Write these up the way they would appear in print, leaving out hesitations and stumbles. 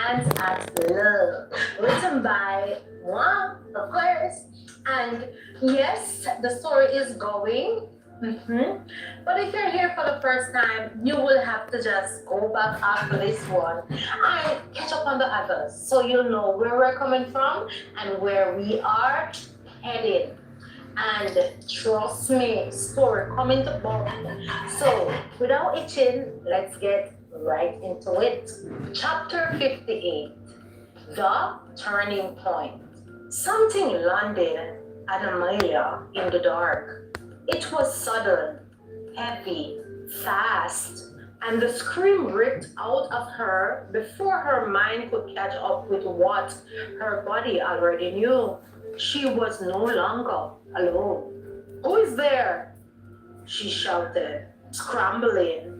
Hands at Love, written by moi, of course. And yes, the story is going. But if you're here for the first time, you will have to just go back after this one and catch up on the others so you'll know where we're coming from and where we are headed. And trust me, story coming to book. So without itching, let's get right into it. Chapter 58, The Turning Point. Something landed at Amelia in the dark. It was sudden, heavy, fast, and the scream ripped out of her before her mind could catch up with what her body already knew. She was no longer alone. Who is there? She shouted, scrambling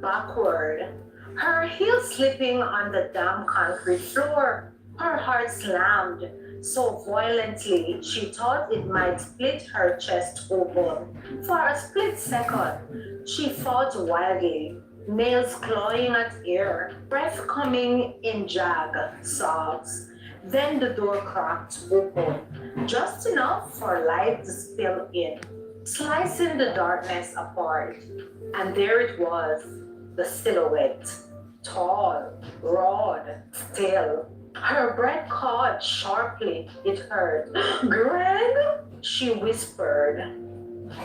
backward, her heels slipping on the damp concrete floor. Her heart slammed so violently she thought it might split her chest open. For a split second, she fought wildly, nails clawing at air, breath coming in jagged sobs. Then the door cracked open, just enough for light to spill in, slicing the darkness apart. And there it was, the silhouette, tall, broad, still. Her breath caught sharply. It hurt. Greg? She whispered,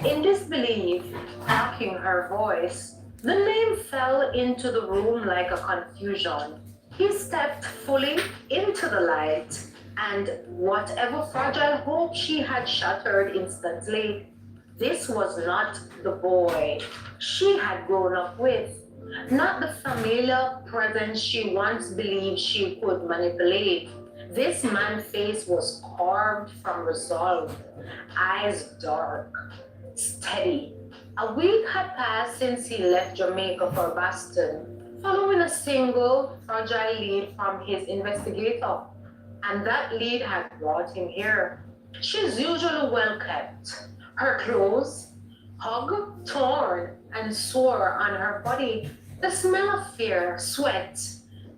in disbelief, backing her voice. The name fell into the room like a confusion. He stepped fully into the light, and whatever fragile hope she had shattered instantly, this was not the boy she had grown up with, not the familiar presence she once believed she could manipulate. This man's face was carved from resolve, eyes dark, steady. A week had passed since he left Jamaica for Boston, following a single fragile lead from his investigator, and that lead had brought him here. She's usually well kept. Her clothes, hug, torn, and sore on her body. The smell of fear, sweat,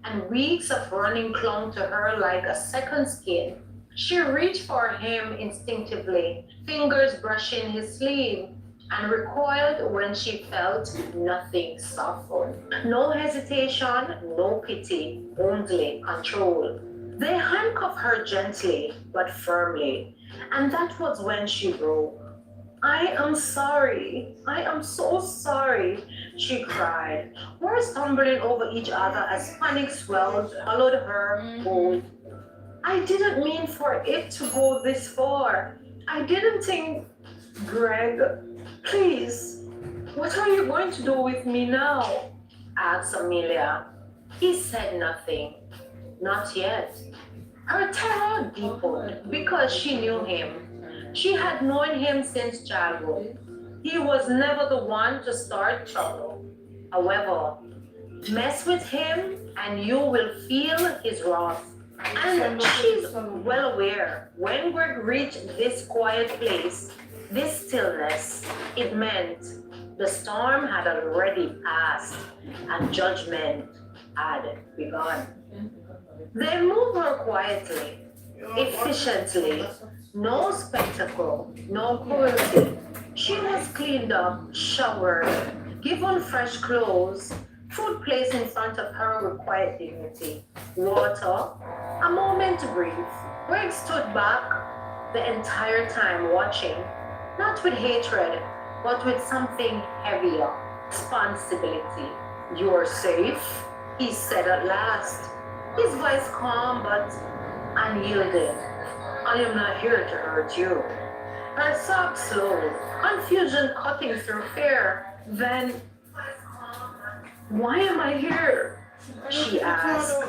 and weeks of running clung to her like a second skin. She reached for him instinctively, fingers brushing his sleeve, and recoiled when she felt nothing soften. No hesitation, no pity, only control. They handcuffed her gently but firmly, and that was when she broke. I am sorry. I am so sorry, she cried. We're stumbling over each other as panic swelled, followed her bold. I didn't mean for it to go this far. I didn't think, Greg, please, what are you going to do with me now? Asked Amelia. He said nothing. Not yet. Her terror deepened because she knew him. She had known him since childhood. He was never the one to start trouble. However, mess with him and you will feel his wrath. And she's well aware when Greg reached this quiet place, this stillness, it meant the storm had already passed and judgment had begun. They moved her quietly, efficiently, no spectacle, no cruelty. She was cleaned up, showered, given fresh clothes, food placed in front of her with quiet dignity, water, a moment to breathe. Greg stood back the entire time watching, not with hatred, but with something heavier, responsibility. You're safe, he said at last, his voice calm but unyielding. I am not here to hurt you. Her sobs slowed, confusion cutting through fear. Then, why am I here? She asked.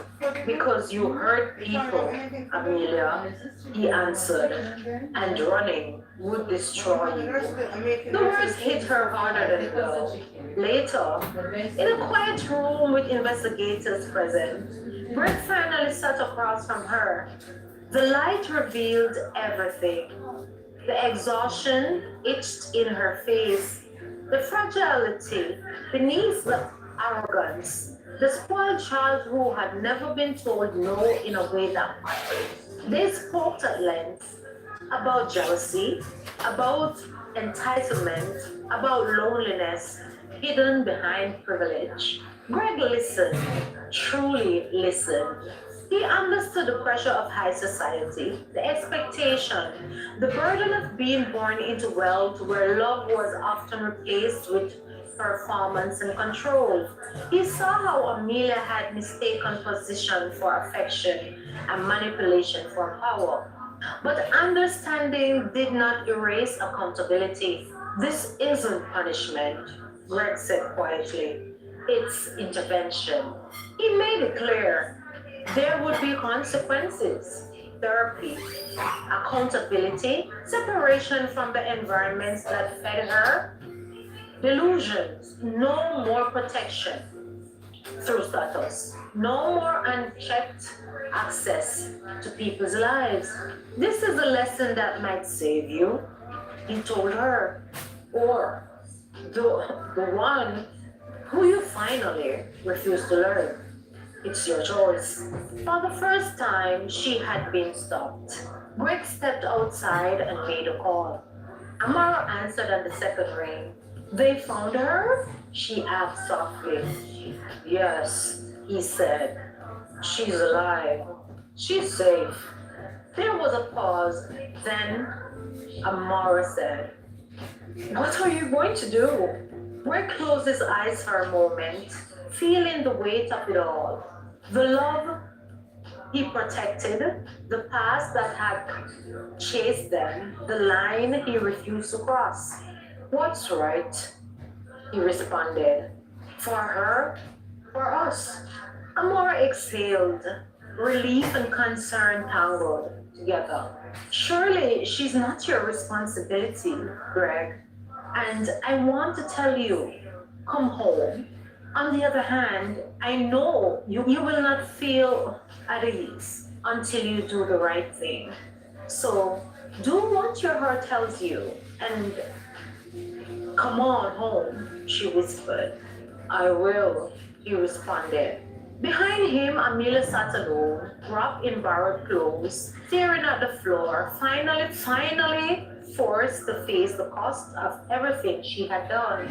Because you hurt people, Amelia, he answered, and running would destroy you. The words hit her harder than blow. Later, in a quiet room with investigators present, Brett finally sat across from her. The light revealed everything. The exhaustion itched in her face, the fragility beneath the arrogance, The spoiled child who had never been told no in a way that mattered. They spoke at length about jealousy, about entitlement, about loneliness hidden behind privilege. Greg listened, truly listened. He understood the pressure of high society, the expectation, the burden of being born into wealth where love was often replaced with performance and control. He saw how Amelia had mistaken position for affection and manipulation for power. But understanding did not erase accountability. This isn't punishment, Greg said quietly. It's intervention. He made it clear there would be consequences, therapy, accountability, separation from the environments that fed her, delusions, no more protection through status, no more unchecked access to people's lives. This is a lesson that might save you, he told her, or the one who you finally refuse to learn. It's your choice. For the first time, she had been stopped. Greg stepped outside and made a call. Amara answered on the second ring. They found her? She asked softly. Yes, he said. She's alive. She's safe. There was a pause. Then Amara said, what are you going to do? Greg closed his eyes for a moment, feeling the weight of it all. The love he protected, the past that had chased them, the line he refused to cross. What's right? He responded. For her, for us. Amora exhaled, relief and concern tangled together. Surely she's not your responsibility, Greg. And I want to tell you, come home. On the other hand, I know you will not feel at ease until you do the right thing. So do what your heart tells you and come on home, she whispered. I will, he responded. Behind him, Amelia sat alone, wrapped in borrowed clothes, staring at the floor, finally forced to face the cost of everything she had done.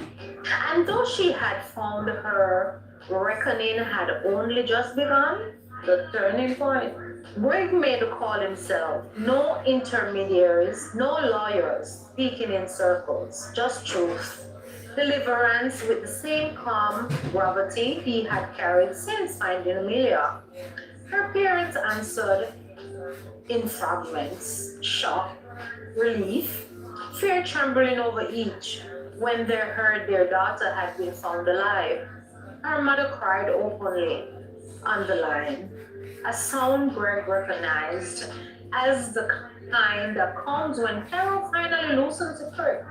And though she had found her reckoning had only just begun, the turning point. Greg made the call himself. No intermediaries, no lawyers speaking in circles, just truth. Deliverance with the same calm gravity he had carried since finding Amelia. Her parents answered in fragments, shock, relief, fear trembling over each when they heard their daughter had been found alive. Her mother cried openly on the line, a sound Greg recognized as the kind that comes when terror finally loosens its grip.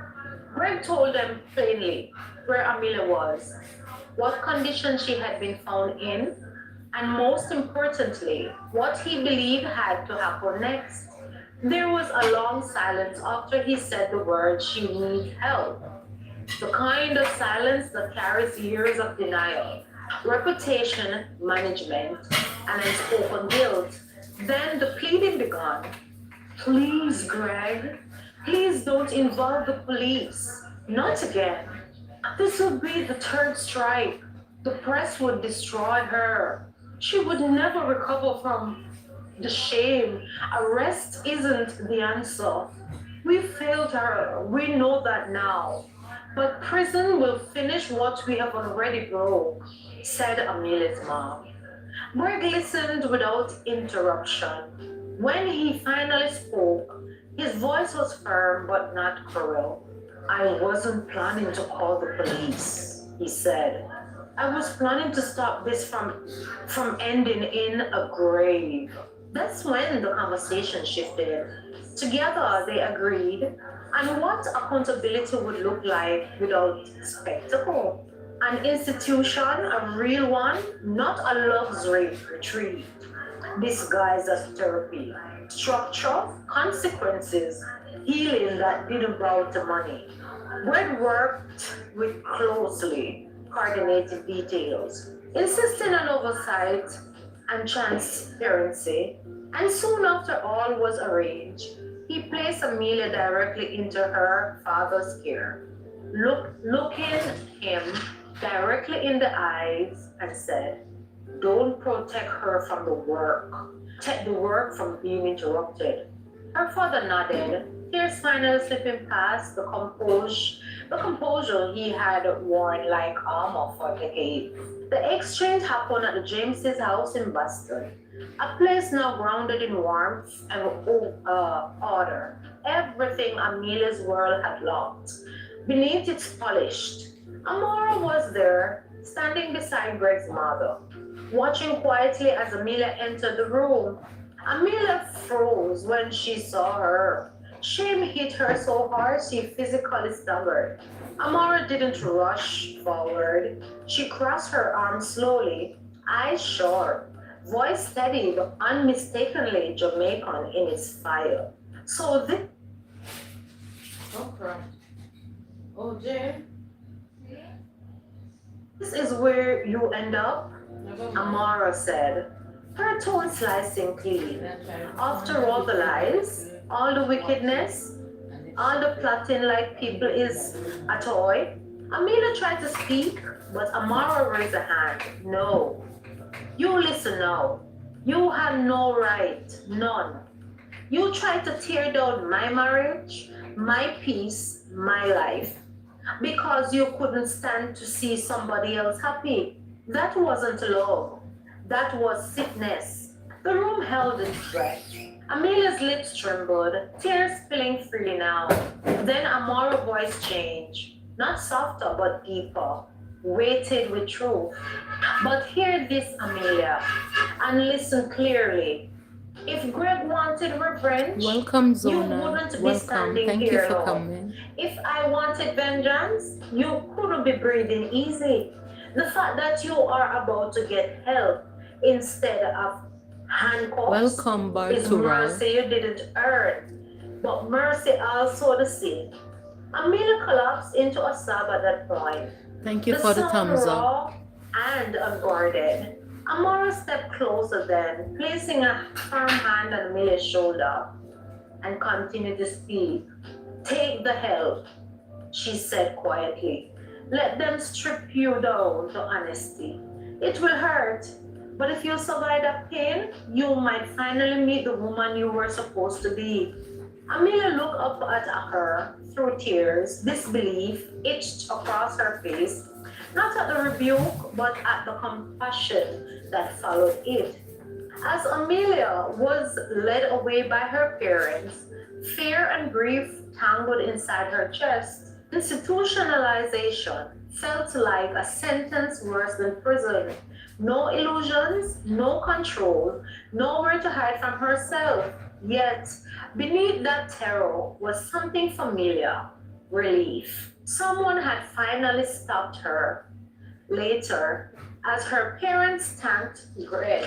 Greg told them plainly where Amelia was, what condition she had been found in, and most importantly, what he believed had to happen next. There was a long silence after he said the words, she needs help. The kind of silence that carries years of denial, reputation management, and unspoken guilt. Then the pleading began. Please, Greg, please don't involve the police. Not again. This would be the third strike. The press would destroy her. She would never recover from the shame. Arrest isn't the answer. We failed her. We know that now. But prison will finish what we have already broke, said Amelia's mom. Greg listened without interruption. When he finally spoke, his voice was firm but not cruel. I wasn't planning to call the police, he said. I was planning to stop this from ending in a grave. That's when the conversation shifted. Together they agreed on what accountability would look like without spectacle. An institution, a real one, not a luxury retreat disguised as therapy. Structure, consequences, healing that didn't bow to money. Greg worked with closely coordinated details. insisting on oversight and transparency. And soon after all was arranged, he placed Amelia directly into her father's care, looking him directly in the eyes and said, "Don't protect her from the work. Protect the work from being interrupted." Her father nodded, tears finally slipping past the composure he had worn like armor for decades. The exchange happened at the Jameses' house in Boston, a place now grounded in warmth and order. Everything Amelia's world had lost. Beneath its polished, Amora was there, standing beside Greg's mother, watching quietly as Amelia entered the room. Amelia froze when she saw her. Shame hit her so hard she physically staggered. Amara didn't rush forward. She crossed her arms slowly, eyes sharp, voice steady but unmistakably Jamaican in its fire. So Okay. Oh, Jay. this is where you end up? Never mind. Amara said, her tone slicing clean. After all the lies, all the wickedness, all the plotting like people is a toy. Amelia tried to speak, but Amara raised a hand. No. You listen now. You have no right. None. You tried to tear down my marriage, my peace, my life, because you couldn't stand to see somebody else happy. That wasn't love. That was sickness. The room held its breath. Amelia's lips trembled, tears spilling freely now. Then Amara's voice changed, not softer but deeper, weighted with truth. But hear this, Amelia, and listen clearly. If Greg wanted revenge, Welcome, you Zona. wouldn't be Welcome. standing Thank you here for alone. coming. If I wanted vengeance, you couldn't be breathing easy. The fact that you are about to get help instead of handcuffs Welcome, is Bartural. mercy you didn't earn, but mercy also the sin. Amelia collapsed into a sob at that point. Thank you The for the sound thumbs up. raw and unguarded. Amara stepped closer then, placing a firm hand on Amelia's shoulder and continued to speak. Take the help, she said quietly. Let them strip you down to honesty. It will hurt, but if you survive that pain, you might finally meet the woman you were supposed to be. Amelia looked up at her through tears, disbelief itched across her face, not at the rebuke, but at the compassion that followed it. As Amelia was led away by her parents, fear and grief tangled inside her chest. Institutionalization felt like a sentence worse than prison. No illusions, no control, nowhere to hide from herself. Yet, beneath that terror was something familiar, relief. Someone had finally stopped her. Later, as her parents thanked Greg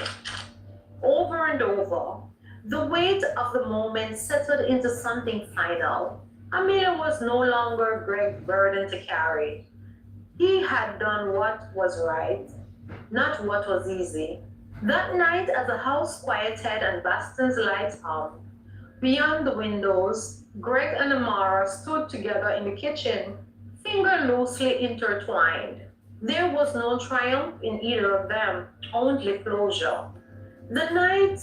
over and over, the weight of the moment settled into something final. Amelia was no longer Greg's burden to carry. He had done what was right, not what was easy. That night, as the house quieted and Baston's lights hummed, beyond the windows, Greg and Amara stood together in the kitchen, fingers loosely intertwined. There was no triumph in either of them, only closure. The night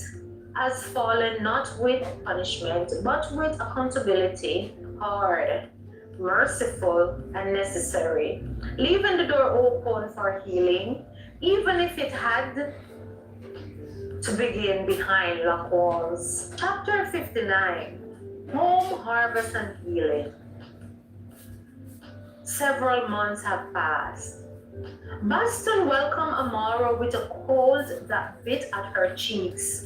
has fallen not with punishment, but with accountability, hard, merciful, and necessary, leaving the door open for healing, even if it had to begin behind locked walls. Chapter 59, Home, Harvest, and Healing. Several months have passed. Boston welcomed Amara with a cold that bit at her cheeks,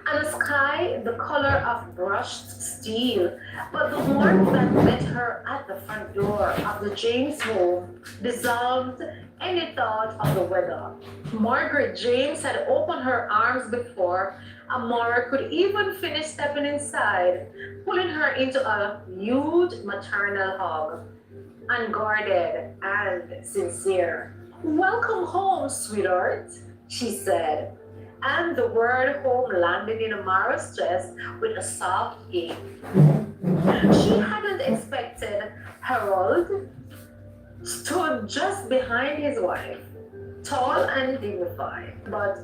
and a sky the color of brushed steel. But the warmth that met her at the front door of the James home dissolved any thought of the weather. Margaret James had opened her arms before Amara could even finish stepping inside, pulling her into a huge maternal hug, unguarded and sincere. Welcome home, sweetheart, she said, and the word home landed in Amara's chest with a soft ache. She hadn't expected Harold stood just behind his wife, tall and dignified, but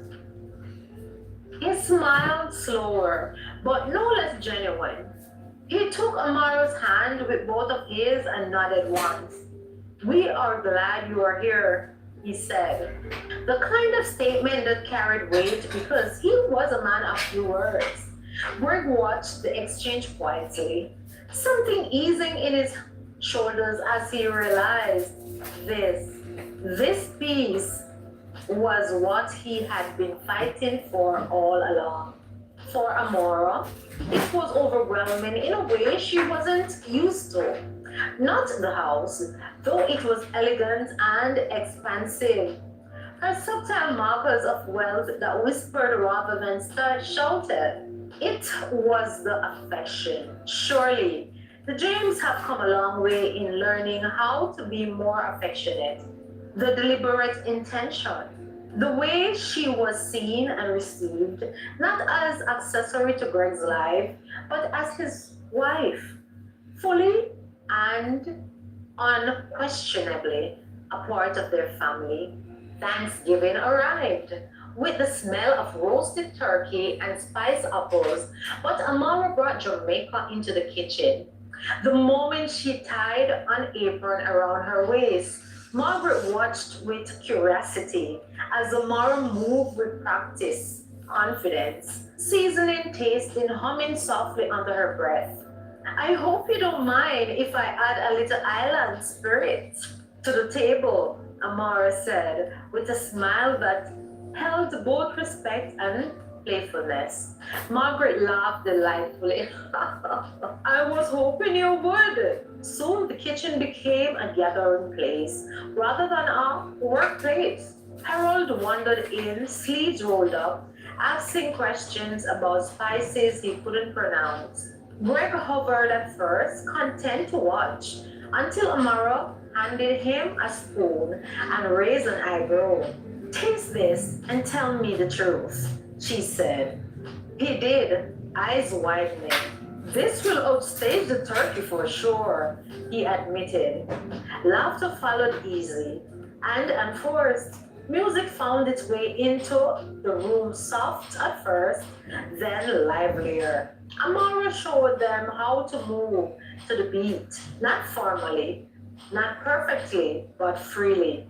he smiled slower, but no less genuine. He took Amaro's hand with both of his and nodded once. We are glad you are here, he said. The kind of statement that carried weight because he was a man of few words. Greg watched the exchange quietly, something easing in his shoulders as he realized this. This peace was what he had been fighting for all along. For Amora, it was overwhelming in a way she wasn't used to. Not the house, though it was elegant and expansive. Her subtle markers of wealth that whispered rather than shouted. It was the affection. Surely, the James have come a long way in learning how to be more affectionate. The deliberate intention. The way she was seen and received, not as accessory to Greg's life, but as his wife, fully and unquestionably a part of their family. Thanksgiving arrived with the smell of roasted turkey and spiced apples, but Amara brought Jamaica into the kitchen. The moment she tied an apron around her waist, Margaret watched with curiosity as Amara moved with practice, confidence, seasoning, tasting, humming softly under her breath. I hope you don't mind if I add a little island spirit to the table, Amara said, with a smile that held both respect and playfulness. Margaret laughed delightfully. I was hoping you would. Soon the kitchen became a gathering place rather than a workplace. Harold wandered in, sleeves rolled up, asking questions about spices he couldn't pronounce. Greg hovered at first, content to watch, until Amara handed him a spoon and raised an eyebrow. Taste this and tell me the truth, she said. He did, eyes widening. This will outstage the turkey for sure, he admitted. Laughter followed easy, and unforced. Music found its way into the room, soft at first, then livelier. Amara showed them how to move to the beat, not formally, not perfectly, but freely.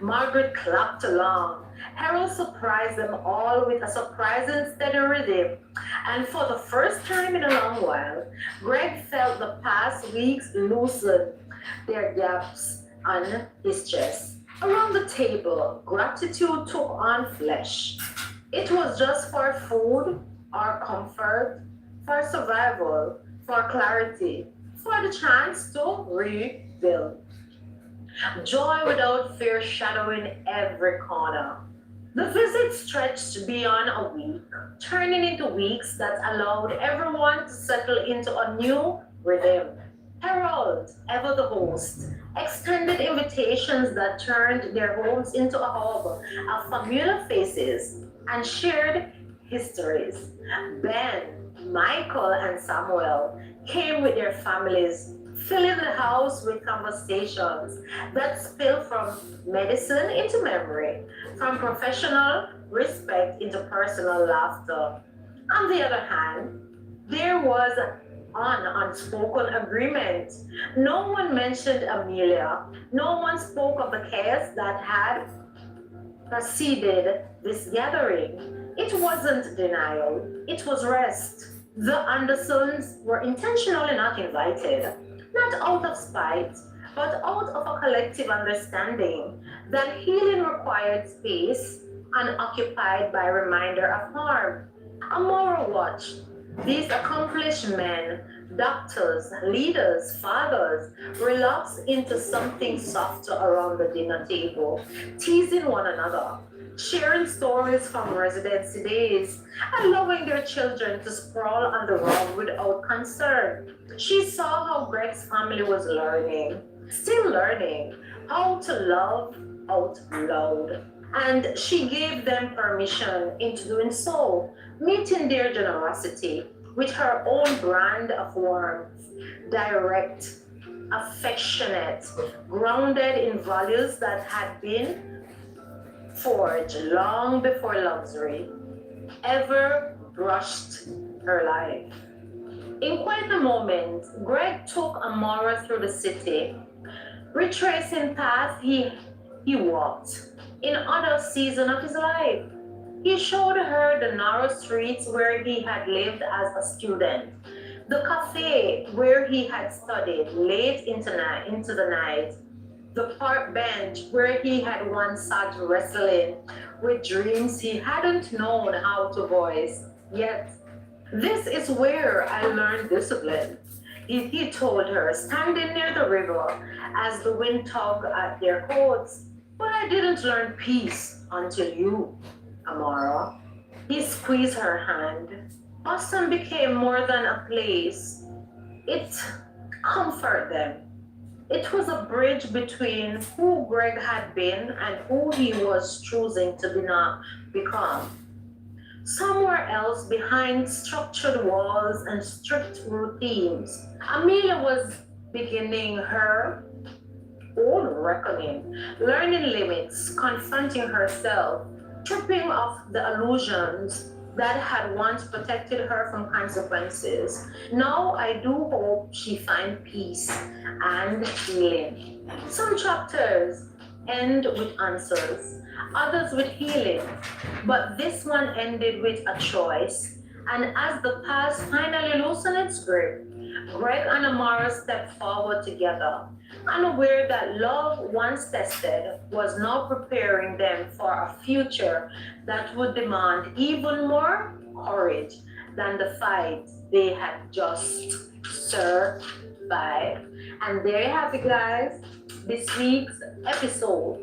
Margaret clapped along. Harold surprised them all with a surprising steady rhythm, and for the first time in a long while, Greg felt the past weeks loosen their gaps on his chest. Around the table, gratitude took on flesh. It was just for food, or comfort, for survival, for clarity, for the chance to rebuild. Joy without fear shadowing every corner. The visit stretched beyond a week, turning into weeks that allowed everyone to settle into a new rhythm. Harold, ever the host, extended invitations that turned their homes into a hub of familiar faces and shared histories. Ben, Michael, and Samuel came with their families, filling the house with conversations that spilled from medicine into memory, from professional respect into personal laughter. On the other hand, there was an unspoken agreement. No one mentioned Amelia. No one spoke of the chaos that had preceded this gathering. It wasn't denial, it was rest. The Andersons were intentionally not invited, not out of spite, but out of a collective understanding that healing required space unoccupied by reminder of harm. Amora watched these accomplished men, doctors, leaders, fathers, relapse into something softer around the dinner table, teasing one another, sharing stories from residency days, allowing their children to sprawl on the rug without concern. She saw how Greg's family was learning, still learning, how to love out loud. And she gave them permission into doing so, meeting their generosity with her own brand of warmth, direct, affectionate, grounded in values that had been forged long before luxury ever brushed her life. In quite a moment, Greg took Amara through the city, retracing paths he walked in other season of his life. He showed her the narrow streets where he had lived as a student, the cafe where he had studied late into the night, the park bench where he had once sat wrestling with dreams he hadn't known how to voice yet. This is where I learned discipline, he told her, standing near the river as the wind tugged at their coats. But I didn't learn peace until you, Amara. He squeezed her hand. Boston became more than a place. It comforted them. It was a bridge between who Greg had been and who he was choosing to become. Somewhere else, behind structured walls and strict routines, Amelia was beginning her own reckoning, learning limits, confronting herself, stripping off the illusions that had once protected her from consequences. Now I do hope she finds peace and healing. Some chapters end with answers, others with healing, but this one ended with a choice. And as the past finally loosened its grip, Greg and Amara stepped forward together, unaware that love, once tested, was now preparing them for a future that would demand even more courage than the fight they had just survived. And there you have it, guys. This week's episode.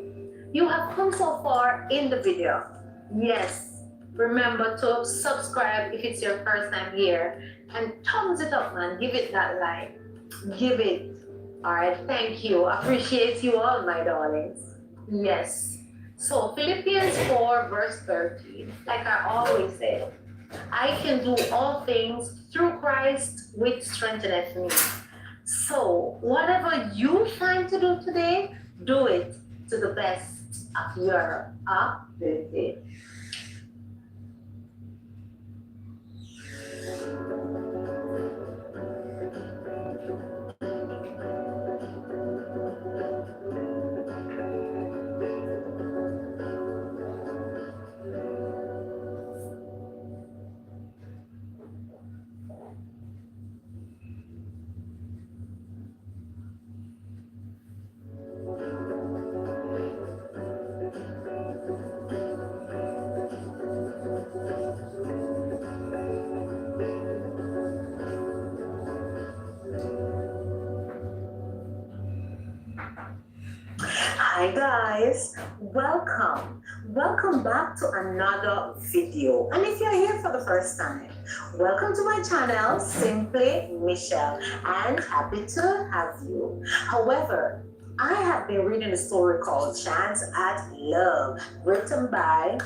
You have come so far in the video. Yes, remember to subscribe if it's your first time here and thumbs it up, man. Give it that like. Give it. All right, thank you. Appreciate you all, my darlings. Yes. So Philippians 4 verse 13, like I always say, I can do all things through Christ which strengtheneth me. So whatever you find to do today, do it to the best of your ability. Hi guys, welcome. Welcome back to another video. And if you're here for the first time, welcome to my channel, Simply Michelle, and happy to have you. However, I have been reading a story called Chance at Love, written by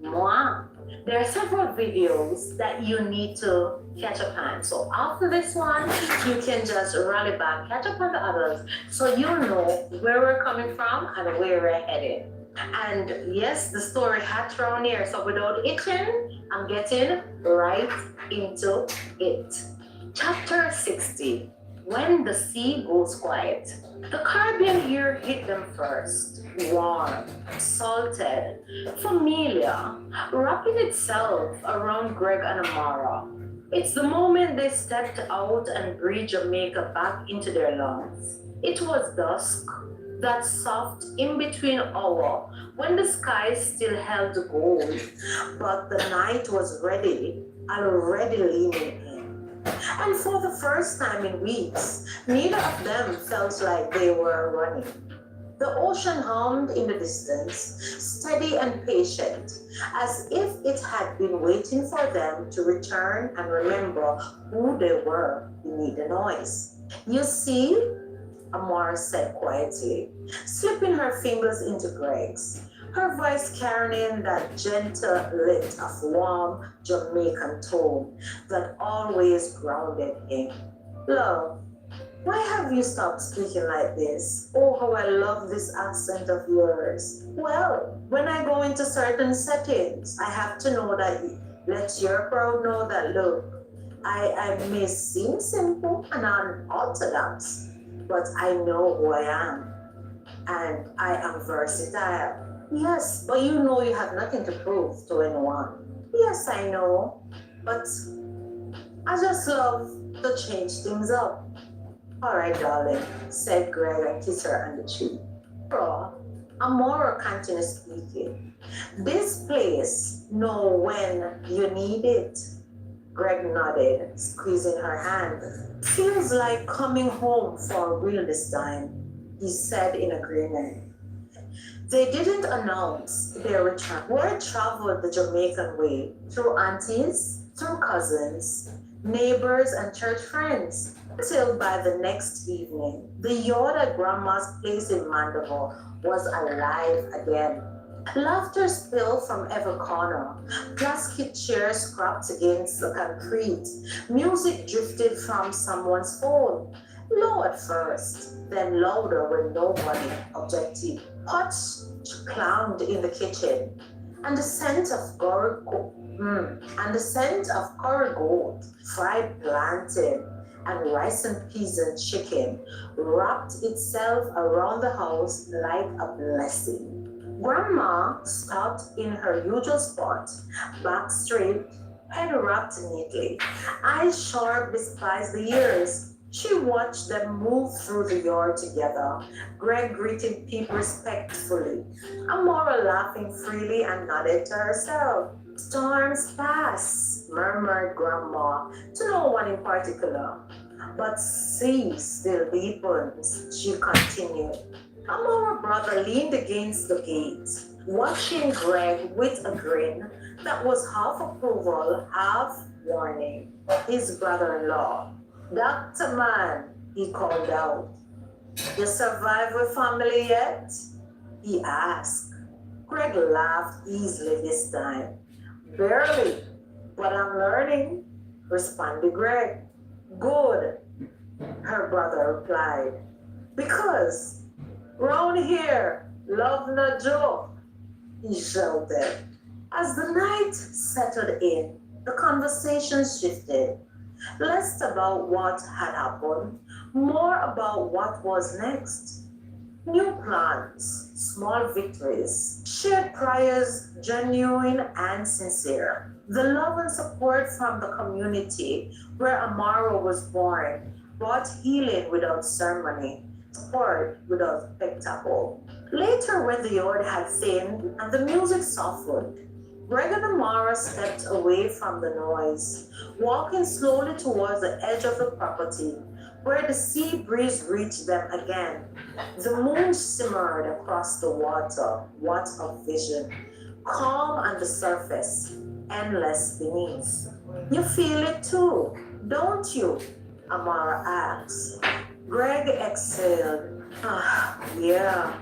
moi. There are several videos that you need to catch up on. So after this one, you can just rally back, catch up on the others, so you know where we're coming from and where we're headed. And yes, the story had thrown here, so without itching, I'm getting right into it. Chapter 60, When the Sea Goes Quiet. The Caribbean here hit them first. Warm, salted, familiar, wrapping itself around Greg and Amara. It's the moment they stepped out and breathed Jamaica back into their lungs. It was dusk, that soft in-between hour when the sky still held gold, but the night was ready, already leaning in. And for the first time in weeks, neither of them felt like they were running. The ocean hummed in the distance, steady and patient, as if it had been waiting for them to return and remember who they were beneath the noise. You see, Amara said quietly, slipping her fingers into Greg's, her voice carrying that gentle lilt of warm Jamaican tone that always grounded him. Love, why have you stopped speaking like this? Oh, how I love this accent of yours. Well, when I go into certain settings, I have to know that let your crowd know that look, I may seem simple and unorthodox, but I know who I am and I am versatile. Yes, but you know you have nothing to prove to anyone. Yes, I know, but I just love to change things up. All right, darling, said Greg and kissed her on the cheek. Amora continued speaking. This place know when you need it. Greg nodded, squeezing her hand. Feels like coming home for real this time, he said in agreement. They didn't announce their return. Word traveled the Jamaican way through aunties, through cousins, neighbors, and church friends. Till by the next evening, the yard at Grandma's place in Mandeville was alive again. Laughter spilled from every corner. Plastic chairs scraped against the concrete. Music drifted from someone's phone. Low at first, then louder when nobody objected. Pots clanged in the kitchen, and the scent of curry goat, fried plantain, and rice and peas and chicken wrapped itself around the house like a blessing. Grandma stopped in her usual spot, back straight, head wrapped neatly, eyes sharp despite the years. She watched them move through the yard together, Greg greeting people respectfully, Amora laughing freely and nodded to herself. Storms pass, murmured Grandma, to no one in particular. But sea still deepens, she continued. Our brother leaned against the gate, watching Greg with a grin that was half approval, half warning. His brother-in-law. Dr. Man, he called out. You survive with family yet? He asked. Greg laughed easily this time. Barely, but I'm learning, responded Greg. Good, her brother replied. Because round here, love no joke, he shouted. As the night settled in, the conversation shifted. Less about what had happened, more about what was next. New plans, small victories, shared prayers, genuine and sincere. The love and support from the community where Amaro was born brought healing without ceremony, support without spectacle. Later, when the yard had thinned and the music softened, Greg and Amara stepped away from the noise, walking slowly towards the edge of the property, where the sea breeze reached them again. The moon simmered across the water, what a vision. Calm on the surface, endless beneath. You feel it too, don't you? Amara asked. Greg exhaled. Ah, yeah.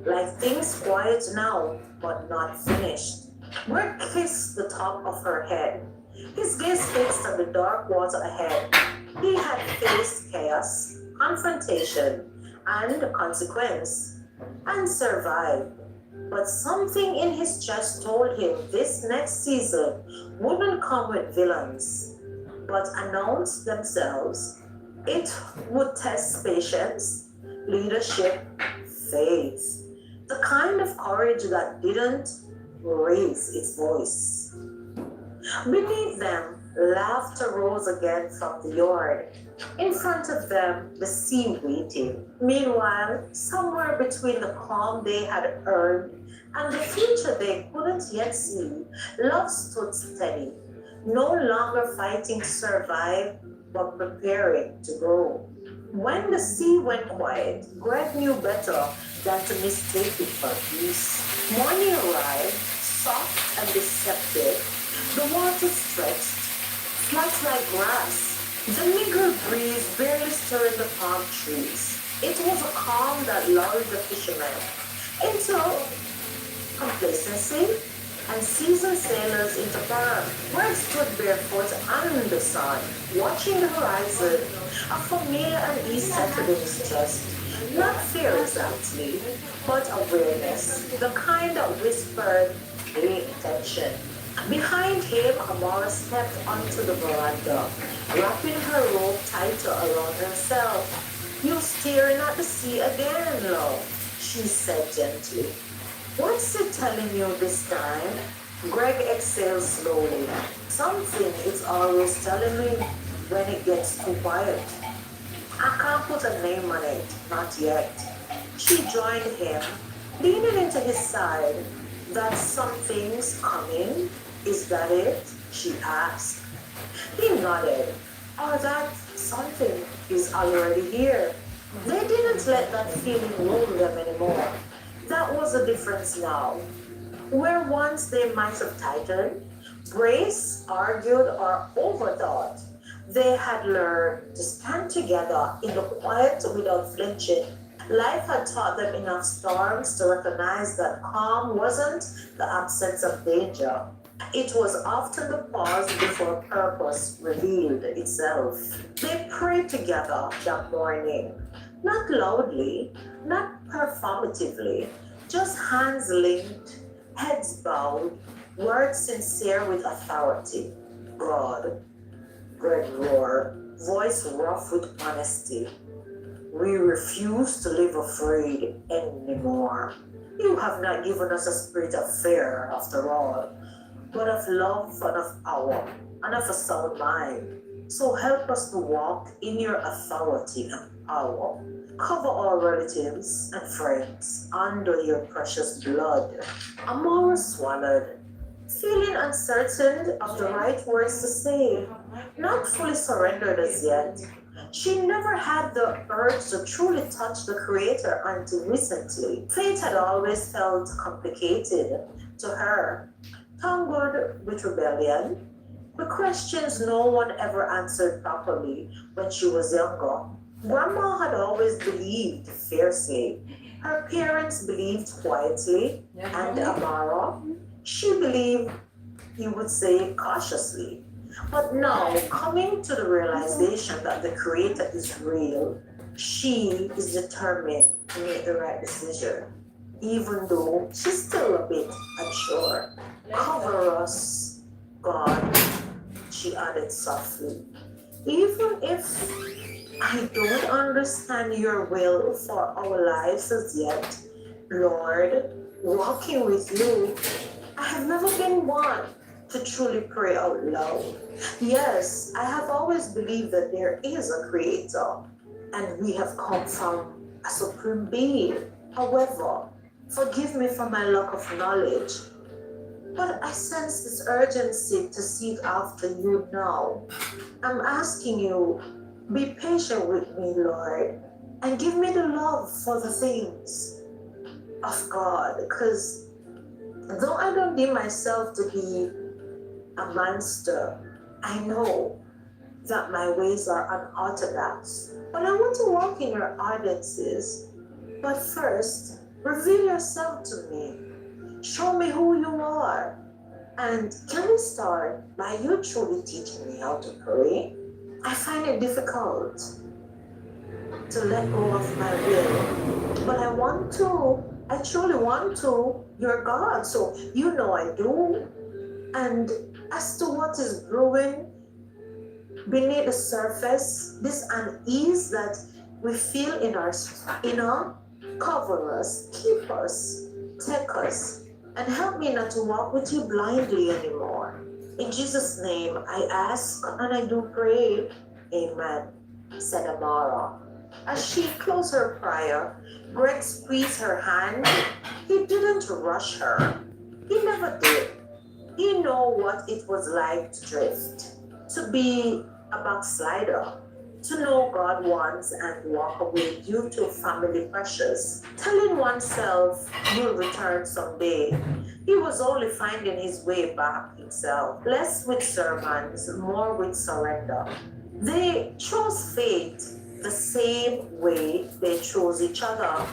Like things quiet now, but not finished. Greg kissed the top of her head. His gaze fixed on the dark water ahead. He had faced chaos, confrontation, and consequence, and survived. But something in his chest told him this next season wouldn't come with villains, but announced themselves. It would test patience, leadership, faith, the kind of courage that didn't raise its voice. Beneath them, laughter rose again from the yard. In front of them, the sea waited. Meanwhile, somewhere between the calm they had earned and the future they couldn't yet see, love stood steady, no longer fighting to survive, but preparing to grow. When the sea went quiet, Greg knew better than to mistake it for peace. Morning arrived, soft and deceptive. The water stretched, flat like grass. The meager breeze barely stirred the palm trees. It was a calm that lulled the fishermen into complacency and seasoned sailors into firm. Greg stood barefoot under the sun, watching the horizon. A familiar unease settled in his chest. Not fear exactly, but awareness. The kind that whispered, pay attention. Behind him, Amara stepped onto the veranda, wrapping her robe tighter around herself. "You're staring at the sea again, love," she said gently. "What's it telling you this time?" Greg exhaled slowly. "Something it's always telling me when it gets too quiet. I can't put a name on it, not yet." She joined him, leaning into his side. "That something's coming? Is that it?" she asked. He nodded. "Or that something is already here." They didn't let that feeling rule them anymore. That was the difference now. Where once they might have tightened, braced, argued, or overthought, they had learned to stand together in the quiet without flinching. Life had taught them enough storms to recognize that calm wasn't the absence of danger. It was often the pause before purpose revealed itself. They prayed together that morning, not loudly, not performatively, just hands linked, heads bowed, words sincere with authority. "God," Greg roared, voice rough with honesty, "we refuse to live afraid anymore. You have not given us a spirit of fear, after all, but of love and of power and of a sound mind. So help us to walk in your authority and power. Cover our relatives and friends under your precious blood." Amara swallowed, feeling uncertain of the right words to say, not fully surrendered as yet. She never had the urge to truly touch the Creator until recently. Fate had always felt complicated to her, tangled with rebellion, the questions no one ever answered properly when she was younger. Grandma had always believed fiercely. Her parents believed quietly, and Amara, she believed, you would say, cautiously. But now, coming to the realization that the Creator is real, she is determined to make the right decision, even though she's still a bit unsure. "Cover us, God," she added softly. "Even if I don't understand your will for our lives as yet, Lord, walking with you, I have never been one to truly pray out loud. Yes, I have always believed that there is a Creator, and we have come from a supreme being. However, forgive me for my lack of knowledge, but I sense this urgency to seek after you now. I'm asking you, be patient with me, Lord, and give me the love for the things of God, because though I don't deem myself to be a monster, I know that my ways are unorthodox. But I want to walk in your ordinances. But first, reveal yourself to me. Show me who you are. And can we start by you truly teaching me how to pray? I find it difficult to let go of my will, but I truly want to, you're God, so you know I do. And as to what is brewing beneath the surface, this unease that we feel in our inner, cover us, keep us, take us, and help me not to walk with you blindly anymore. In Jesus' name, I ask and I do pray. Amen, said Amara. As she closed her prayer, Greg squeezed her hand. He didn't rush her. He never did. He knew what it was like to drift, to be a backslider, to know God once and walk away due to family pressures, telling oneself you'll return someday. He was only finding his way back himself, less with sermons, more with surrender. They chose faith the same way they chose each other,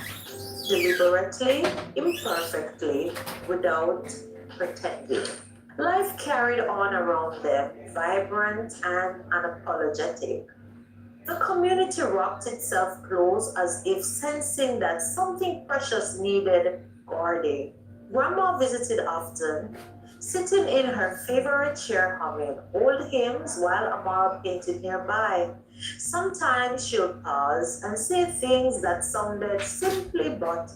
deliberately, imperfectly, without pretending. Life carried on around them, vibrant and unapologetic. The community rocked itself close as if sensing that something precious needed guarding. Grandma visited often, sitting in her favorite chair humming old hymns while Amara painted nearby. Sometimes she would pause and say things that sounded simply but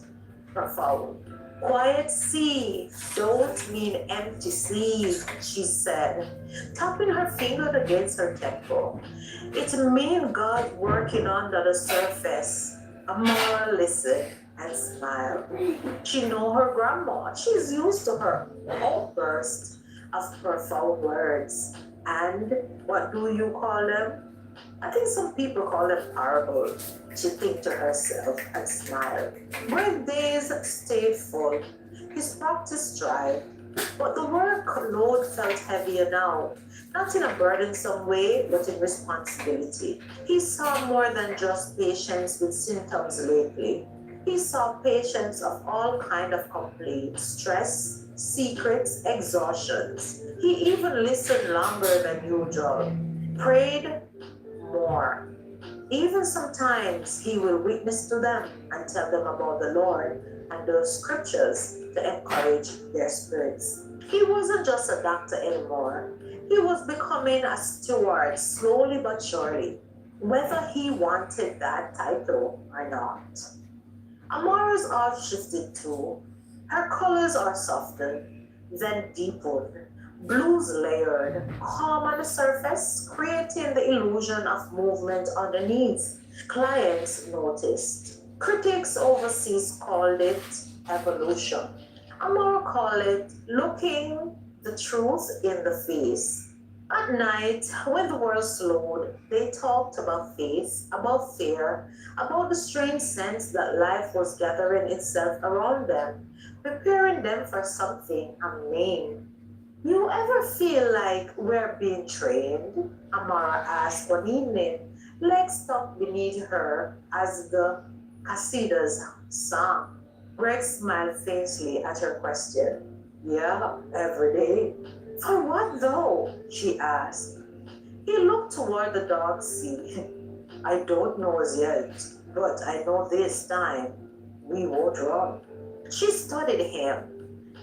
profound. Quiet sea don't mean empty sea, she said, tapping her finger against her temple. It means God working under the surface. Amara listened and smiled. She know her grandma. She's used to her outburst of profound words. And what do you call them? I think some people call them parables. She think to herself and smiled. When days stayed full, his practice thrived, but the workload felt heavier now, not in a burdensome way, but in responsibility. He saw more than just patients with symptoms lately. He saw patients of all kind of complaints, stress, secrets, exhaustions. He even listened longer than usual, prayed more. Even sometimes he will witness to them and tell them about the Lord and the scriptures to encourage their spirits. He wasn't just a doctor anymore. He was becoming a steward slowly but surely, whether he wanted that title or not. Amara's art shifted too. Her colors are softened, then deepened. Blues layered, calm on the surface, creating the illusion of movement underneath. Clients noticed. Critics overseas called it evolution. Amara called it looking the truth in the face. At night, when the world slowed, they talked about faith, about fear, about the strange sense that life was gathering itself around them, preparing them for something unnamed. You ever feel like we're being trained? Amara asked one evening, legs tucked beneath her as the Casidas sung. Greg smiled faintly at her question. Yeah, every day. For what though? She asked. He looked toward the dark sea. I don't know as yet, but I know this time we won't run. She studied him.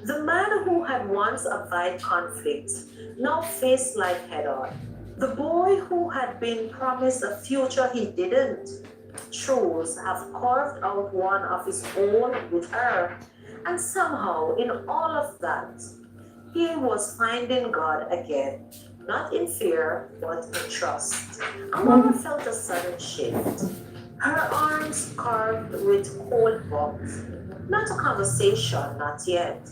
The man who had once avoided conflict now faced life head on. The boy who had been promised a future he didn't chose have carved out one of his own with her. And somehow, in all of that, he was finding God again, not in fear, but in trust. Amara felt a sudden shift. Her arms carved with cold warmth. Not a conversation, not yet,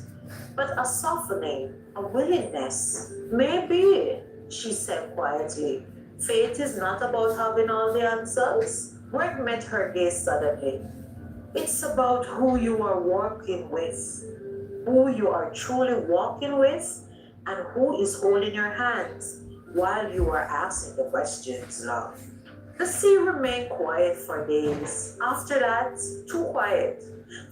but a softening, a willingness. Maybe, she said quietly, faith is not about having all the answers. Greg met her gaze suddenly. It's about who you are working with, who you are truly walking with, and who is holding your hands while you are asking the questions, love. The sea remained quiet for days. After that, too quiet.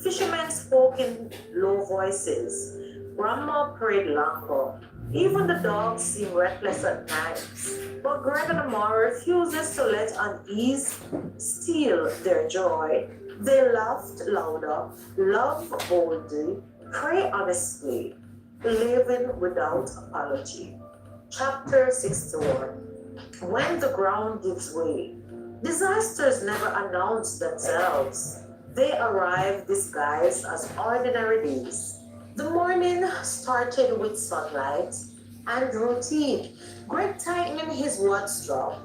Fishermen spoke in low voices. Grandma prayed longer. Even the dogs seemed reckless at nights. But Greg and Amara refuses to let unease steal their joy. They laughed louder, loved boldly, pray honestly, living without apology. Chapter 61. When the ground gives way. Disasters never announce themselves. They arrive disguised as ordinary days. The morning started with sunlight and routine. Greg tightening his watch strap.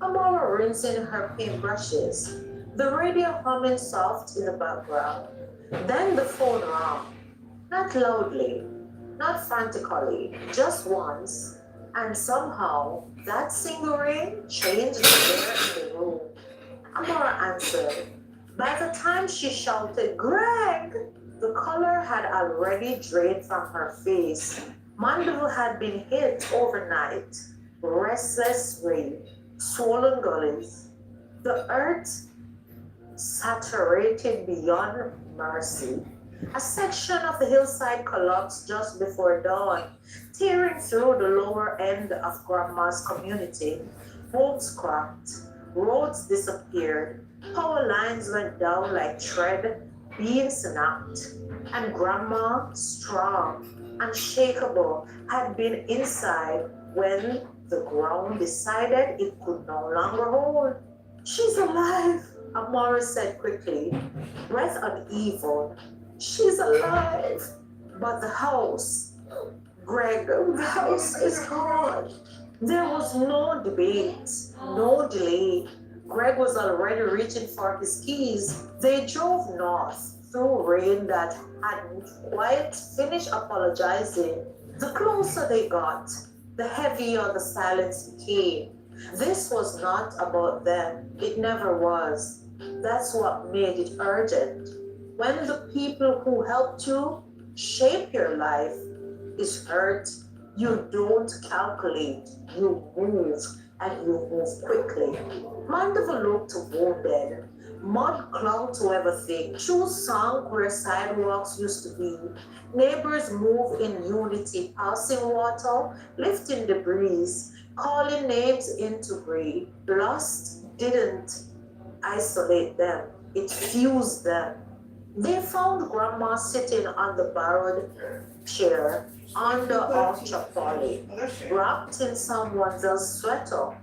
Amara rinsing her paintbrushes. The radio humming soft in the background. Then the phone rang. Not loudly, not frantically, just once. And somehow, that single ring changed the air in the room. Amara answered. By the time she shouted, Greg! The color had already drained from her face. Mandeville had been hit overnight. Restless rain, swollen gullies. The earth saturated beyond mercy. A section of the hillside collapsed just before dawn, tearing through the lower end of Grandma's community. Homes cracked, roads disappeared, power lines went down like thread being snapped, and Grandma, strong, unshakable, had been inside when the ground decided it could no longer hold. She's alive, Amara said quickly, breath uneven. She's alive. But the house, Greg, the house is gone. There was no debate, no delay. Greg was already reaching for his keys. They drove north through rain that hadn't quite finished apologizing. The closer they got, the heavier the silence became. This was not about them. It never was. That's what made it urgent. When the people who helped you shape your life is hurt, you don't calculate, you move, and you move quickly. Mandeville looked wounded. Mud clung to everything. Shoes sunk where sidewalks used to be. Neighbors moved in unity, passing water, lifting debris, calling names into breathe. Lost didn't isolate them, it fused them. They found Grandma sitting on the borrowed chair under a chapoly, wrapped in someone else's sweater,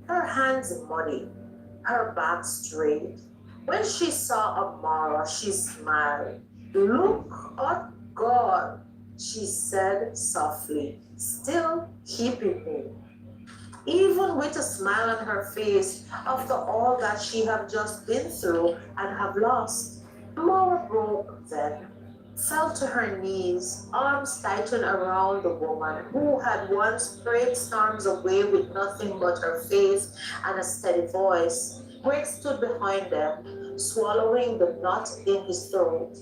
her hands muddy, her back straight. When she saw Amara, she smiled. Look at God, she said softly, still keeping me. Even with a smile on her face after all that she had just been through and have lost. Amara broke then, fell to her knees, arms tightened around the woman who had once prayed storms away with nothing but her face and a steady voice. Greg stood behind them, swallowing the knot in his throat.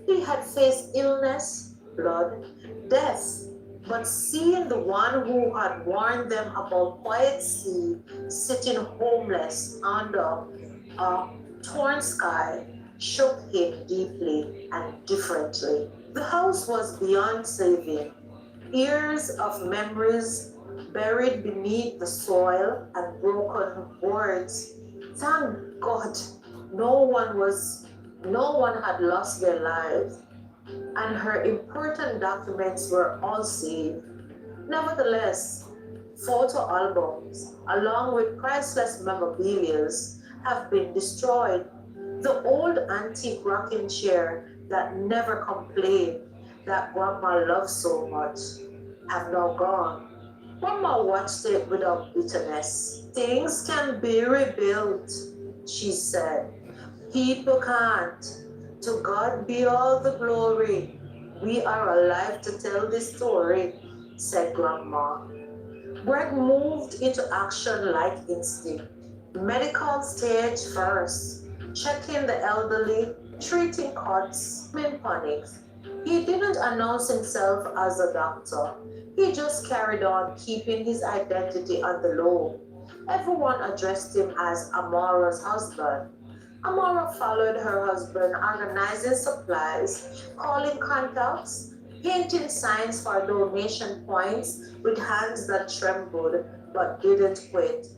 He had faced illness, blood, death, but seeing the one who had warned them about quiet sea sitting homeless under a torn sky shook him deeply and differently. The house was beyond saving. Years of memories buried beneath the soil and broken words. Thank God no one was no one had lost their lives and her important documents were all saved. Nevertheless, photo albums, along with priceless memorabilia, have been destroyed. The old antique rocking chair that never complained, that Grandma loved so much, have now gone. Grandma watched it without bitterness. Things can be rebuilt, she said. People can't. To God be all the glory. We are alive to tell this story, said Grandma. Greg moved into action like instinct. Medical stage first, checking the elderly, treating cuts, in panics. He didn't announce himself as a doctor. He just carried on keeping his identity on the low. Everyone addressed him as Amara's husband. Amara followed her husband, organizing supplies, calling contacts, painting signs for donation points with hands that trembled but didn't quit.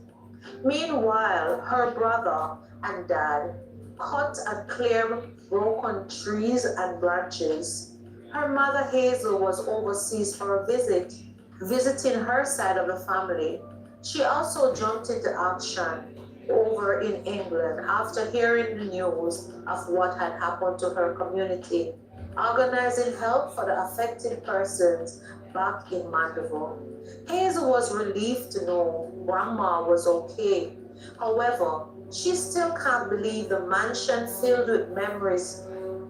Meanwhile, her brother and dad cut and cleared broken trees and branches. Her mother Hazel was overseas for a visit, visiting her side of the family. She also jumped into action over in England after hearing the news of what had happened to her community, organizing help for the affected persons back in Mandeville. Hazel was relieved to know Grandma was okay. However, she still can't believe the mansion filled with memories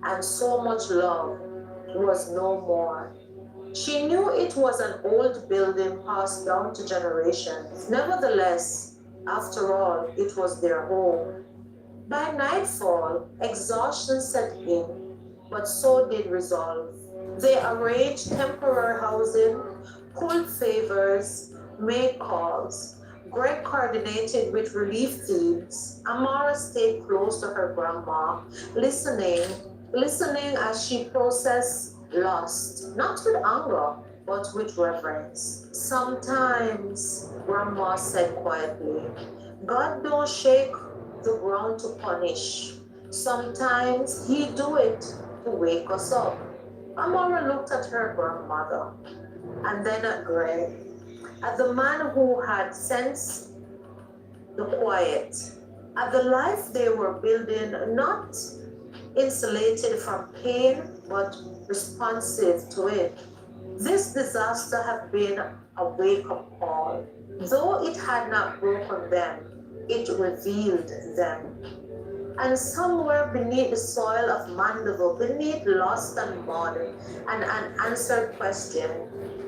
and so much love was no more. She knew it was an old building passed down to generations. Nevertheless, after all, it was their home. By nightfall, exhaustion set in, but so did resolve. They arranged temporary housing, pulled favors, made calls. Greg coordinated with relief teams, Amara stayed close to her grandma, listening, listening as she processed loss, not with anger, but with reverence. Sometimes, Grandma said quietly, God don't shake the ground to punish. Sometimes He do it to wake us up. Amara looked at her grandmother and then at Greg, at the man who had sensed the quiet, at the life they were building, not insulated from pain but responsive to it. This disaster had been a wake-up call. Though it had not broken them, it revealed them. And somewhere beneath the soil of Mandeville, beneath lost and mud, an unanswered question,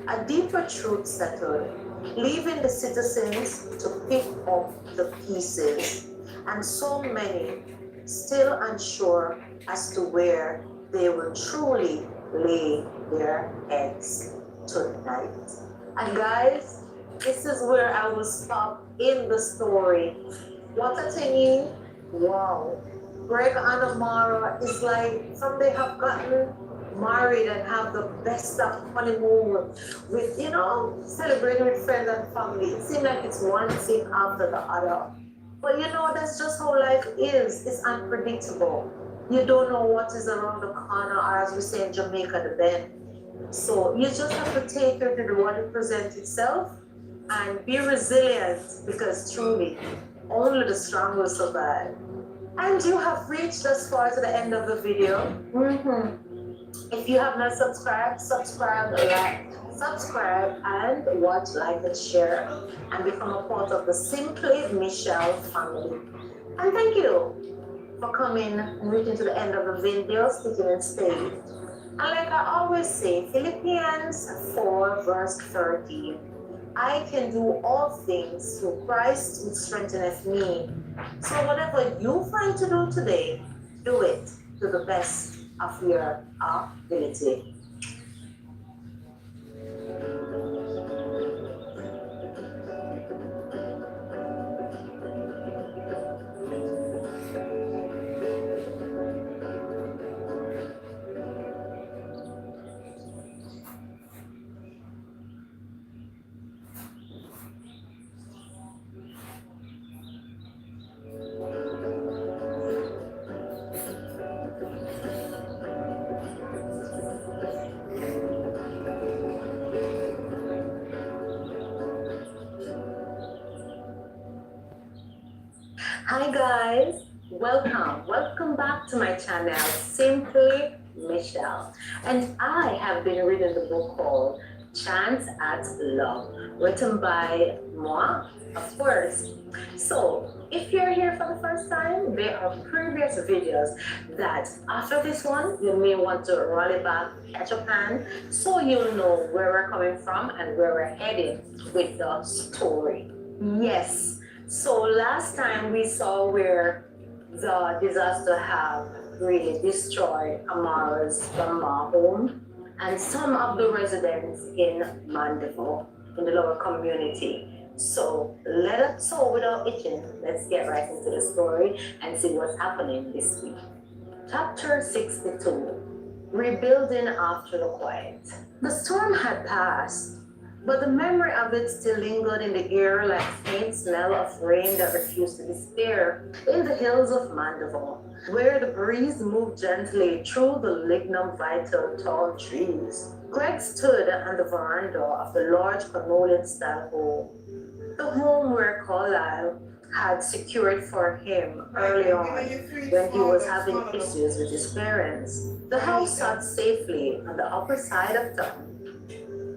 a deeper truth settled, leaving the citizens to pick up the pieces. And so many still unsure as to where they will truly lay their heads tonight. And guys, this is where I will stop in the story. What a thingy. Wow. Greg and Amara is like from they have gotten married and have the best of honeymoon with, celebrating with friends and family. It seems like it's one thing after the other. But that's just how life is. It's unpredictable. You don't know what is around the corner, or as we say in Jamaica, the bend. So you just have to take it to what it presents itself and be resilient, because truly, only the strong will survive. And you have reached thus far to the end of the video. If you have not subscribed, subscribe and watch, like, and share, and become a part of the Simply Michelle family. And thank you for coming and reaching to the end of the video, sticking and staying. And like I always say, Philippians 4 verse 13, I can do all things through Christ who strengtheneth me. So whatever you find to do today, do it to the best of your ability. Hi guys, welcome back to my channel, Simply Michelle. And I have been reading the book called Chance at Love, written by moi, of course. So if you're here for the first time, there are previous videos that after this one, you may want to rally back, catch up hand, so you'll know where we're coming from and where we're heading with the story. Yes. So last time we saw where the disaster have really destroyed Amara's grandma home and some of the residents in Mandeville, in the lower community. So without itching, let's get right into the story and see what's happening this week. Chapter 62, Rebuilding After the Quiet. The storm had passed, but the memory of it still lingered in the air like faint smell of rain that refused to disappear in the hills of Mandeville, where the breeze moved gently through the lignum vital tall trees. Greg stood on the veranda of the large Colonial-style home, the home where Carlisle had secured for him early on when he was having issues with his parents. The house sat safely on the upper side of town,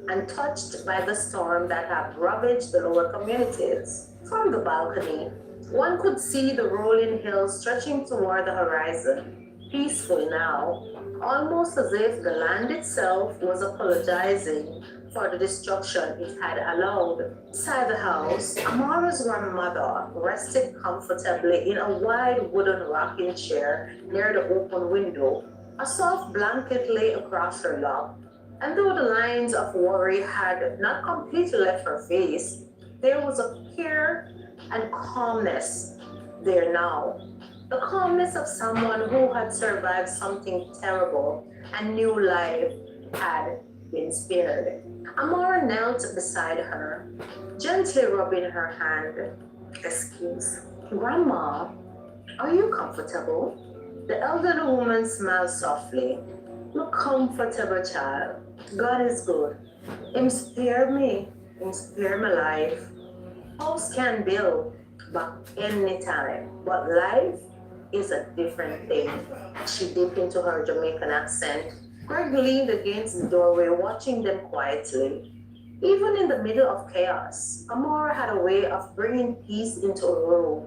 untouched by the storm that had ravaged the lower communities. From the balcony, one could see the rolling hills stretching toward the horizon, peaceful now, almost as if the land itself was apologizing for the destruction it had allowed. Inside the house, Amara's grandmother rested comfortably in a wide wooden rocking chair near the open window. A soft blanket lay across her lap, and though the lines of worry had not completely left her face, there was a care and calmness there now. The calmness of someone who had survived something terrible and knew life had been spared. Amora knelt beside her, gently rubbing her hand. Excuse, Grandma, are you comfortable? The elderly woman smiled softly. Look comfortable, child. God is good. Him spare me. Him spare my life. House can build back anytime, but life is a different thing. She dipped into her Jamaican accent. Greg leaned against the doorway, watching them quietly. Even in the middle of chaos, Amora had a way of bringing peace into a room.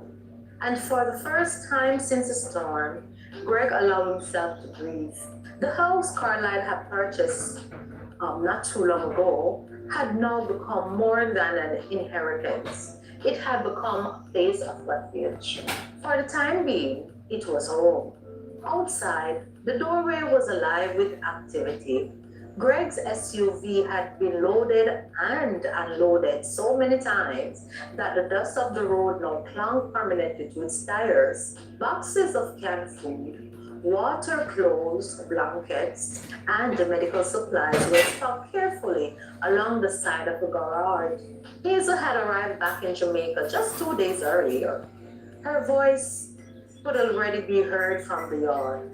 And for the first time since the storm, Greg allowed himself to breathe. The house Carlyle had purchased not too long ago had now become more than an inheritance. It had become a place of refuge. For the time being, it was home. Outside, the doorway was alive with activity. Greg's SUV had been loaded and unloaded so many times that the dust of the road now clung permanently to its tires. Boxes of canned food, water, clothes, blankets, and medical supplies were stocked carefully along the side of the garage. Hazel had arrived back in Jamaica just 2 days earlier. Her voice could already be heard from the yard.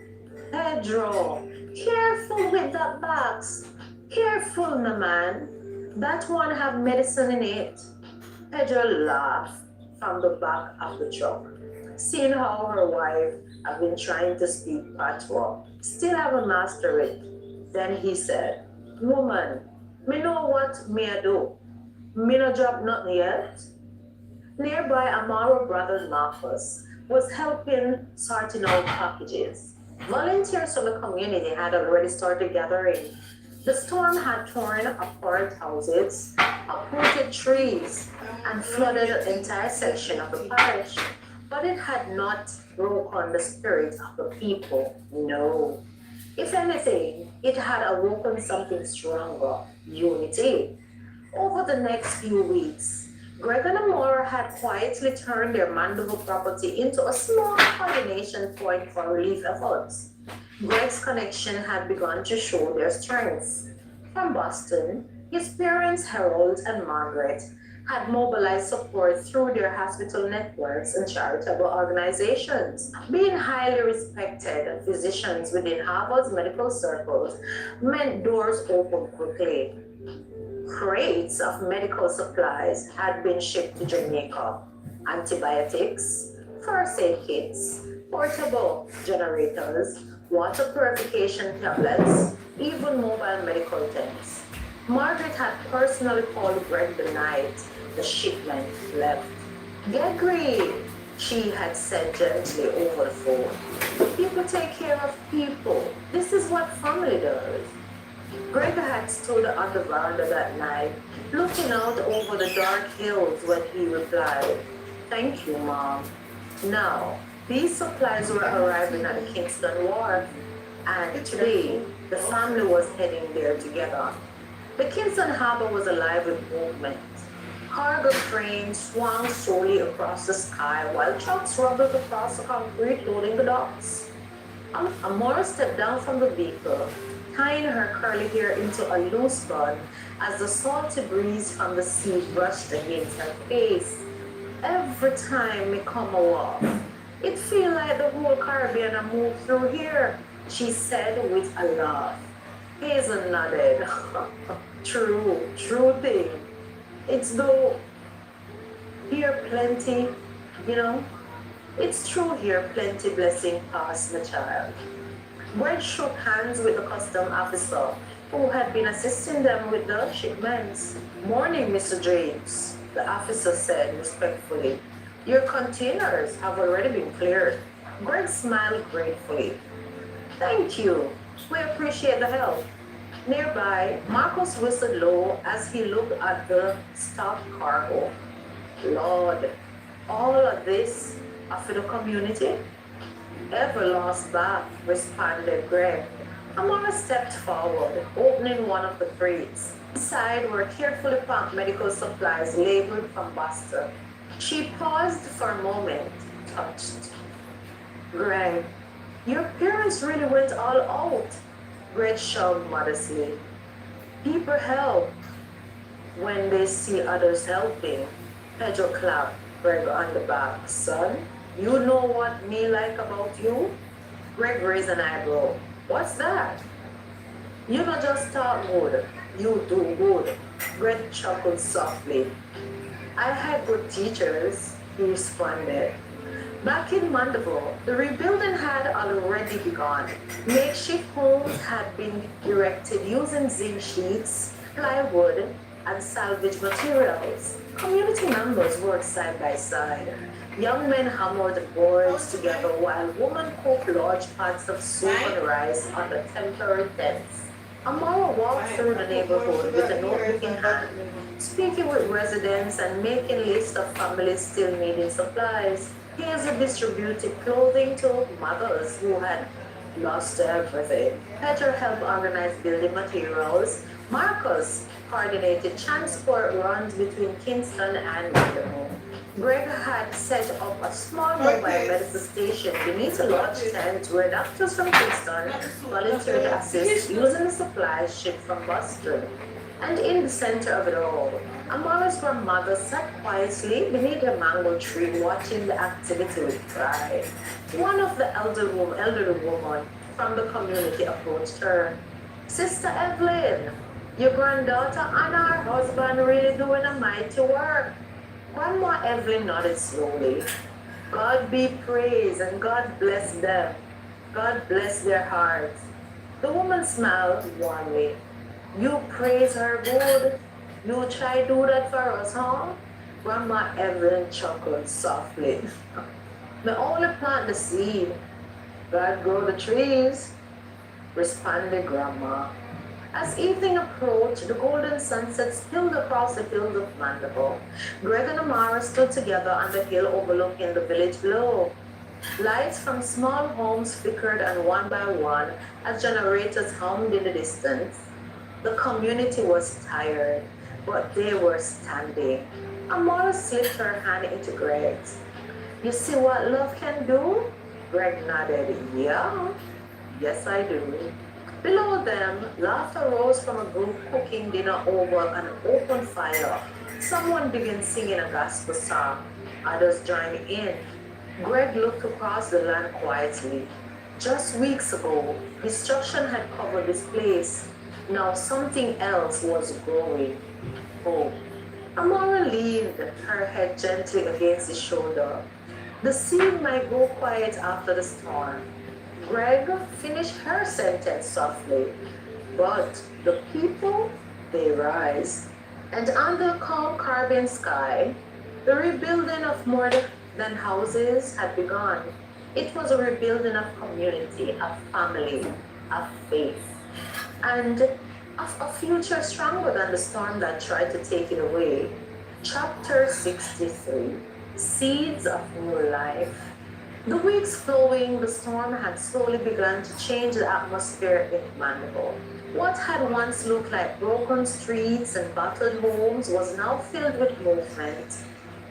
Pedro, careful with that box. Careful, my man. That one have medicine in it. Pedro laughed from the back of the truck, seeing how her wife had been trying to speak patois. Still haven't mastered it. Then he said, Woman, me know what me a do. Me no drop nothing yet. Nearby, Amaro brother Marcus was helping sorting out packages. Volunteers from the community had already started gathering. The storm had torn apart houses, uprooted trees, and flooded an entire section of the parish. But it had not broken the spirit of the people. No. If anything, it had awoken something stronger, unity. Over the next few weeks, Greg and Amora had quietly turned their Mandeville property into a small coordination point for relief efforts. Greg's connection had begun to show their strengths. From Boston, his parents, Harold and Margaret, had mobilized support through their hospital networks and charitable organizations. Being highly respected physicians within Harvard's medical circles meant doors opened quickly. Crates of medical supplies had been shipped to Jamaica. Antibiotics, first aid kits, portable generators, water purification tablets, even mobile medical tents. Margaret had personally called Greg the night the shipment left. Get great, she had said gently over the phone. People take care of people. This is what family does. Greg had stood on the veranda that night, looking out over the dark hills when he replied, Thank you, Mom. Now, these supplies were arriving at the Kingston Wharf, and today the family was heading there together. The Kingston Harbor was alive with movement. Cargo cranes swung slowly across the sky while trucks rumbled across the concrete loading the docks. Amora stepped down from the vehicle, tying her curly hair into a loose bun as the salty breeze from the sea brushed against her face. Every time we come a walk, it feels like the whole Caribbean a move through here, she said with a laugh. Hazel nodded. True thing. It's though here plenty, you know, it's true here plenty blessing past the child. Greg shook hands with the custom officer who had been assisting them with the shipments. Morning, Mr. James, the officer said respectfully. Your containers have already been cleared. Greg smiled gratefully. Thank you. We appreciate the help. Nearby, Marcos whistled low as he looked at the stock cargo. Lord, all of this are for the community? Ever lost bath, responded Greg. Amara stepped forward, opening one of the crates. Inside were carefully packed medical supplies labeled from Boston. She paused for a moment, touched. Greg, your parents really went all out. Greg shrugged modestly. People help when they see others helping. Pedro clapped Greg on the back. Son, you know what me like about you? Greg raised an eyebrow. What's that? You don't just talk good, you do good. Greg chuckled softly. I had good teachers, he responded. Back in Mandeville, the rebuilding had already begun. Makeshift homes had been erected using zinc sheets, plywood, and salvage materials. Community members worked side by side. Young men hammered boards together while women cooked large pots of soup and rice under temporary tents. Amara walked through the neighborhood with a notebook in hand, speaking with residents and making lists of families still needing supplies. Hazel distributed clothing to mothers who had lost everything. Peter helped organize building materials. Marcus coordinated transport runs between Kingston and Mandeville. Greg had set up a small mobile medical station beneath a large tent where doctors from Kingston volunteered to assist using the supplies shipped from Boston. And in the center of it all, Amara's grandmother sat quietly beneath a mango tree watching the activity with pride. One of the elderly women from the community approached her. Sister Evelyn, your granddaughter and her husband really doing a mighty work. Grandma Evelyn nodded slowly. God be praised and God bless them. God bless their hearts. The woman smiled warmly. You praise her good. You try do that for us, huh? Grandma Evelyn chuckled softly. Me only plant the seed. God grow the trees, responded Grandma. As evening approached, the golden sunset spilled across the fields of Mandeville. Greg and Amara stood together on the hill overlooking the village below. Lights from small homes flickered and one by one as generators hummed in the distance. The community was tired, but they were standing. Amara slipped her hand into Greg's. You see what love can do? Greg nodded. Yeah, yes I do. Below them, laughter rose from a group cooking dinner over an open fire. Someone began singing a gospel song. Others joined in. Greg looked across the land quietly. Just weeks ago, destruction had covered this place. Now something else was growing. Hope. Amara leaned her head gently against his shoulder. The seed might go quiet after the storm. Greg finished her sentence softly. But the people, they rise. And under a calm carbon sky, the rebuilding of more than houses had begun. It was a rebuilding of community, of family, of faith, and of a future stronger than the storm that tried to take it away. Chapter 63, Seeds of New Life. The weeks following the storm had slowly begun to change the atmosphere in Mandeville. What had once looked like broken streets and battered homes was now filled with movement,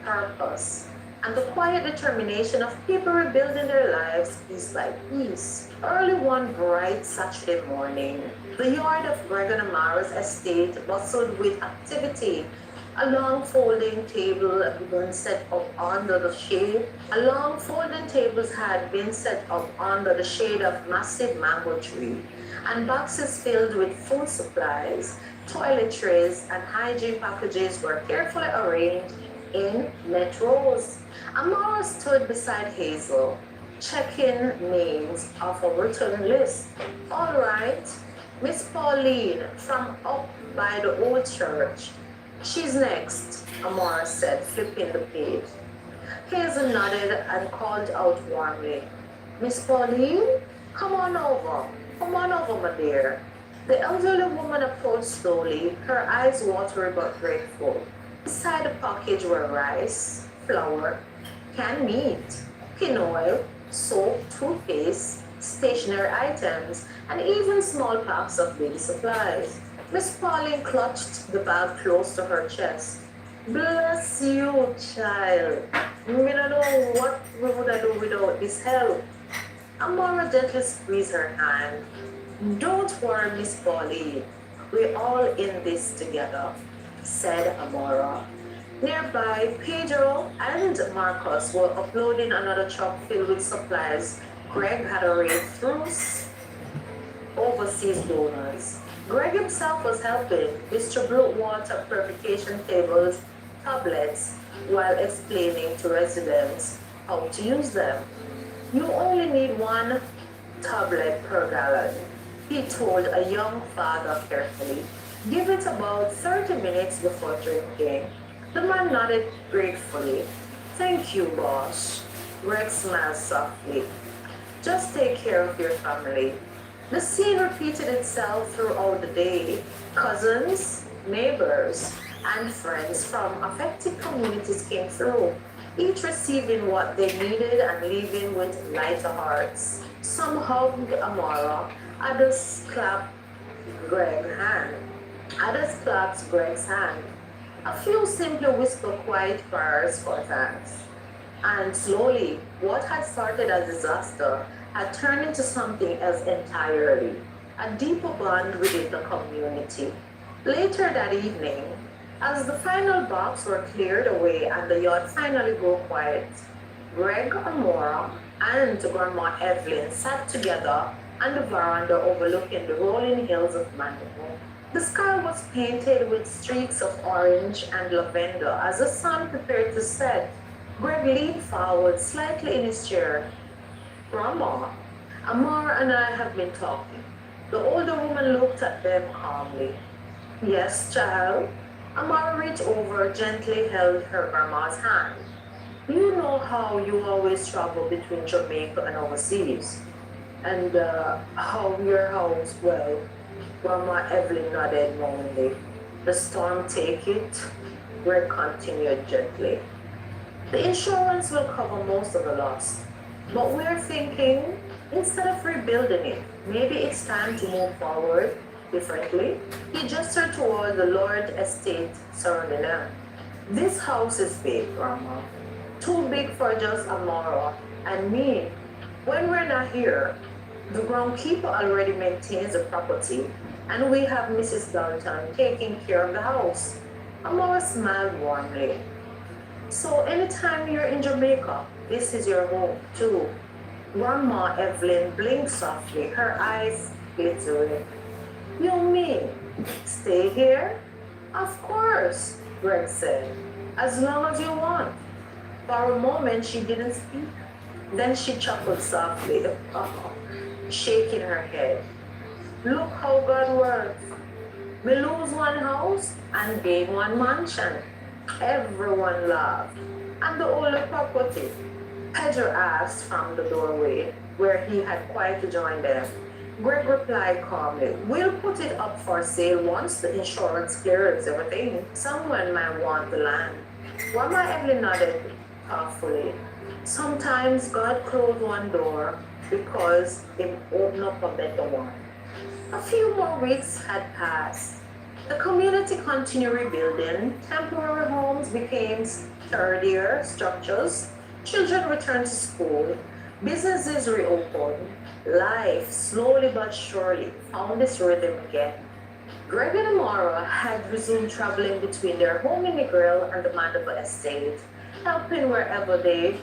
purpose, and the quiet determination of people rebuilding their lives piece by piece. Early one bright Saturday morning, the yard of Greg and Amara's estate bustled with activity. A long folding table had been set up under the shade. A long folding tables had been set up under the shade of massive mango tree, and boxes filled with food supplies, toiletries, and hygiene packages were carefully arranged in net rows. Amara stood beside Hazel, checking names off a written list. All right, Miss Pauline from up by the old church. She's next, Amara said, flipping the page. Hazel nodded and called out warmly. Miss Pauline, come on over. Come on over, my dear. The elderly woman approached slowly, her eyes watery but grateful. Inside the package were rice, flour, canned meat, cooking oil, soap, toothpaste, stationery items, and even small packs of baby supplies. Miss Pauline clutched the bag close to her chest. Bless you, child. We don't know what we would have do without this help. Amora gently squeezed her hand. Don't worry, Miss Polly. We're all in this together, said Amora. Nearby, Pedro and Marcos were uploading another truck filled with supplies Greg had arranged through overseas donors. Greg himself was helping distribute water purification tables, tablets, while explaining to residents how to use them. You only need one tablet per gallon, he told a young father carefully. Give it about 30 minutes before drinking. The man nodded gratefully. Thank you, boss. Greg smiled softly. Just take care of your family. The scene repeated itself throughout the day. Cousins, neighbors, and friends from affected communities came through, each receiving what they needed and leaving with lighter hearts. Some hugged Amara, others clapped Greg's hand. Others clapped Greg's hand. A few simply whispered quiet prayers for thanks. And slowly, what had started as disaster had turned into something else entirely, a deeper bond within the community. Later that evening, as the final box were cleared away and the yard finally grew quiet, Greg, Amora, and Grandma Evelyn sat together on the veranda overlooking the rolling hills of Manitou. The sky was painted with streaks of orange and lavender as the sun prepared to set. Greg leaned forward slightly in his chair. Grandma, Amara and I have been talking. The older woman looked at them calmly. Yes, child. Amara reached over, gently held her grandma's hand. You know how you always travel between Jamaica and overseas, and how your house, well, Grandma Evelyn nodded knowingly. The storm take it, Greg continued gently. The insurance will cover most of the loss, but we're thinking instead of rebuilding it, maybe it's time to move forward differently. He gestured toward the Lord estate surrounding them. This house is big, Grandma. Too big for just Amara and me. When we're not here, the groundkeeper already maintains the property, and we have Mrs. Dalton taking care of the house. Amara smiled warmly. So anytime you're in Jamaica, this is your home too. Grandma Evelyn blinked softly, her eyes glittering. You mean stay here? Of course, Greg said. As long as you want. For a moment she didn't speak. Then she chuckled softly, shaking her head. Look how God works. We lose one house and gain one mansion. Everyone laughed. And the older property? Pedro asked from the doorway, where he had quietly joined them. Greg replied calmly, we'll put it up for sale once the insurance clears everything. Someone might want the land. Grandma Evelyn nodded thoughtfully. Sometimes God closed one door because it opened up a better one. A few more weeks had passed. The community continued rebuilding. Temporary homes became sturdier structures. Children returned to school. Businesses reopened. Life, slowly but surely, found its rhythm again. Greg and Amara had resumed traveling between their home in Negril and the Mandeville estate, helping wherever they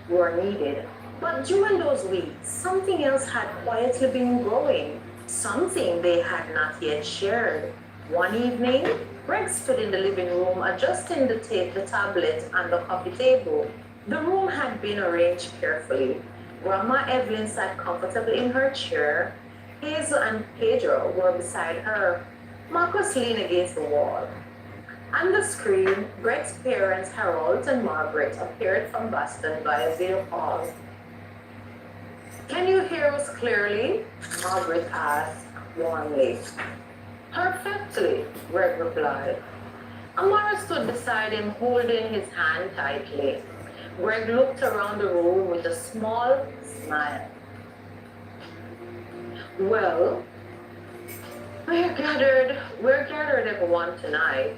were needed. But during those weeks, something else had quietly been growing, something they had not yet shared. One evening, Greg stood in the living room adjusting the tablet and the coffee table. The room had been arranged carefully. Grandma Evelyn sat comfortably in her chair. Hazel and Pedro were beside her. Marcus leaned against the wall. On the screen, Greg's parents, Harold and Margaret, appeared from Boston via video call. Can you hear us clearly? Margaret asked warmly. Perfectly, Greg replied. Amara stood beside him, holding his hand tightly. Greg looked around the room with a small smile. Well, we're gathered everyone tonight.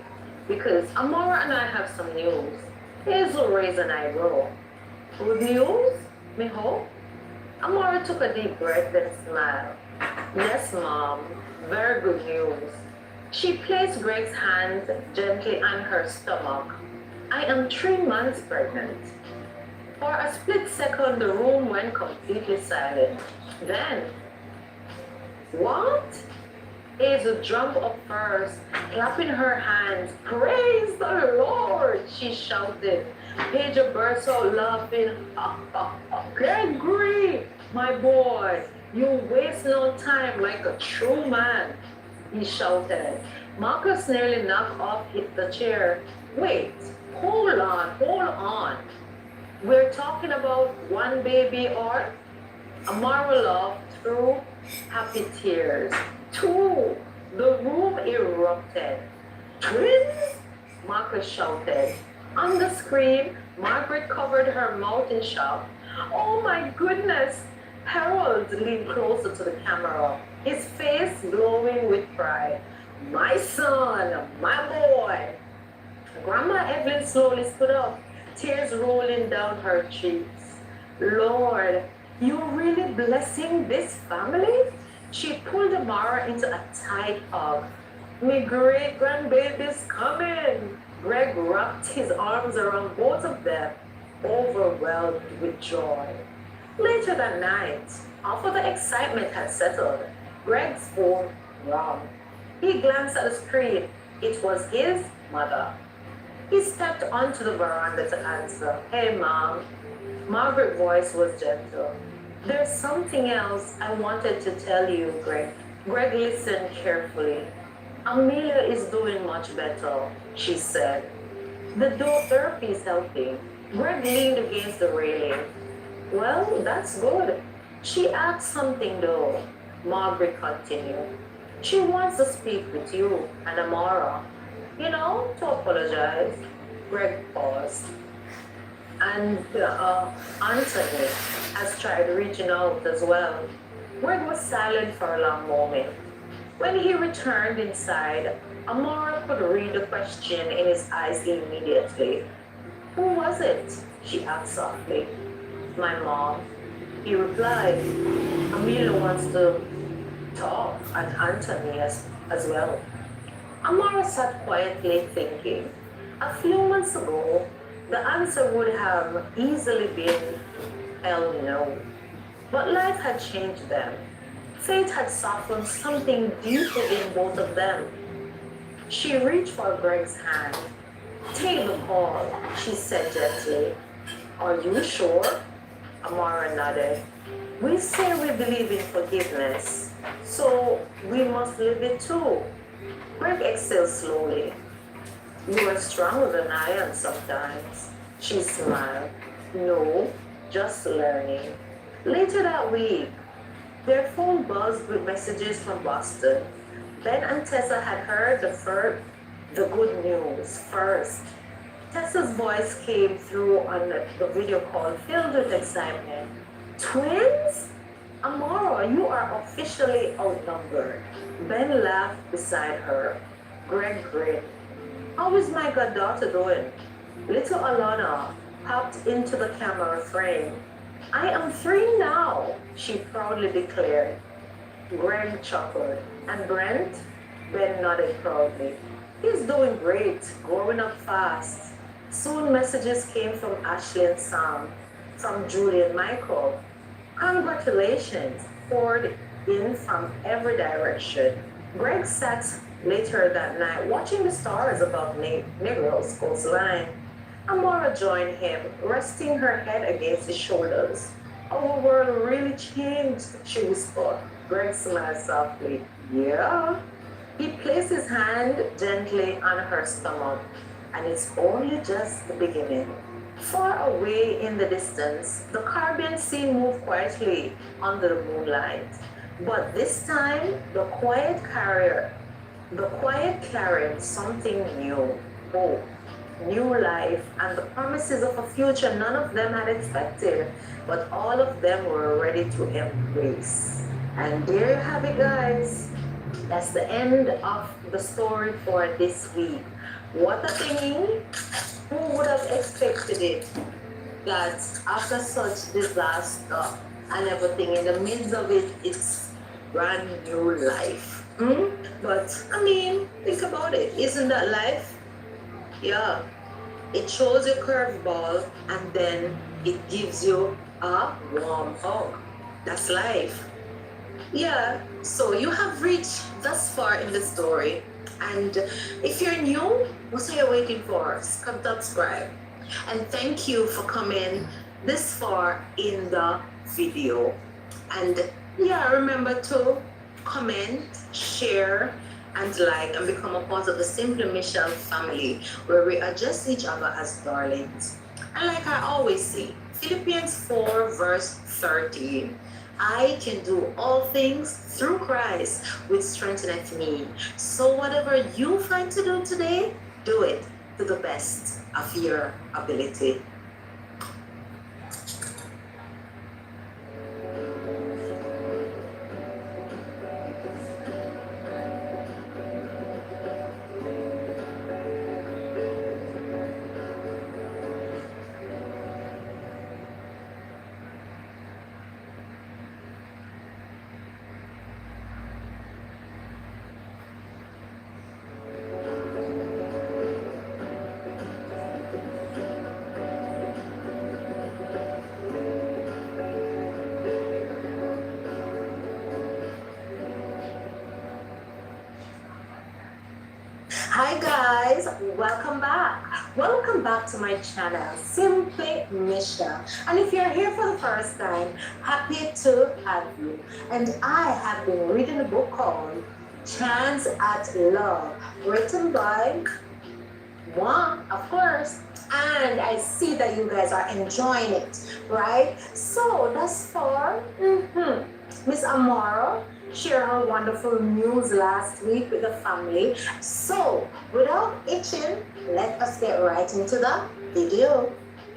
because Amara and I have some news. Here's the reason I go. Good news? Me hope? Amara took a deep breath and smiled. Yes, Mom. Very good news. She placed Greg's hand gently on her stomach. I am 3 months pregnant. For a split second, the room went completely silent. Then, what? Hazel jumped up first, clapping her hands. Praise the Lord, she shouted. Pedro burst out laughing. Gregory, my boy, you waste no time like a true man, he shouted. Marcus nearly knocked off the chair. Wait, hold on. We're talking about one baby or Amara laughed through happy tears. Two! The room erupted. Twins? Marcus shouted. On the screen, Margaret covered her mouth in shock. Oh my goodness! Harold leaned closer to the camera, his face glowing with pride. My son, my boy! Grandma Evelyn slowly stood up, tears rolling down her cheeks. Lord, you're really blessing this family? She pulled Amara into a tight hug. My great grandbaby's coming. Greg wrapped his arms around both of them, overwhelmed with joy. Later that night, after the excitement had settled, Greg's phone rang. He glanced at the screen. It was his mother. He stepped onto the veranda to answer. Hey, Mom. Margaret's voice was gentle. There's something else I wanted to tell you, Greg. Greg listened carefully. Amelia is doing much better, she said. The therapy is helping. Greg leaned against the railing. Well, that's good. She asked something though, Margaret continued. She wants to speak with you and Amara. You know, to apologize. Greg paused. And Anthony has tried reaching out as well. Greg was silent for a long moment. When he returned inside, Amara could read the question in his eyes immediately. Who was it? She asked softly. My mom. He replied. Amelia wants to talk, and Anthony as well. Amara sat quietly thinking. A few months ago, the answer would have easily been hell no. But life had changed them. Fate had softened something deeper in both of them. She reached for Greg's hand. Take the call, she said gently. Are you sure? Amara nodded. We say we believe in forgiveness, so we must live it too. Greg exhaled slowly. You are stronger than I am sometimes. She smiled. No, just learning. Later that week, their phone buzzed with messages from Boston. Ben and Tessa had heard the good news first. Tessa's voice came through on the video call filled with excitement. Twins? Amara, you are officially outnumbered. Ben laughed beside her. Greg grinned. How is my goddaughter doing? Little Alana popped into the camera frame. I am 3 now, she proudly declared. Greg chuckled. And Brent? Ben nodded proudly. He's doing great, growing up fast. Soon messages came from Ashley and Sam, from Julie and Michael. Congratulations poured in from every direction. Greg sat later that night watching the stars above Negro's coastline. Amara joined him, resting her head against his shoulders. Our world really changed, she whispered. Greg smiled softly. Yeah. He placed his hand gently on her stomach, and it's only just the beginning. Far away in the distance, the Caribbean Sea moved quietly under the moonlight. But this time, the quiet carried something new, hope, new life, and the promises of a future none of them had expected, but all of them were ready to embrace. And there you have it, guys. That's the end of the story for this week. What a thing! Who would have expected it? That after such disaster and everything, in the midst of it, it's brand new life. But I mean, think about it. Isn't that life? Yeah. It shows you a curveball and then it gives you a warm hug. That's life. Yeah, so you have reached thus far in the story. And if you're new, what are you waiting for? Subscribe. And thank you for coming this far in the video. And yeah, remember to comment, share, and like, and become a part of the Simply Michelle family, where we adjust each other as darlings. And like I always say, Philippians 4, verse 13. I can do all things through Christ, which strengtheneth me. So whatever you find to do today, do it to the best of your ability. Hi guys, welcome back. Welcome back to my channel, Simply Michelle. And if you're here for the first time, happy to have you. And I have been reading a book called Chance at Love, written by one, of course. And I see that you guys are enjoying it, right? So thus far, Miss Amara shared her wonderful news last week with the family. So without itching, let us get right into the video.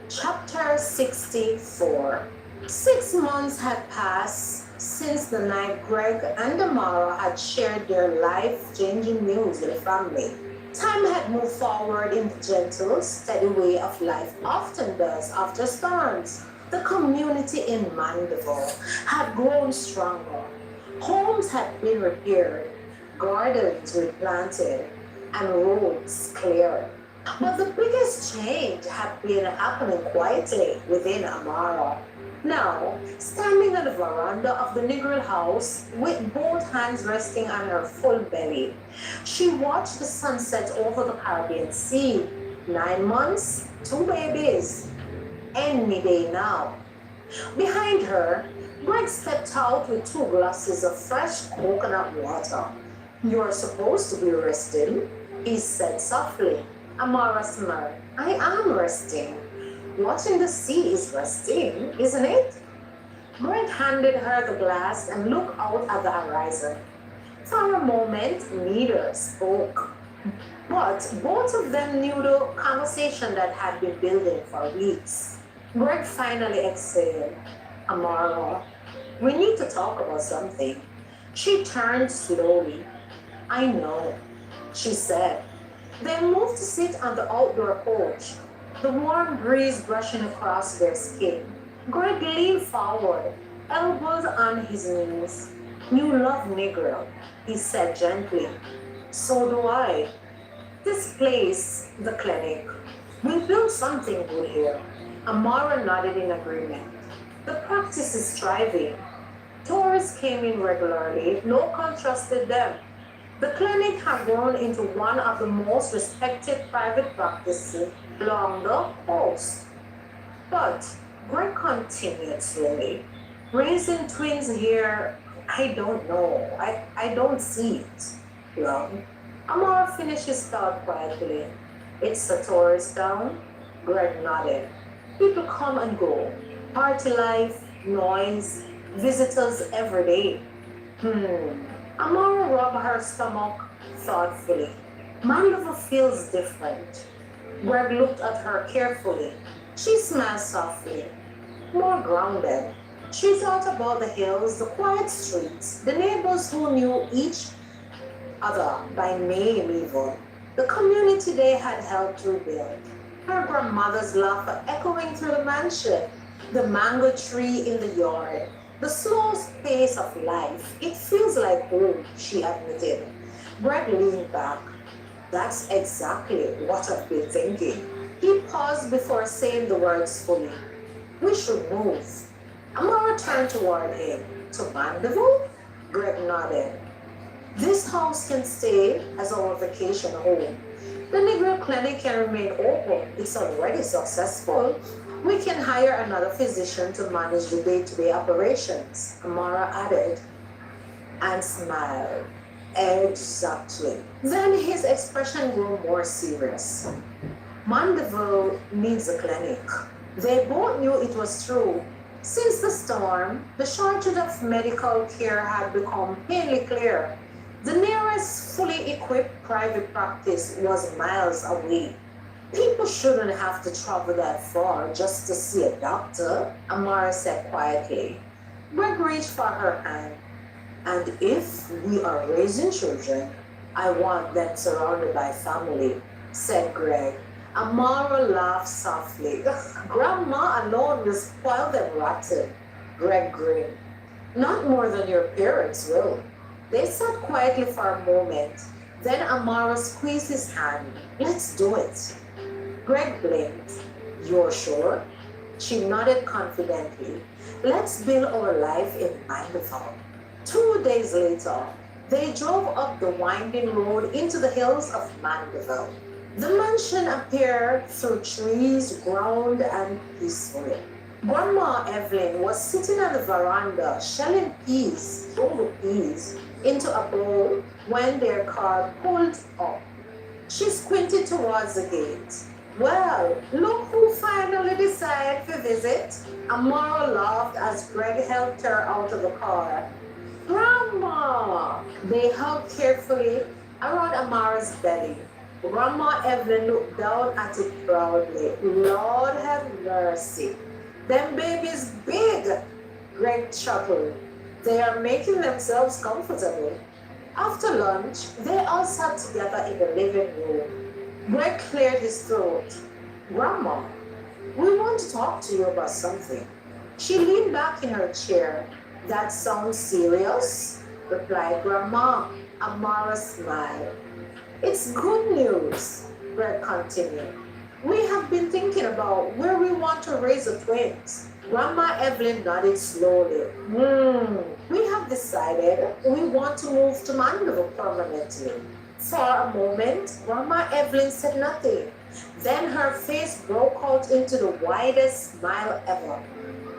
Chapter 64. 6 months had passed since the night Greg and Amara had shared their life-changing news with the family. Time had moved forward in the gentle, steady way of life often does after storms. The community in Mandeville had grown stronger. Homes had been repaired, gardens replanted, and roads cleared. But the biggest change had been happening quietly within Amara. Now, standing on the veranda of the Negro house with both hands resting on her full belly, she watched the sunset over the Caribbean Sea. 9 months, 2 babies. Any day now. Behind her, Greg stepped out with 2 glasses of fresh coconut water. "You're supposed to be resting," he said softly. Amara smiled. "I am resting. Watching the sea is resting, isn't it?" Greg handed her the glass and looked out at the horizon. For a moment, neither spoke. But both of them knew the conversation that had been building for weeks. Greg finally exhaled. "Amara, we need to talk about something." She turned slowly. "I know," she said. They moved to sit on the outdoor porch, the warm breeze brushing across their skin. Greg leaned forward, elbows on his knees. "You love Negro," he said gently. "So do I. This place, the clinic. We built something good here." Amara nodded in agreement. "The practice is thriving. Tourists came in regularly. Locals trusted them. The clinic had grown into one of the most respected private practices along the coast. But Greg continued slowly. "Raising twins here, I don't know. I don't see it." Well, Amara finished his thought quietly. "It's a tourist town?" Greg nodded. "People come and go. Party life, noise, visitors every day." Amara rubbed her stomach thoughtfully. "Mandeville feels different." Greg looked at her carefully. She smiled softly. More grounded. She thought about the hills, the quiet streets, the neighbors who knew each other by name even. The community they had helped rebuild. Her grandmother's laughter echoing through the mansion. The mango tree in the yard. The slow pace of life. It feels like home, she admitted. Greg leaned back. That's exactly what I've been thinking. He paused before saying the words fully. We should move. Amara turned toward him. To Mandeville? Greg nodded. This house can stay as our vacation home. The Negro Clinic can remain open. It's already successful. We can hire another physician to manage the day-to-day operations, Amara added, and smiled. Exactly. Then his expression grew more serious. Mandeville needs a clinic. They both knew it was true. Since the storm, the shortage of medical care had become painfully clear. The nearest fully equipped private practice was miles away. People shouldn't have to travel that far just to see a doctor, Amara said quietly. Greg reached for her hand. And if we are raising children, I want them surrounded by family, said Greg. Amara laughed softly. Grandma alone will spoil them rotten. Greg grinned. Not more than your parents will. They sat quietly for a moment. Then Amara squeezed his hand. Let's do it. Greg blinked. You're sure? She nodded confidently. Let's build our life in Mandeville. 2 days later, they drove up the winding road into the hills of Mandeville. The mansion appeared through trees, ground, and peacefully. Grandma Evelyn was sitting on the veranda shelling peas, whole peas, into a bowl when their car pulled up. She squinted towards the gate. Well, look who finally decided to visit. Amara laughed as Greg helped her out of the car. Grandma! They hugged carefully around Amara's belly. Grandma Evelyn looked down at it proudly. Lord have mercy. Them babies big. Greg chuckled. They are making themselves comfortable. After lunch, they all sat together in the living room. Greg cleared his throat. Grandma, we want to talk to you about something. She leaned back in her chair. That sounds serious, replied Grandma. Amara smiled. It's good news, Greg continued. We have been thinking about where we want to raise the twins. Grandma Evelyn nodded slowly. We have decided we want to move to Mandeville permanently. For a moment, Grandma Evelyn said nothing. Then her face broke out into the widest smile ever.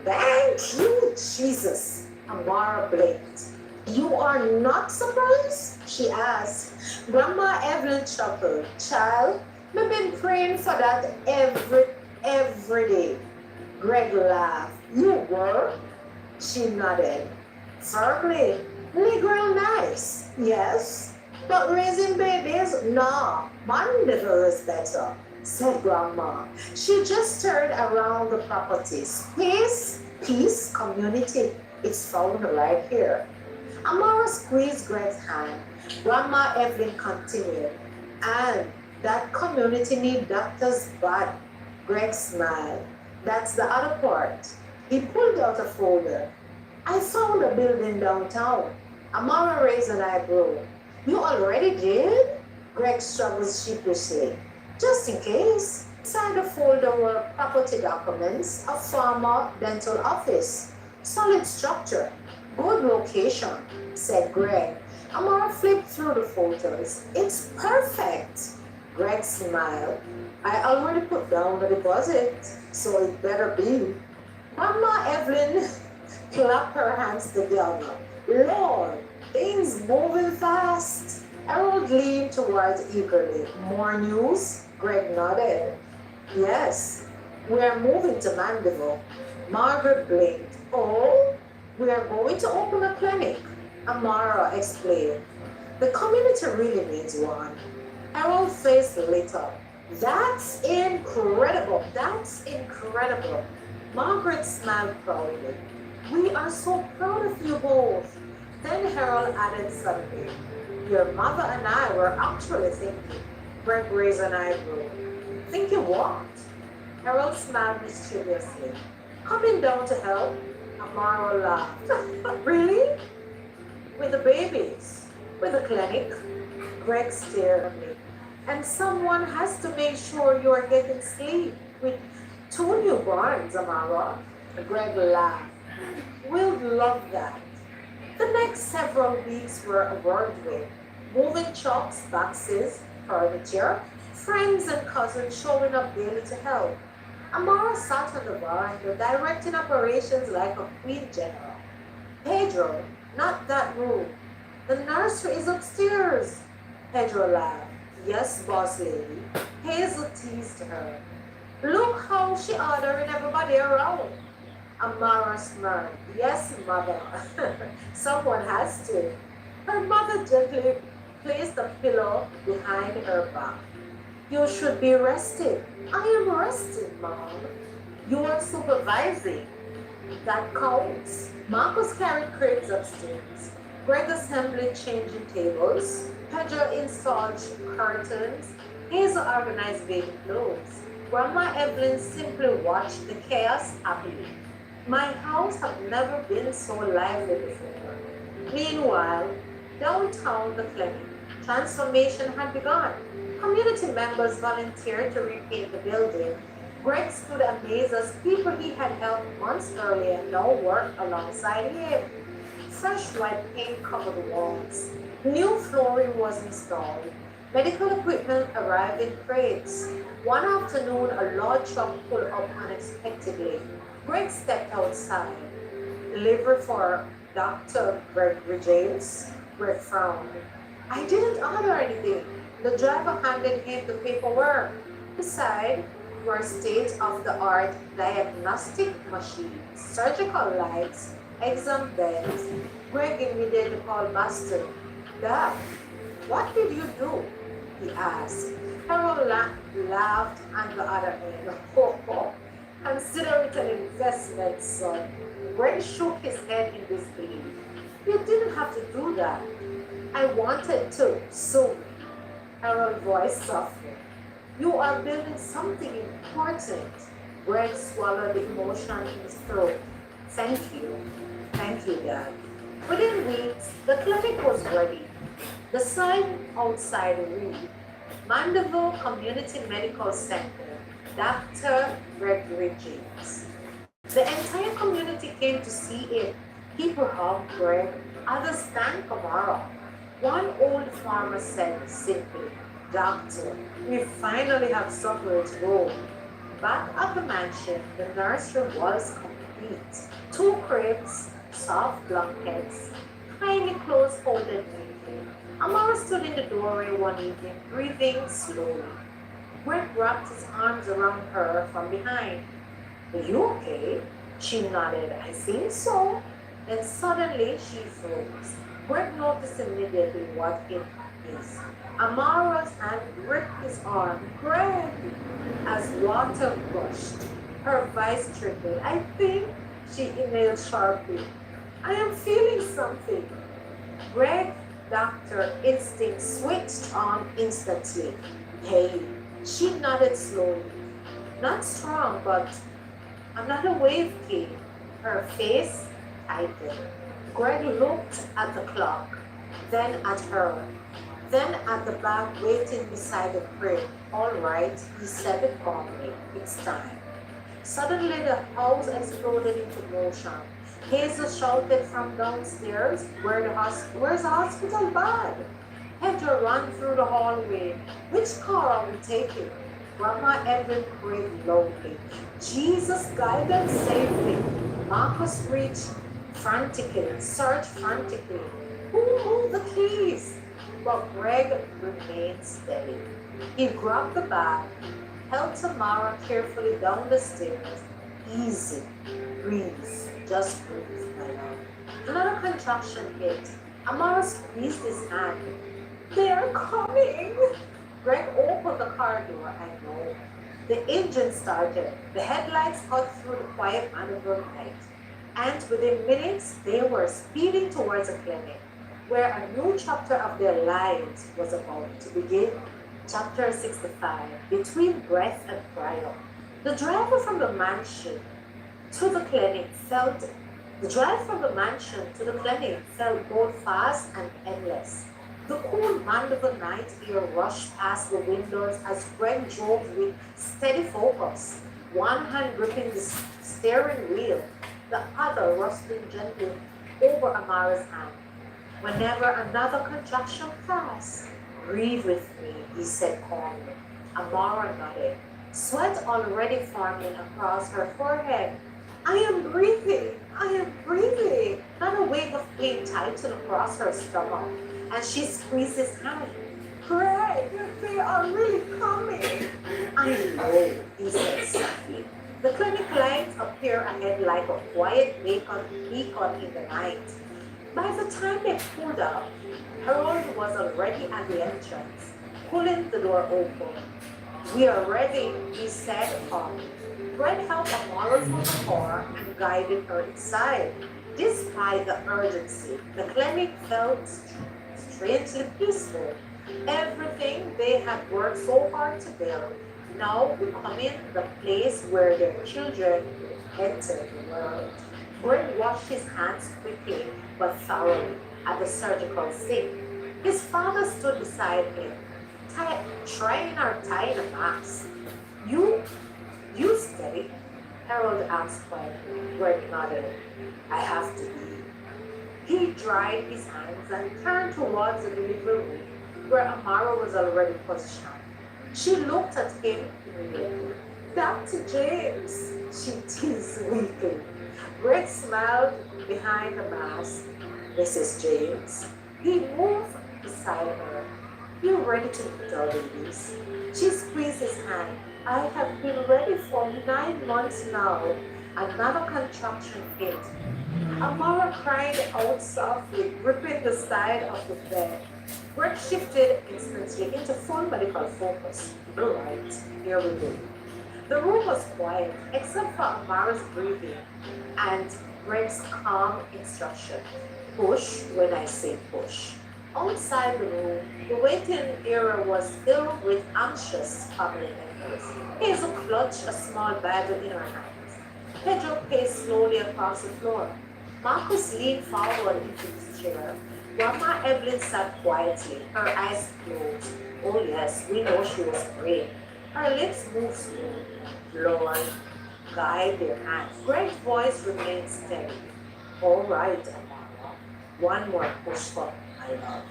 Thank you, Jesus, Amara blinked. You are not surprised? She asked. Grandma Evelyn chuckled. Child, we've been praying for that every day. Greg laughed. You were? She nodded. Certainly. Negro nice. Yes. But raising babies? No. Mandeville is better, said Grandma. She just turned around the property. Space, peace, community. It's found right here. Amara squeezed Greg's hand. Grandma Evelyn continued. And that community needs doctors bad. Greg smiled. That's the other part. He pulled out a folder. I found a building downtown. Amara raised an eyebrow. You already did? Greg struggled sheepishly. Just in case. Inside the folder were property documents, a former dental office. Solid structure. Good location, said Greg. Amara flipped through the photos. It's perfect. Greg smiled. I already put down the deposit, so it better be. Grandma Evelyn clapped her hands together. Lord, things moving fast. Harold leaned towards eagerly. More news? Greg nodded. Yes, we are moving to Mandeville. Margaret blinked. Oh, we are going to open a clinic. Amara explained. The community really needs one. Harold's face lit up. That's incredible. That's incredible. Margaret smiled proudly. We are so proud of you both. Then Harold added suddenly, your mother and I were actually thinking, Greg raised an eyebrow. Thinking what? Harold smiled mischievously. Coming down to help? Amaro laughed. Really? With the babies? With the clinic? Greg stared at me. And someone has to make sure you're getting sleep with two newborns, Amara. Greg laughed. We'll love that. The next several weeks were a whirlwind. Moving trucks, boxes, furniture, friends and cousins showing up daily to help. Amara sat on the veranda, directing operations like a queen general. Pedro, not that room. The nursery is upstairs. Pedro laughed. Yes, boss lady. Hazel teased her. Look how she ordering everybody around. Amara smirked. Yes, mother. Someone has to. Her mother gently placed a pillow behind her back. You should be rested. I am rested, Mom. You are supervising. That counts. Marcus carried crates upstairs. Greg assembled changing tables. Pedro installed curtains. Hazel organized baby clothes. Grandma Evelyn simply watched the chaos happily. My house had never been so lively before. Meanwhile, downtown the clinic, transformation had begun. Community members volunteered to repaint the building. Greg stood amazed as people he had helped months earlier now worked alongside him. Fresh white paint covered the walls. New flooring was installed. Medical equipment arrived in crates. One afternoon, a large truck pulled up unexpectedly. Greg stepped outside. Delivery for Dr. Gregory James. Greg frowned. I didn't order anything. The driver handed him the paperwork. Beside were state-of-the-art diagnostic machines, surgical lights, exam beds. Greg immediately called Boston. Dad, what did you do? He asked. Harold laughed on the other end. Ho, ho. Consider it an investment, son. Greg shook his head in disbelief. You didn't have to do that. I wanted to, so Harold's voice softened. You are building something important. Greg swallowed the emotion in his throat. Thank you. Thank you, Dad. Within weeks, the clinic was ready. The sign outside read, Mandeville Community Medical Center, Dr. Gregory James. The entire community came to see it. People hugged Greg, others thanked Kamara. One old farmer said simply, Doctor, we finally have somewhere to go. Back at the mansion, the nursery was complete. Two cribs, soft blankets, tiny clothes folded neatly. Amara stood in the doorway one evening, breathing slowly. Greg wrapped his arms around her from behind. Are you okay? She nodded. I think so. Then suddenly she froze. Greg noticed immediately what it is. Amara's hand gripped his arm. Greg! As water gushed, her voice trembled. I think, she inhaled sharply. I am feeling something. Greg, doctor, instinct switched on instantly. Hey, she nodded slowly. Not strong, but another wave came. Her face tightened. Greg looked at the clock, then at her, then at the bag waiting beside the crib. All right, he said it calmly. It's time. Suddenly the house exploded into motion. Hazel shouted from downstairs, where's the hospital bag? Pedro ran through the hallway. Which car are we taking? Grandma Evelyn prayed loudly. Jesus, guide them safely. Marcus reached frantically, searched frantically. Who moved the keys? But Greg remained steady. He grabbed the bag, held Tamara carefully down the stairs. Easy. Breathe. Just breathe, my love. Another contraction hit. Amara squeezed his hand. They're coming! Greg opened the car door. I know. The engine started. The headlights cut through the quiet underground night. And within minutes, they were speeding towards a clinic where a new chapter of their lives was about to begin. Chapter 65. Between breath and prayer. The driver from the mansion to the clinic felt the drive from the mansion to the clinic felt both fast and endless. The cool Mandeville night air rushed past the windows as Greg drove with steady focus, one hand gripping the steering wheel, the other rustling gently over Amara's hand. Whenever another contraction passed, breathe with me, he said calmly. Amara nodded, sweat already forming across her forehead. I am breathing, I am breathing. Not a wave of pain tightened across her stomach, and she squeezed his hand. Greg, they are really coming. I know, he said softly. The clinic lights appear ahead like a quiet beacon in the night. By the time they pulled up, Harold was already at the entrance, pulling the door open. We are ready, he said calmly. Fred helped Amara through the car and guided her inside. Despite the urgency, the clinic felt strangely peaceful. Everything they had worked so hard to build now becoming the place where their children would enter the world. Fred washed his hands quickly but thoroughly at the surgical sink. His father stood beside him, trying or tying a mask. You, you steady? Harold asked quietly. Greg nodded. I have to be. He dried his hands and turned towards the delivery room where Amara was already positioned. She looked at him immediately. Dr. James, she teased weakly. Greg smiled behind the mask. Mrs. James. He moved beside her. You ready to meet our babies? She squeezed his hand. I have been ready for 9 months now. Another contraction hit. Amara cried out softly, gripping the side of the bed. Greg shifted instantly into full medical focus. You're right. Here we go. The room was quiet, except for Amara's breathing and Greg's calm instruction. Push when I say push. Outside the room, the waiting area was filled with anxious family members. Hazel clutched a small Bible in her hands. Pedro paced slowly across the floor. Marcus leaned forward into his chair. Grandma Evelyn sat quietly, her eyes closed. Oh yes, we know she was praying. Her lips moved slowly. Lord, guide their hands. Greg's voice remained steady. All right, Amara. One more push for me, my love.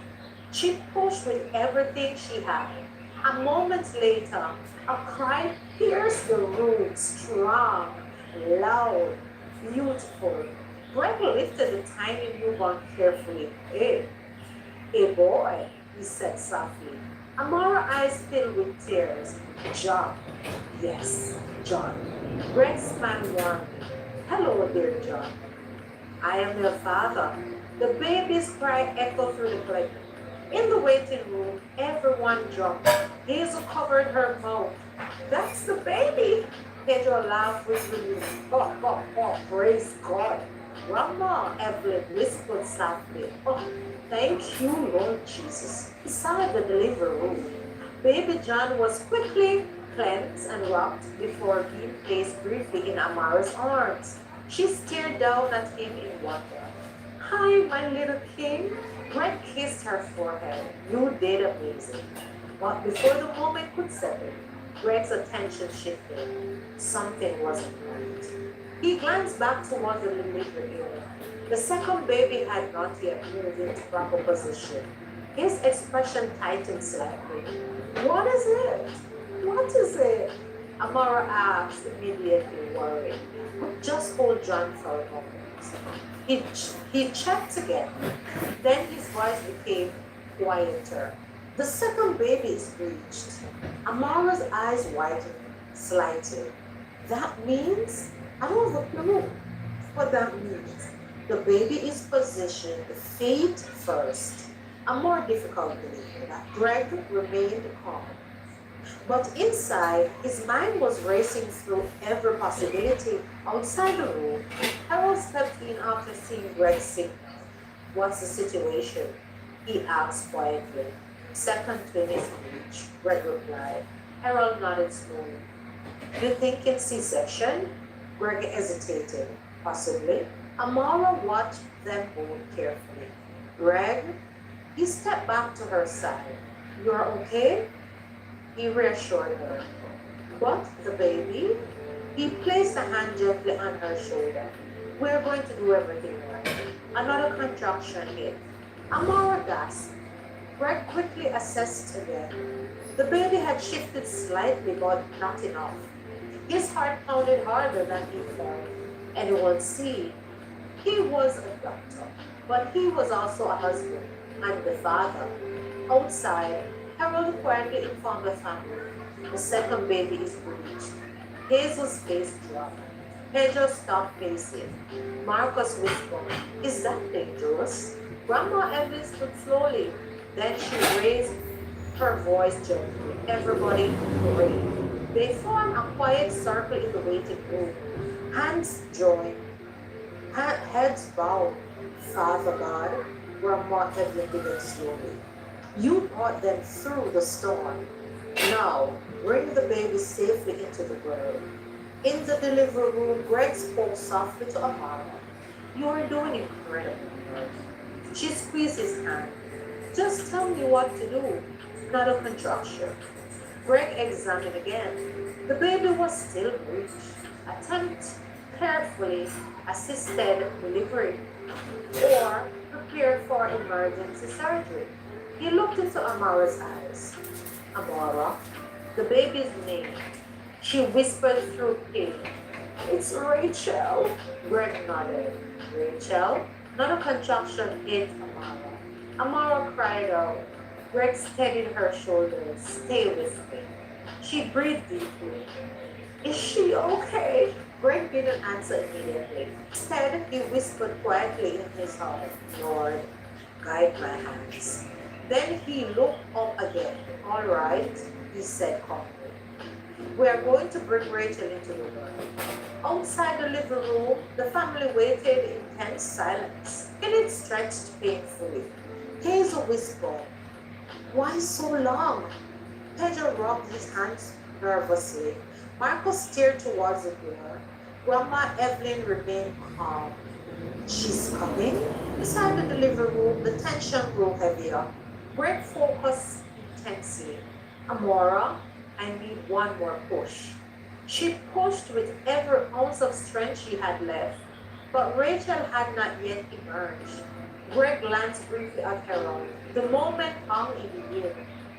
She pushed with everything she had. A moment later, a cry pierced the room, strong, loud, beautiful. Greg lifted the tiny newborn carefully. A boy, he said softly. Amara's eyes filled with tears. John. Yes, John. Greg smiled warmly. Hello, dear John. I am your father. The baby's cry echoed through the clinic. In the waiting room, everyone jumped. Hazel covered her mouth. That's the baby. Pedro laughed with relief. Oh, praise God. Grandma Evelyn whispered softly. Oh, thank you, Lord Jesus. Inside the delivery room, baby John was quickly cleansed and rocked before being placed briefly in Amara's arms. She stared down at him in wonder. Hi, my little king. Greg kissed her forehead. You did amazing. But before the moment could settle, Greg's attention shifted. Something wasn't right. He glanced back towards the delivery area. The second baby had not yet moved into proper position. His expression tightened slightly. What is it? What is it? Amara asked, immediately worried. Just hold John for a moment. He checked again. Then his voice became quieter. The second baby is breached. Amara's eyes widened slightly. That means, I don't have a clue what that means. The baby is positioned feet first. A more difficult delivery. Greg remained calm. But inside, his mind was racing through every possibility outside the room. Harold stepped in after seeing Greg sick. What's the situation? He asked quietly. Second twin is breech, Greg replied. Harold nodded slowly. You thinking C-section? Greg hesitated. Possibly. Amara watched them both carefully. Greg, he stepped back to her side. You're okay? He reassured her. But the baby? He placed a hand gently on her shoulder. We're going to do everything right. Another contraction hit. Amara gasped. Greg quickly assessed again. The baby had shifted slightly, but not enough. His heart pounded harder than he thought. Anyone see? He was a doctor, but he was also a husband and the father. Outside, Harold quietly informed the family. The second baby is breached. Hazel's face dropped. Pedro stopped pacing. Marcus whispered, is that dangerous? Grandma Evelyn stood slowly. Then she raised her voice gently. Everybody prayed. They formed a quiet circle in the waiting room. Hands joined. Heads bowed. Father God, Grandma Evelyn began slowly. You brought them through the storm. Now, bring the baby safely into the world. In the delivery room, Greg spoke softly to Amara. You are doing incredible work. She squeezed his hand. Just tell me what to do. Not a contraction. Greg examined again. The baby was still breached. Attempt carefully assisted delivery or prepared for emergency surgery. He looked into Amara's eyes. Amara, the baby's name. She whispered through pain. It's Rachel. Greg nodded. Rachel? Not a contraction hit Amara. Amara cried out. Greg steadied her shoulders. Stay with me. She breathed deeply. Is she okay? Greg didn't answer immediately. Instead, he whispered quietly in his heart, Lord, guide my hands. Then he looked up again. All right, he said calmly. We are going to bring Rachel into the world. Outside the living room, the family waited in tense silence. Kenneth stretched painfully. Hazel whispered, why so long? Pedro rubbed his hands nervously. Marcus steered towards the door. Grandma Evelyn remained calm. She's coming? Beside the delivery room, the tension grew heavier. Greg focused intensely. Amora, I need one more push. She pushed with every ounce of strength she had left, but Rachel had not yet emerged. Greg glanced briefly at Harold. The moment hung in the air,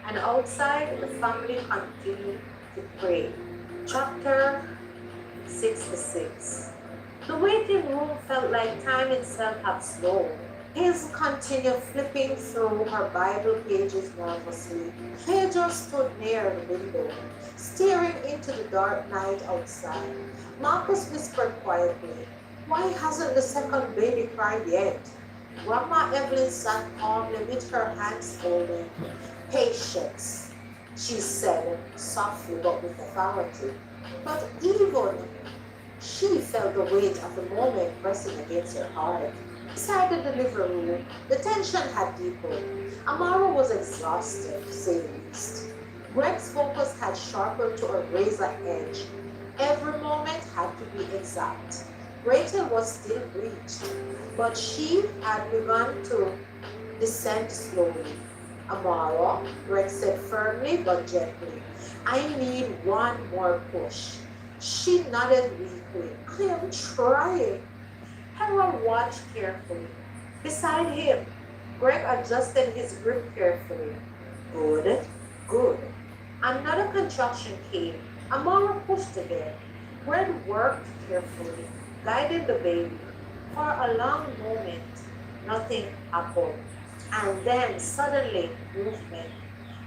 and outside the family continued to pray. Chapter 66. The waiting room felt like time itself had slowed. Hazel continued flipping through her Bible pages nervously. Pedro stood near the window, staring into the dark night outside. Marcus whispered quietly, why hasn't the second baby cried yet? Grandma Evelyn sat calmly with her hands folded. Patience, she said, softly but with authority. But even she felt the weight of the moment pressing against her heart. Inside the delivery room, the tension had deepened. Amara was exhausted, to say the least. Greg's focus had sharpened to a razor edge. Every moment had to be exact. Rachel was still breached, but she had begun to descend slowly. Amara, Greg said firmly but gently, I need one more push. She nodded weakly. I am trying. Harold watched carefully. Beside him, Greg adjusted his grip carefully. Good, good. Another contraction came. Amara pushed again. Greg worked carefully, guided the baby. For a long moment, nothing happened. And then suddenly, movement.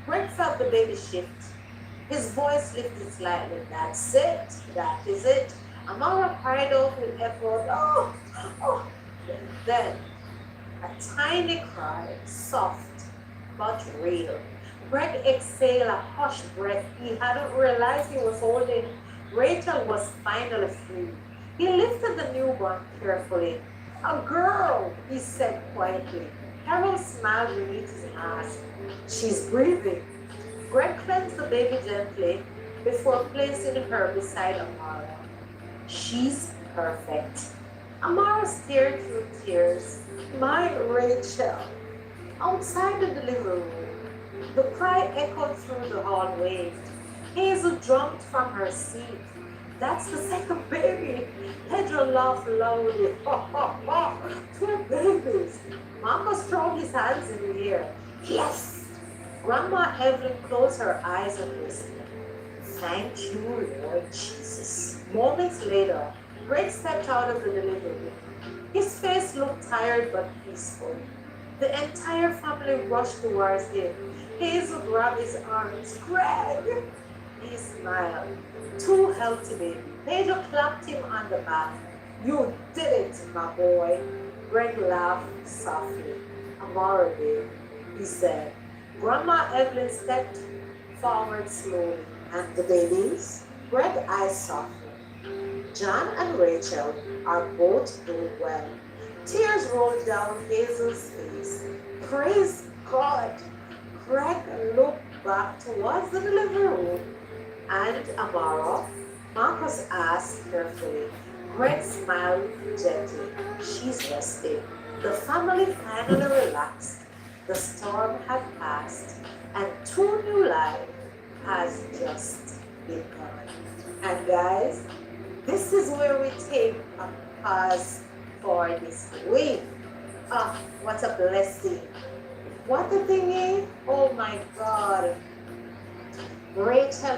Greg felt the baby shift. His voice lifted slightly. That's it. That is it. Amara cried out with effort. Oh, oh. Then, a tiny cry, soft but real. Greg exhaled a hushed breath. He hadn't realized he was holding. Rachel was finally free. He lifted the newborn carefully. A girl, he said quietly. Harold smiled beneath his mask. She's breathing. Greg cleansed the baby gently before placing her beside Amara. She's perfect. Amara stared through tears. My Rachel. Outside the delivery room, the cry echoed through the hallway. Hazel jumped from her seat. That's the second baby. Pedro laughed loudly. Ha ha ha! Two babies. Marcus threw his hands in the air. Yes! Grandma Evelyn closed her eyes and whispered, Thank you, Lord Jesus. Moments later, Greg stepped out of the delivery room. His face looked tired but peaceful. The entire family rushed towards him. Hazel grabbed his arms. Greg! He smiled. Too healthy, baby. Pedro clapped him on the back. You did it, my boy. Greg laughed softly. Amara did, he said. Grandma Evelyn stepped forward slowly. And the babies? Greg eyes softened. John and Rachel are both doing well. Tears rolled down Hazel's face. Praise God! Greg looked back towards the delivery room. And Amara? Marcus asked carefully. Greg smiled gently. She's resting. The family finally relaxed. The storm had passed, and two new lives has just begun. And guys, this is where we take a pause for this week. Ah, what a blessing. What a thingy. Oh my God. Rachel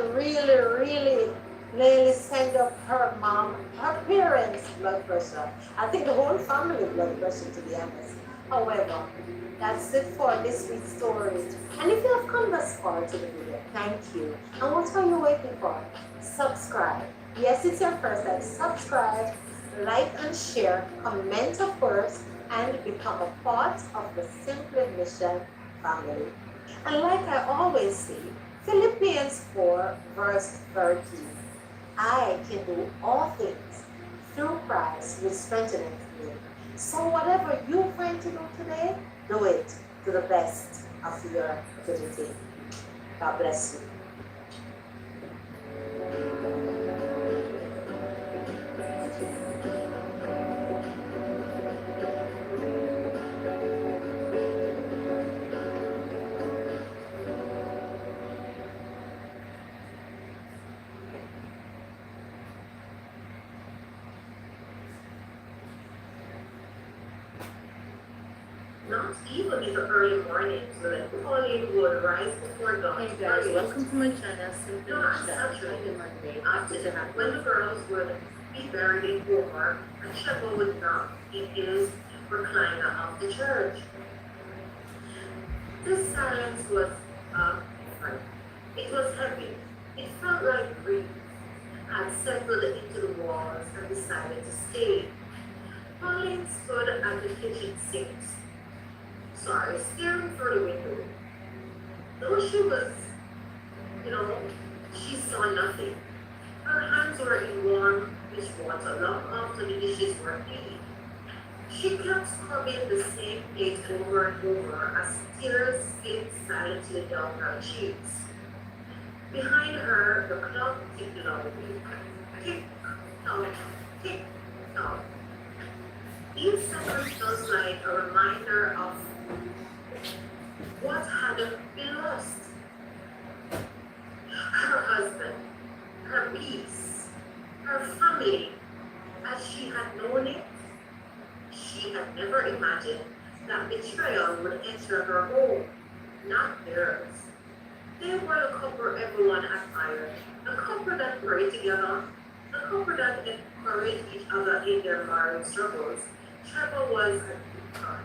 really sent up her mom, her parents' blood pressure. I think the whole family blood pressure, to be honest. However, that's it for this week's story. And if you have come thus far to the video, thank you. And what are you waiting for? Subscribe. Yes, it's your first time. Subscribe, like and share, comment of course, and become a part of the Simply Mission family. And like I always say, Philippians 4 verse 13. I can do all things through Christ who strengthens me. So whatever you're going to do today, do it to the best of your ability. God bless you. Not even in the early mornings when Pauline would rise before dawn. Hey guys, welcome to my channel, Simply No, Mission. actually, Happy Monday. after that, when the girls would be buried in homework, and Shepard would knock in his recliner of the church. This silence was different. It was heavy. It felt like grief had settled into the walls and decided to stay. Pauline stood at the kitchen sink, staring through the window. Though she was, she saw nothing. Her hands were in warm dishwater long after the dishes were clean. She kept scrubbing the same plate over and over as tears slid silently down her cheeks. Behind her, the clock ticked loudly. Tick, tock, tick, tock. Each second felt like a reminder of what had been lost. Her husband, her peace, her family, as she had known it. She had never imagined that betrayal would enter her home, not theirs. They were a couple everyone admired, a couple that prayed together, a couple that encouraged each other in their marriage struggles. Trevor was a good man,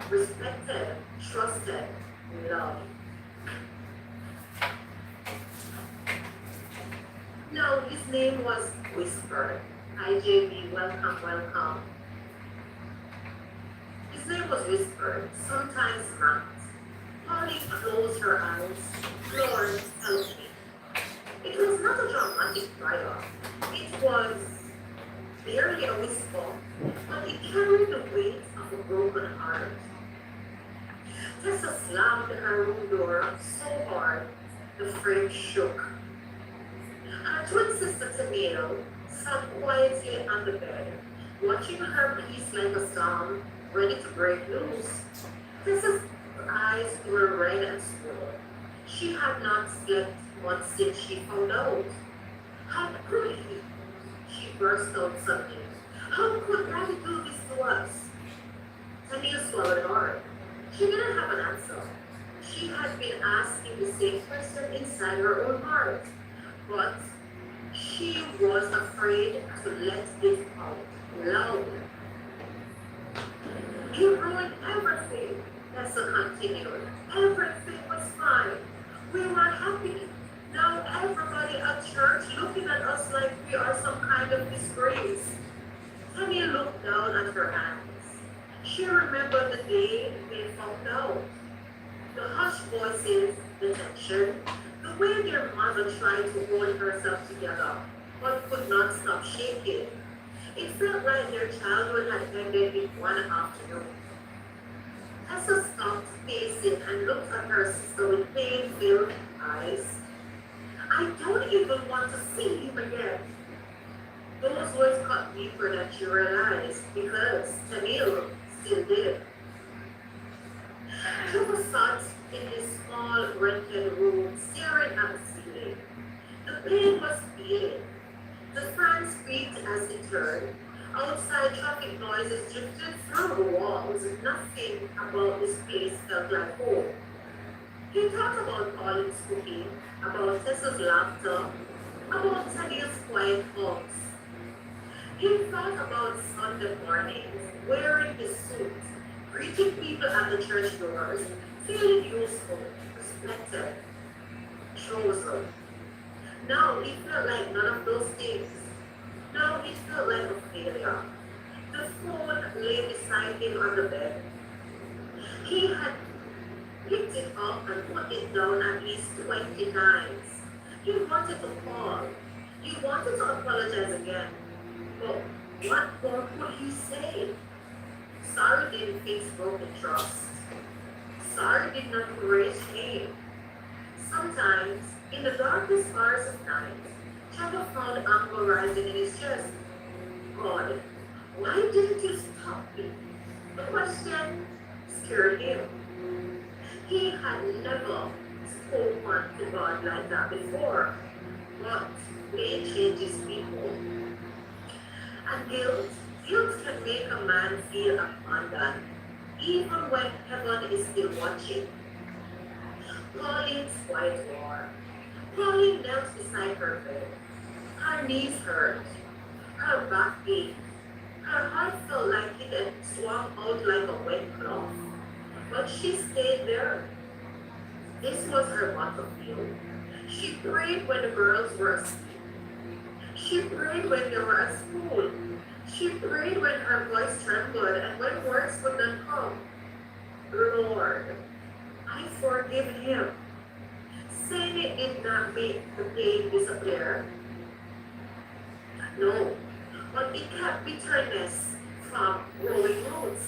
respected, trusted, loved. Now his name was Whispered. IJB, welcome, welcome. His name was Whispered, sometimes not. Polly closed her eyes. Lord, help me. It was not a dramatic prayer. It was barely a whisper, but it carried the weight of a broken heart. Tessa slammed her room door so hard the frame shook. Her twin sister Tamil sat quietly on the bed, watching her piece like a storm, ready to break loose. Tessa's eyes were red and swollen. She had not slept once since she found out. How could he? She burst out suddenly. How could Daddy do this to us? Tania swallowed hard. She didn't have an answer. She had been asking the same question inside her own heart, but she was afraid to let it out loud. He ruined everything, Tessa continued. Everything was fine. We were happy. Now everybody at church looking at us like we are some kind of disgrace. Tanya looked down at her hands. She remembered the day they found out. The hushed voices, the tension, the way their mother tried to hold herself together, but could not stop shaking. It felt like their childhood had ended in one afternoon. Tessa stopped pacing and looked at her sister with pain-filled eyes. I don't even want to see him again. Those words cut deeper than she realized because Tamil still did. Trevor sat in his small rented room staring at the ceiling. The pain was fading. The fan squeaked as it turned. Outside traffic noises drifted through the walls. Nothing about this place felt like home. He thought about Colin's cooking, about Tessa's laughter, about Tania's quiet hugs. He thought about Sunday mornings, wearing his suit, greeting people at the church doors, feeling useful, respected, chosen. Now he felt like none of those things. Now he felt like a failure. The phone lay beside him on the bed. He had picked it up and put it down at least 20 times. He wanted to call. He wanted to apologize again. But what more could he say? Sorry didn't fix broken trust. Sorry did not erase shame. Sometimes, in the darkest hours of night, Trevor found anger rising in his chest. God, why didn't you stop me? The question scared him. He had never spoken to God like that before. But faith changes people. And guilt can make a man feel abandoned, even when heaven is still watching. Pauline's quiet war. Pauline knelt beside her bed. Her knees hurt. Her back ached. Her heart felt like it had swung out like a wet cloth. But she stayed there. This was her battlefield. She prayed when the girls were asleep. She prayed when they were at school. She prayed when her voice trembled and when words would not come. Lord, I forgive him. Saying it did not make the pain disappear. No, but it kept bitterness from growing roots.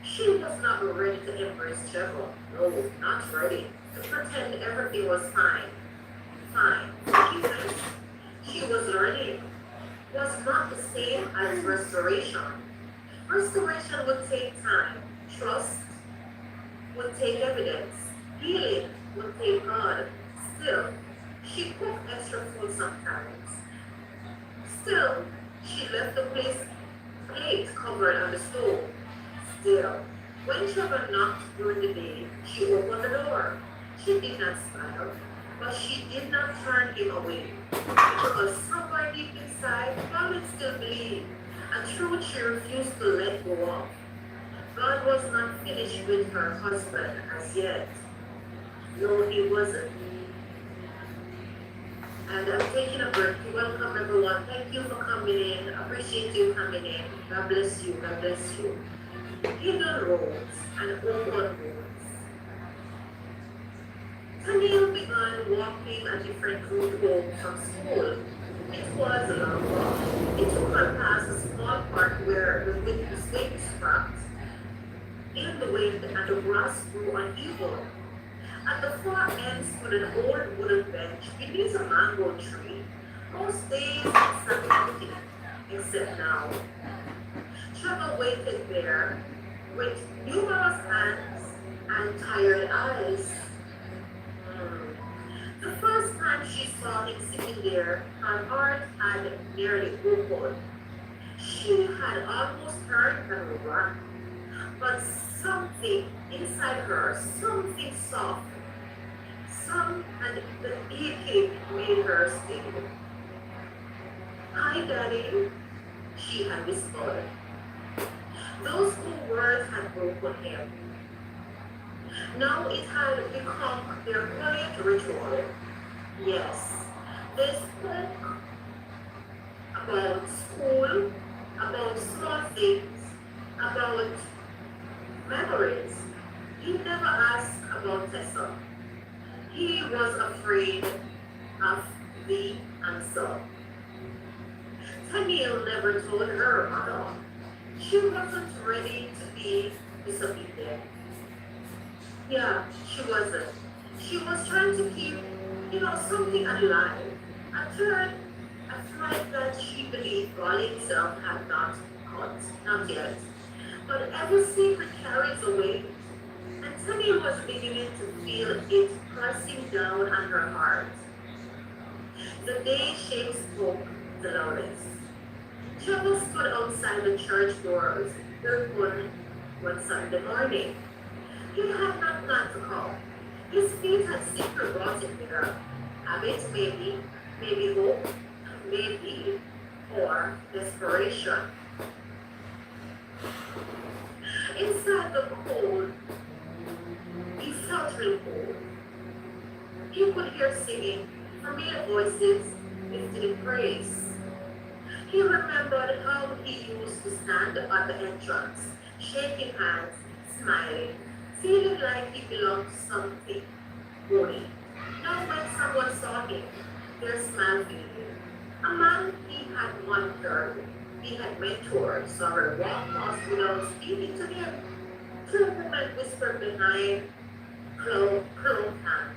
She was not ready to embrace Trevor. No, not ready. To pretend everything was fine. Fine. Forgiveness. She was learning. Was not the same as restoration. Restoration would take time. Trust would take evidence. Healing would take God. Still, she cooked extra food sometimes. Still, she left the plate covered on the stove. Still, when Trevor knocked during the day, she opened the door. She did not smile, but she did not turn him away. Because somewhere deep inside, God would still believe, a truth she refused to let go of. God was not finished with her husband as yet. No, he wasn't. And I'm taking a break to welcome everyone. Thank you for coming in. Appreciate you coming in. God bless you. God bless you. Hidden roads and open roads. Camille began walking a different route home from school. It was a long walk. It took her past a small park where the swings cracked in the wind and and the grass grew uneven. At the far end stood an old wooden bench beneath a mango tree. Most days it sat empty, except now. Trevor waited there with numerous hands and tired eyes. Hmm. The first time she saw him sitting there, her heart had nearly opened. She had almost turned and run, but something inside her, something soft, some and the aching made her stay. Hi, Daddy, she had whispered. Those two words had broken him. Now it had become their quiet ritual. Yes, they spoke about school, about small things, about memories. He never asked about Tessa. He was afraid of the answer. Tennille never told her mother. She wasn't ready to be disobedient. Yeah, she wasn't. She was trying to keep, something alive. A thread, a thread that she believed God himself had not caught, not yet. But every secret carries a weight, and Tennille was beginning to feel it pressing down on her heart. The day Shane spoke the loudest. Trevor stood outside the church doors open one Sunday morning. He had not planned to come. His feet had simply brought him there. Habit, maybe, maybe hope, maybe, or desperation. Inside the cold, he felt real cold. He could hear singing, familiar voices lifted in praise. He remembered how he used to stand at the entrance, shaking hands, smiling, feeling like he belonged to something holy. Now when someone saw him, their smile faded. A man he had monitored, he had mentored, saw her walk past without speaking to him. Two women whispered behind closed hands.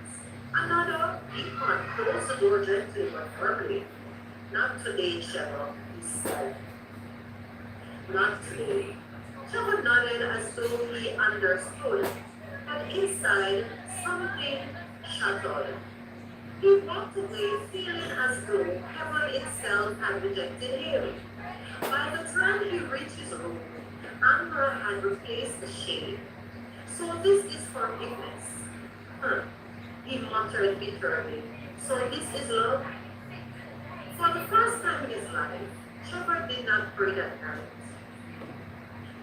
Another, he can't close the door gently but firmly. Not today, Sheva, he said. Not today. Sheva nodded as though he understood, but inside, something shuddered. He walked away feeling as though heaven itself had rejected him. By the time he reached his room, anger had replaced the shame. So this is forgiveness. Huh. He muttered bitterly. So this is love? For the first time in his life, Trevor did not pray that night.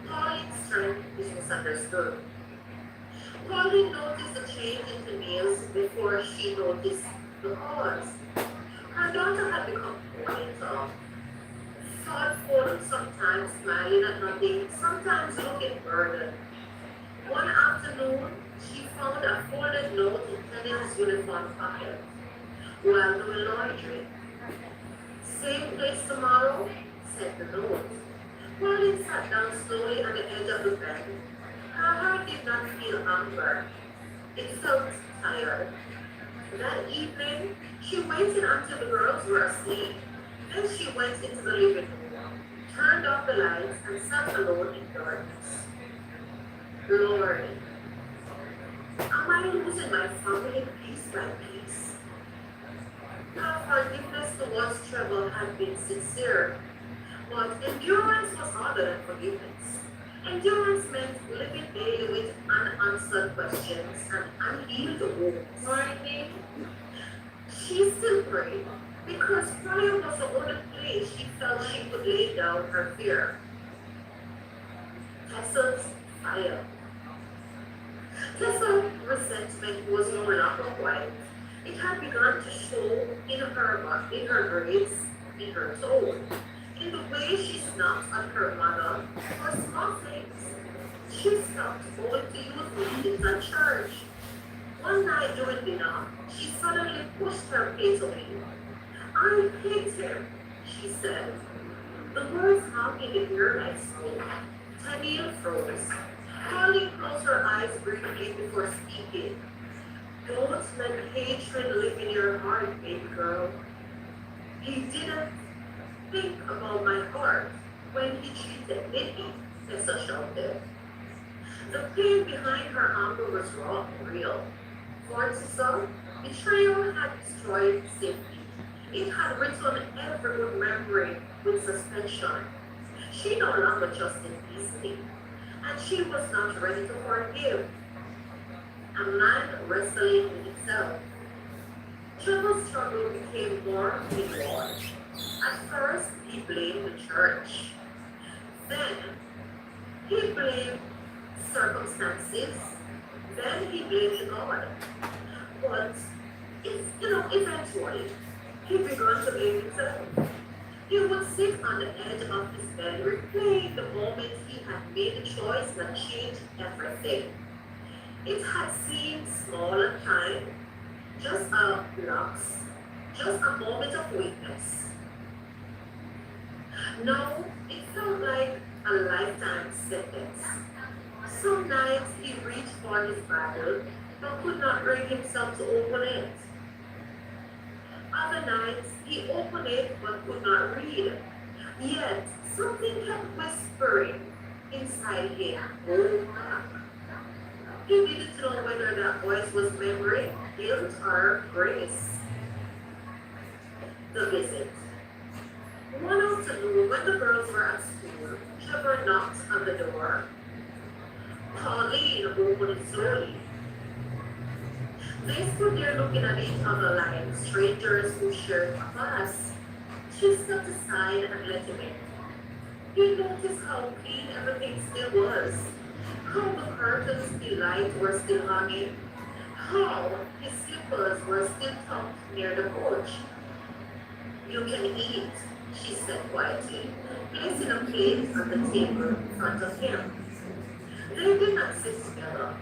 Pauline's strength is misunderstood. Pauline noticed the change in Tennille's before she noticed the cause. Her daughter had become quieter, thoughtful, sometimes smiling at nothing, sometimes looking burdened. One afternoon, she found a folded note in Tennille's uniform pocket while doing laundry. Same place tomorrow, said the note. Pauline sat down slowly on the edge of the bed. Her heart did not feel anger. It felt tired. That evening, she waited until the girls were asleep. Then she went into the living room, turned off the lights, and sat alone in darkness. Lord, am I losing my family piece by piece? Her forgiveness towards Trevor had been sincere, but endurance was harder than forgiveness. Endurance meant living daily with unanswered questions and unhealed wounds. Morning. She still prayed because prayer was the only place she felt she could lay down her fear. Tessa's fire. Tessa's resentment was no longer quiet. It had begun to show in her grace, in her tone, in the way she snapped at her mother for small things. She stopped going to youth meetings at church. One night during dinner, she suddenly pushed her plate away. I hate him, she said. The words hung in the air like smoke. Tennille froze. Pauline closed closed her eyes briefly before speaking. Don't let hatred live in your heart, baby girl. He didn't think about my heart when he treated me, Tessa shouted. The pain behind her anger was raw and real. For Tessa, betrayal had destroyed safety. It had written every good memory with suspension. She no longer trusted easily, and she was not ready to forgive. A man wrestling with himself. Trevor's struggle became more inward. At first, he blamed the church. Then, he blamed circumstances. Then, he blamed God. But, eventually, he began to blame himself. He would sit on the edge of his bed, replaying the moment he had made a choice that changed everything. It had seemed small at times, just a lapse, just a moment of weakness. Now, it felt like a lifetime sentence. Some nights he reached for his Bible, but could not bring himself to open it. Other nights he opened it but could not read. Yet something kept whispering inside him, "Go back." He needed to know whether that voice was memory, guilt, or grace. The visit. One afternoon, when the girls were at school, Trevor knocked on the door. Pauline opened it slowly. They stood there looking at each other like strangers who shared a class. She stepped aside and let him in. He noticed how clean everything still was, how the curtains he liked were still hanging, how his slippers were still tucked near the porch. "You can eat," she said quietly, placing a plate on the table in front of him. They did not sit together.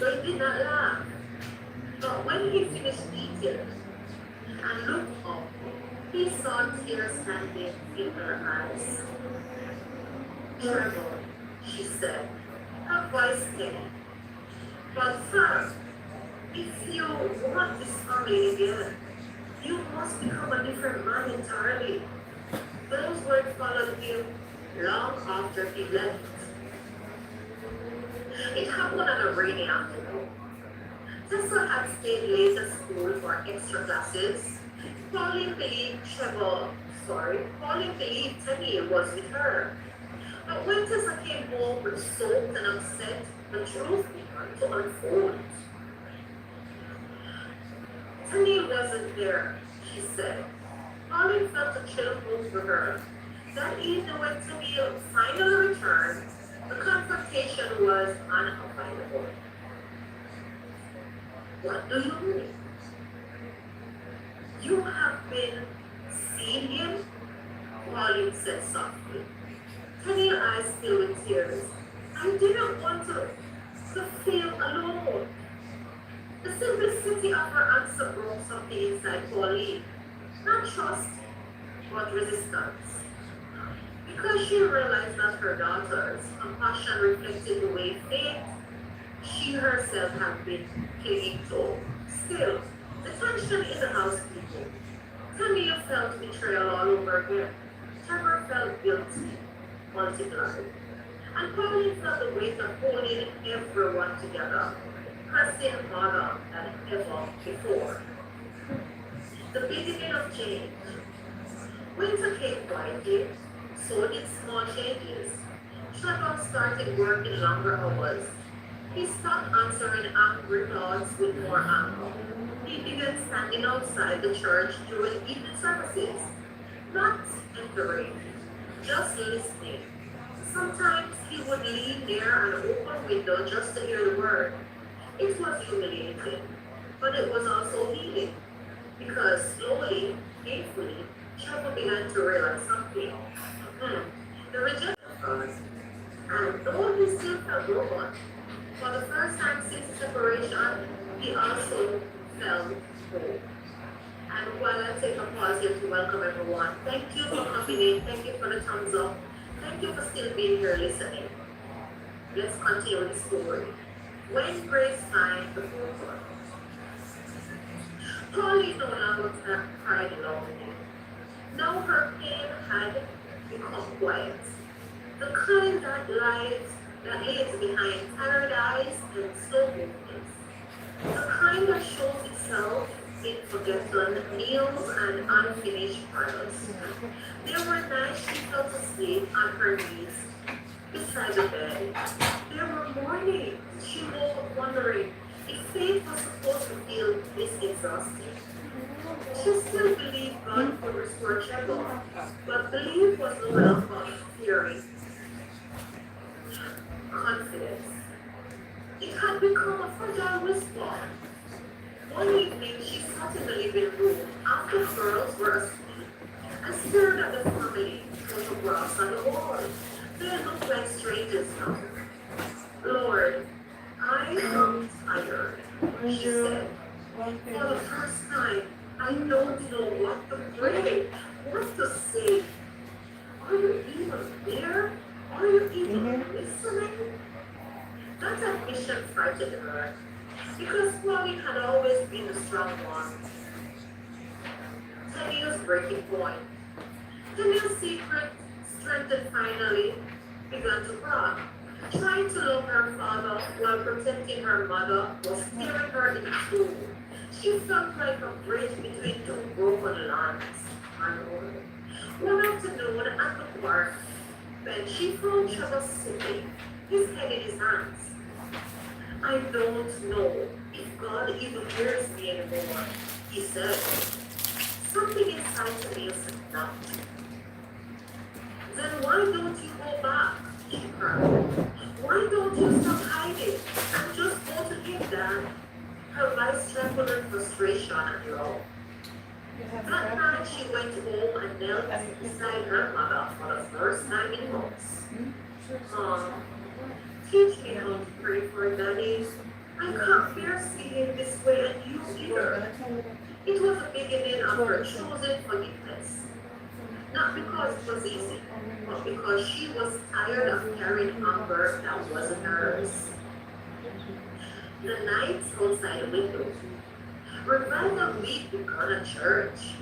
They did not laugh. But when he finished eating and looked up, he saw tears standing in her eyes. "Trevor," she said, her voice steady, "but first, if you want this family again, you must become a different man entirely." Those words followed him long after he left. It happened on a rainy afternoon. Tessa had stayed late at school for extra classes. Pauline believed Teddy was with her. But when Tessa came home soaked and upset, the truth began to unfold. "Teddy wasn't there," she said. Pauline felt a chill move through her. That evening when Teddy finally returned, the confrontation was unavoidable. "What do you mean? You have been seeing him?" Pauline said softly. Teddy's eyes filled with tears. "I didn't want to feel alone." The simplicity of her answer broke something inside Pauline. Not trust, but resistance. Because she realized that her daughter's compassion reflected the way faith she herself had been clinging to. Still, the tension in the house deepened. Tamia felt betrayal all over again. Trevor felt guilty, multiplied. And Pauline felt the weight of holding everyone together, pressing harder than ever before. The beginning of change. Winter came quietly, so did small changes. Trevor started working longer hours. He stopped answering angry thoughts with more anger. He began standing outside the church during evening services, not entering, just listening. Sometimes he would lean near an open window just to hear the word. It was humiliating, but it was also healing, because slowly, painfully, Trevor began to realize something. The rejection of us. And though he still felt broken, for the first time since separation, he also felt whole. And while I take a pause here to welcome everyone, thank you for coming in. Thank you for the thumbs up. Thank you for still being here listening. Let's continue with the story. When Grace finds the photo, Polly no longer cried loudly. Now her pain had become quiet. The kind that lives behind tired eyes and slow movements. The kind that shows itself in forgotten meals and unfinished prayers. There were nights she fell asleep on her knees beside the bed. There were mornings she woke up wondering if faith was supposed to feel this exhausting. She still believed God would restore Cheryl, but belief was no longer fearing confidence. It had become a fragile whisper. One evening, she sat in the living room after the girls were asleep and stared at the family photographs on the wall. They looked like strangers now. Lord, I am tired, she said. For the first time, I don't know what to pray, what to say. Are you even there? Are you even listening? That admission frightened her, because Polly had always been the strong one. Teddy's breaking point. Teddy's secret strength finally began to crack. Trying to love her father while protecting her mother was tearing her in two. She felt like a bridge between two broken lands. One afternoon at the park, when she found Trevor sitting, his head in his hands. I don't know if God even hears me anymore, he said. Something inside me snapped. Then why don't you go back? She cried. Why don't you stop hiding and just go to him, Dad? Her voice trembled in frustration and love. That night she went home and knelt beside her mother for the first time in months. Mom, teach me how to pray for Daddy. I can't bear seeing him this way and you either. It was the beginning of her chosen forgiveness. Not because it was easy, but because she was tired of carrying hunger that wasn't hers. The nights outside the window. Revival week began at church.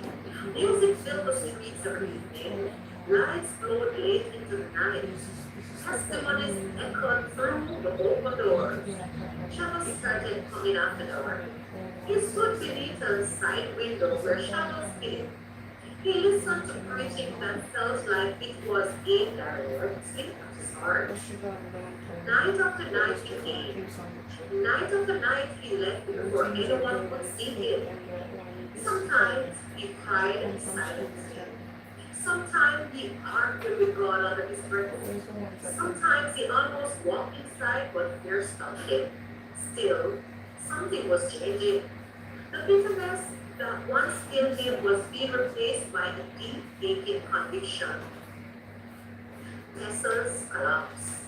Music filled the streets every evening. Lights glowed late into the night. Testimonies echoed through the open doors. Shadows started coming after dark. He stood beneath a side window where shadows hid. He listened to preaching that felt like it was aimed directly at his heart. Night after night he came. Night after night he left before anyone could see him. Sometimes he cried silently. Sometimes he argued with God under his breath. Sometimes he almost walked inside, but fear stopped him. Still, something was changing. The bitterness that once filled him was being replaced by a deep, aching conviction. Tessa's collapse.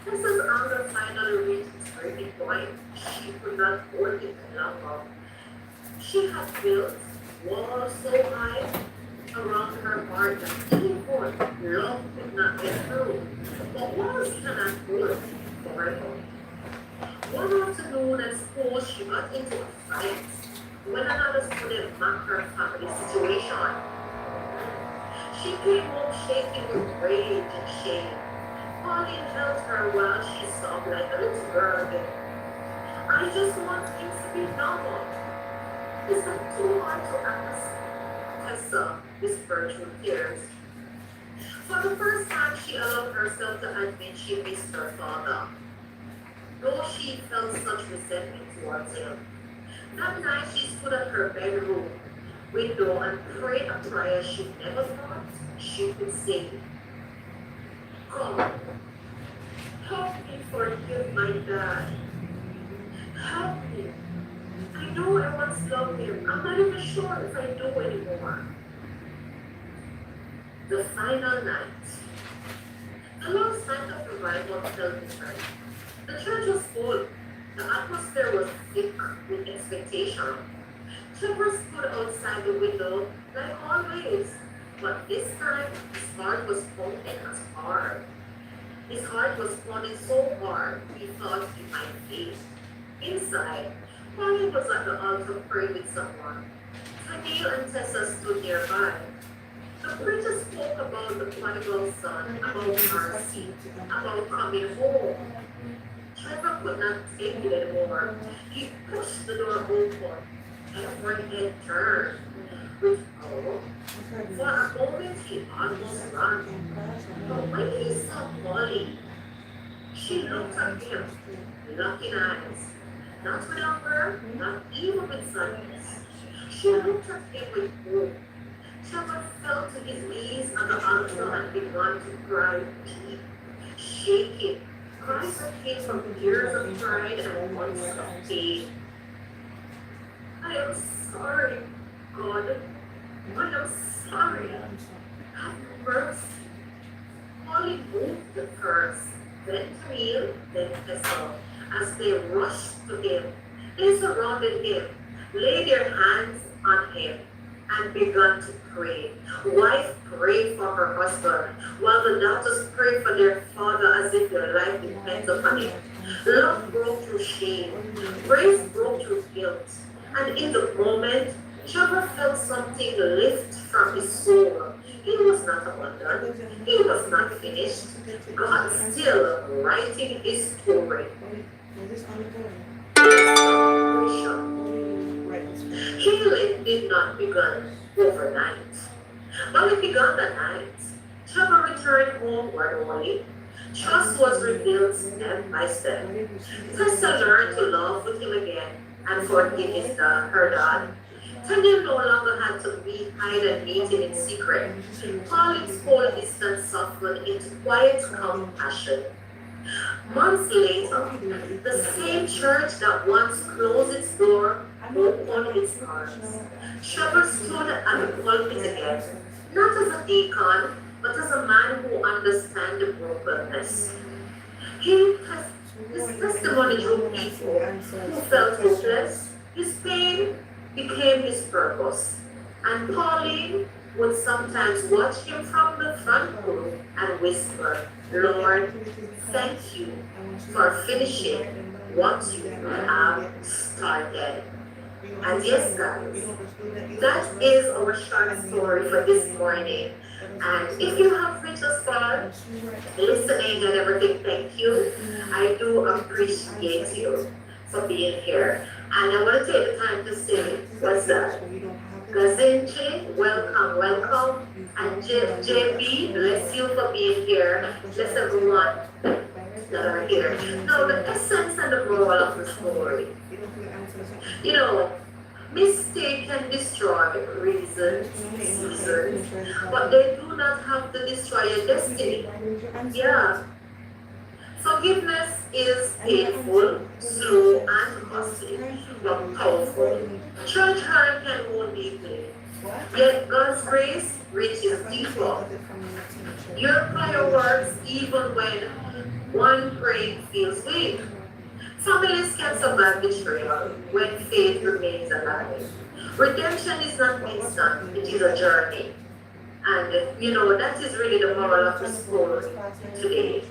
Tessa's anger finally reached its breaking point. She could not hold it any longer. She had built walls so high around her heart that even love could not get through. But walls cannot hold forever. One afternoon at school, she got into a fight when another student mocked her family situation. She came home shaking with rage and shame. Pauline held her while she sobbed like a little girl again. I just want things to be normal. Is that too hard to ask? Tessa whispered through tears. For the first time, she allowed herself to admit she missed her father, though she felt such resentment towards him. That night, she stood at her bedroom window and prayed a prayer she never thought she could say. God, help me forgive my dad. Help me. I know I once loved him. I'm not even sure if I do anymore. The final night. The last night of revival felt different. The church was full. The atmosphere was thick with expectation. Trevor stood outside the window like always, but this time his heart was pumping as hard. His heart was pounding so hard he thought he might faint. Inside, while he was at the altar praying with someone, Tennille and Tessa stood nearby. The preacher spoke about the prodigal son, about mercy, about coming home. Trevor could not take it anymore. He pushed the door open. Every head turned. With hope, for a moment he almost ran. But when he saw Molly, she looked at him, locking eyes. Not with anger, not even with sadness. She looked at him with hope. Trevor fell to his knees at the altar and began to cry deep, shaking. Cries that came from years of pride and months of pain. I am sorry, God. I am sorry. Have mercy. Molly moved the first, then Camille, then Tessa, as they rushed to him. They surrounded him, laid their hands on him, and began to pray. Wife prayed for her husband, while the daughters prayed for their father as if their life depends upon it. Love broke through shame, praise broke through guilt, and in the moment, Trevor felt something lift from his soul. He was not abandoned. He was not finished. God still writing his story. Healing did not begin overnight, but it began that night. Trevor returned home early. Trust was rebuilt step by step. Tessa learned to love with him again and forgive her dad. Tanya no longer had to be hide and meeting in secret. Pauline's whole distance softened into quiet compassion. Months later, the same church that once closed its door opened its arms. Trevor stood at the pulpit again, not as a deacon, but as a man who understands the brokenness. His testimony drew people who felt hopeless. His pain became his purpose. And Pauline would sometimes watch him from the front row and whisper, Lord, thank you for finishing what you have started. And yes, guys, that is our short story for this morning. And if you have reached us far, listening and everything, thank you. I do appreciate you for being here. And I want to take the time to say, what's that? Gazinche, welcome, welcome. And JB, bless you for being here. Bless everyone that are here. Now, the essence and the moral of the story. You know, mistake can destroy reasons, seasons, but they do not have to destroy your destiny. Yeah. Forgiveness is painful, slow, and costly, but powerful. Church hurt can wound deeply, yet God's grace reaches deeper. Your prayer works even when one praying feels weak. Families can survive betrayal when faith remains alive. Redemption is not instant, it is a journey. And you know, that is really the moral of the story today.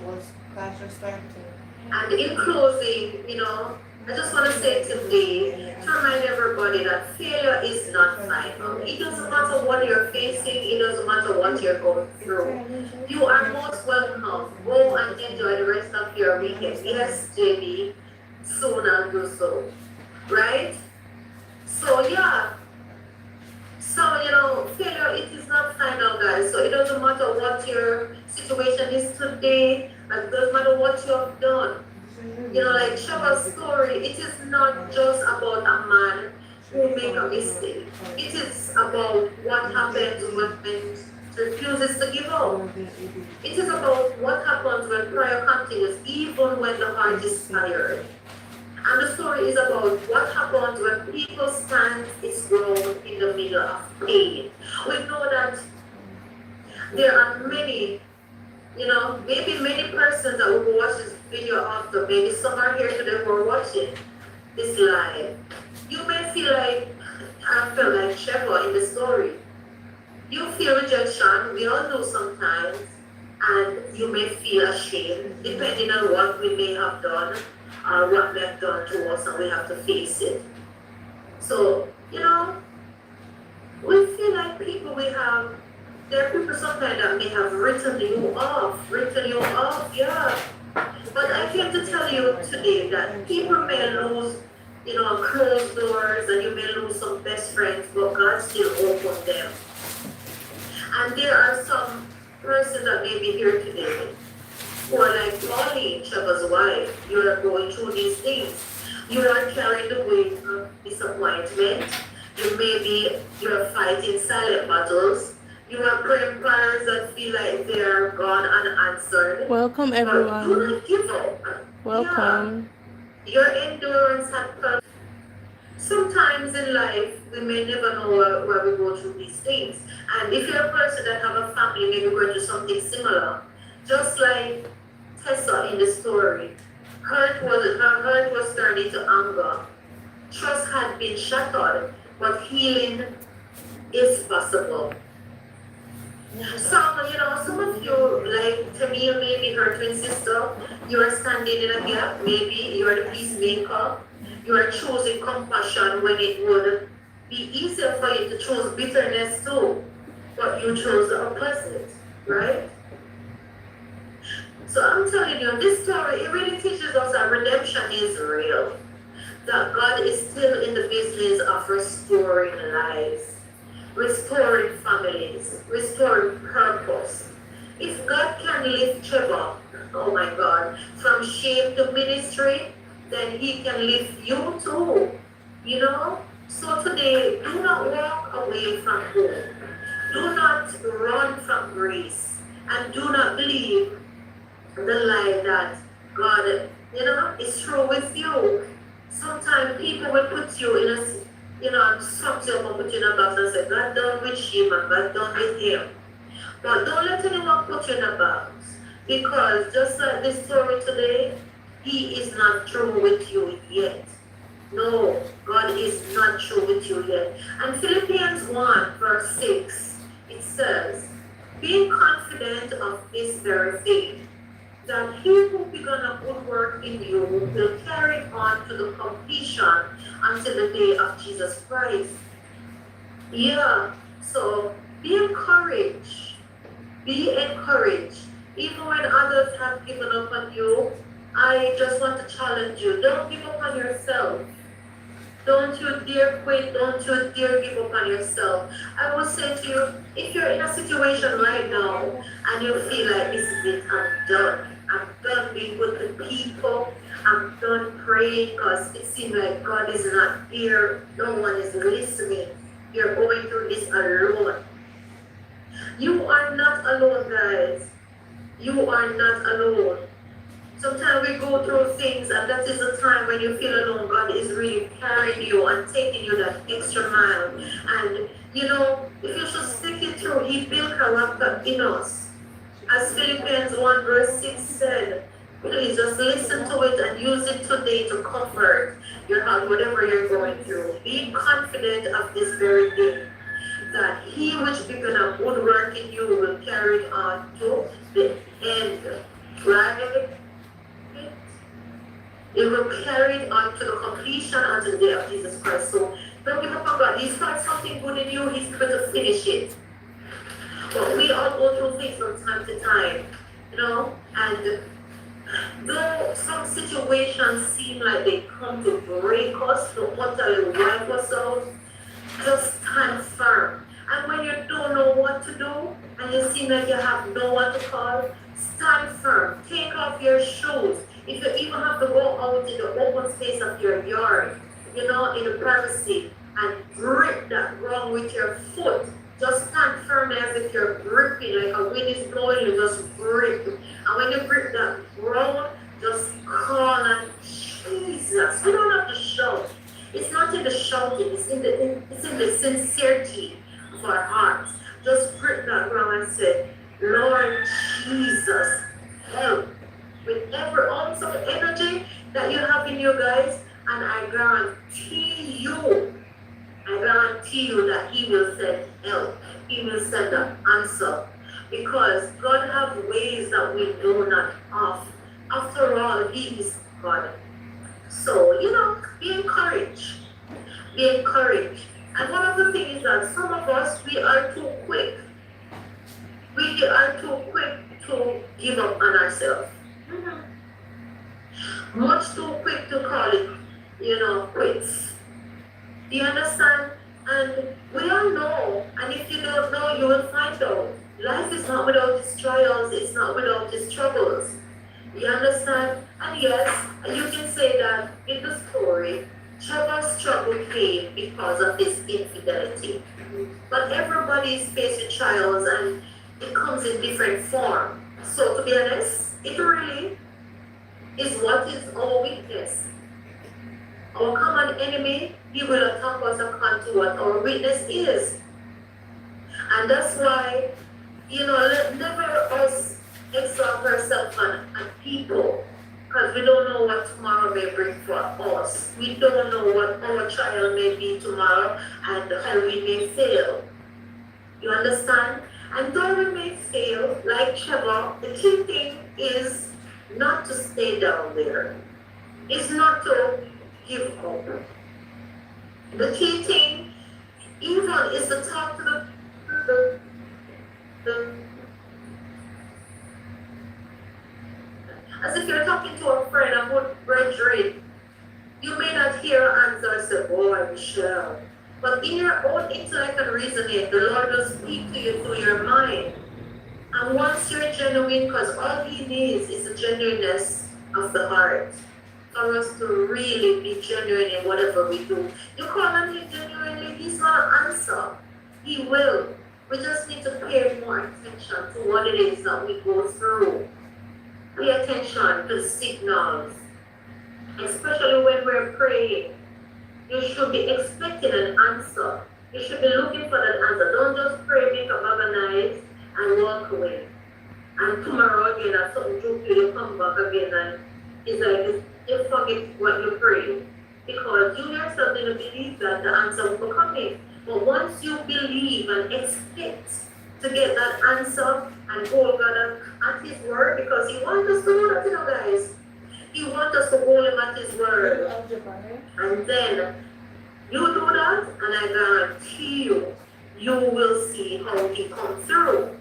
And in closing, you know, I just want to say today to remind everybody that failure is not final. It doesn't matter what you're facing, it doesn't matter what you're going through. You are most welcome. Go and enjoy the rest of your weekend. Yes, JB, soon I'll do so. Right? So, yeah. So, you know, failure, it is not final, guys. So, it doesn't matter what your situation is today, it doesn't matter what you have done. You know, like Trevor's story, it is not just about a man who made a mistake. It is about what happens when man refuses to give up. It is about what happens when prayer continues, even when the heart is tired. And the story is about what happens when people stand its ground in the middle of pain. We know that there are many, you know, maybe many persons that will watch this video after. Maybe some are here today who are watching this live. You may feel like, I feel like Trevor in the story. You feel rejection, we all do sometimes. and you may feel ashamed, depending on what we may have done or what they have done to us, and we have to face it. So, we feel like people we have, there are people sometimes that may have written you off, yeah. But I came to tell you today that people may lose, closed doors, and you may lose some best friends, but God still opened them. And there are some persons that may be here today who are like Molly, Trevor's wife. You are going through these things. You are carrying the weight of disappointment. You're fighting silent battles. You are praying prayers that feel like they are gone unanswered. Welcome, But do everyone. not give up. Welcome. Yeah, your endurance has come. Sometimes in life, we may never know where we go through these things. And if you're a person that have a family, maybe going through something similar, just like Tessa in the story, her hurt was turned into anger. Trust had been shattered, but healing is possible. Some of you, like Tamia, maybe her twin sister, you are standing in a gap. Maybe you are the peacemaker. You are choosing compassion when it would be easier for you to choose bitterness too, but you chose the opposite, right? So I'm telling you, this story, it really teaches us that redemption is real. That God is still in the business of restoring lives, restoring families, restoring purpose. If God can lift Trevor, oh my God, from shame to ministry, then He can lift you too. So today, do not walk away from home. Do not run from grace. And do not believe the lie that God, is through with you. Sometimes people will put you in sum you up and put you in a box and say, God done with him and God done with him. But don't let anyone put you in a box. Because just like this story today, He is not through with you yet. No, God is not through with you yet. And Philippians 1 verse 6, it says, being confident of this very thing, that He who begun a good work in you will carry it on to the completion until the day of Jesus Christ. Yeah, so be encouraged. Be encouraged. Even when others have given up on you, I just want to challenge you. Don't give up on yourself. Don't you dare quit. Don't you dare give up on yourself. I will say to you, if you're in a situation right now and you feel like this is it, I'm done. I'm done being good to people. I'm done praying because it seems like God is not here. No one is listening. You're going through this alone. You are not alone, guys. You are not alone. Sometimes we go through things, and that is the time when you feel alone. God is really carrying you and taking you that extra mile. And if you should stick it through, He built character in us. As Philippians 1 verse 6 said, please just listen to it and use it today to comfort your heart, whatever you're going through. Be confident of this very thing, that He which began a good work in you will carry it on to the end. Right? It will carry it on to the completion until the day of Jesus Christ. So don't give up on God. He starts something good in you, He's going to finish it. But we all go through things from time to time, and though some situations seem like they come to break us, to utterly wipe us out, just stand firm. And when you don't know what to do, and you seem like you have no one to call, stand firm. Take off your shoes. If you even have to go out in the open space of your yard, in the privacy, and grip that ground with your foot, just stand firmly as if you're gripping, like a wind is blowing, you just grip. And when you grip that ground, just call on Jesus. You don't have to shout. It's not in the shouting, it's in the sincerity of our hearts. Just grip that ground and say, Lord Jesus, help. With every ounce of energy that you have in you, guys, and I guarantee you that He will send help. He will send an answer. because God have ways that we know not of. After all, He is God. So, be encouraged. Be encouraged. And one of the things is that some of us, we are too quick. We are too quick to give up on ourselves. Much too quick to call it, quits. Do you understand? And we all know, and if you don't know, you will find out. Life is not without its trials, it's not without its troubles. You understand? And yes, you can say that in the story, Trevor's struggle came because of his infidelity. But everybody is facing trials and it comes in different form. So to be honest, it really is what is our weakness. Our common enemy, he will attack us according to what our weakness is. And that's why, never us exalt ourselves on people. Because we don't know what tomorrow may bring for us. We don't know what our trial may be tomorrow and how we may fail. You understand? And though we may fail, like Trevor, the key thing is not to stay down there. It's not to give up. The key thing, even, is to talk to the as if you're talking to a friend, a good brethren. You may not hear an answer and say, "Oh, Michelle." But in your own intellect and reasoning, the Lord will speak to you through your mind. And once you're genuine, because all He needs is the genuineness of the heart for us to really be genuine in whatever we do. You call on Him genuinely, He's going to answer. He will. We just need to pay more attention to what it is that we go through. Pay attention to signals, especially when we're praying. You should be expecting an answer. You should be looking for that answer. Don't just pray, make a bag of nice, and walk away. And tomorrow again, as something to you come back again, and it's like you forget what you prayed. Because you yourself didn't believe that the answer will come in. But once you believe and expect to get that answer and hold God at His word, because He wants us to know that, guys. He wants us to hold Him at His word. And then you do that, and I guarantee you, you will see how He comes through.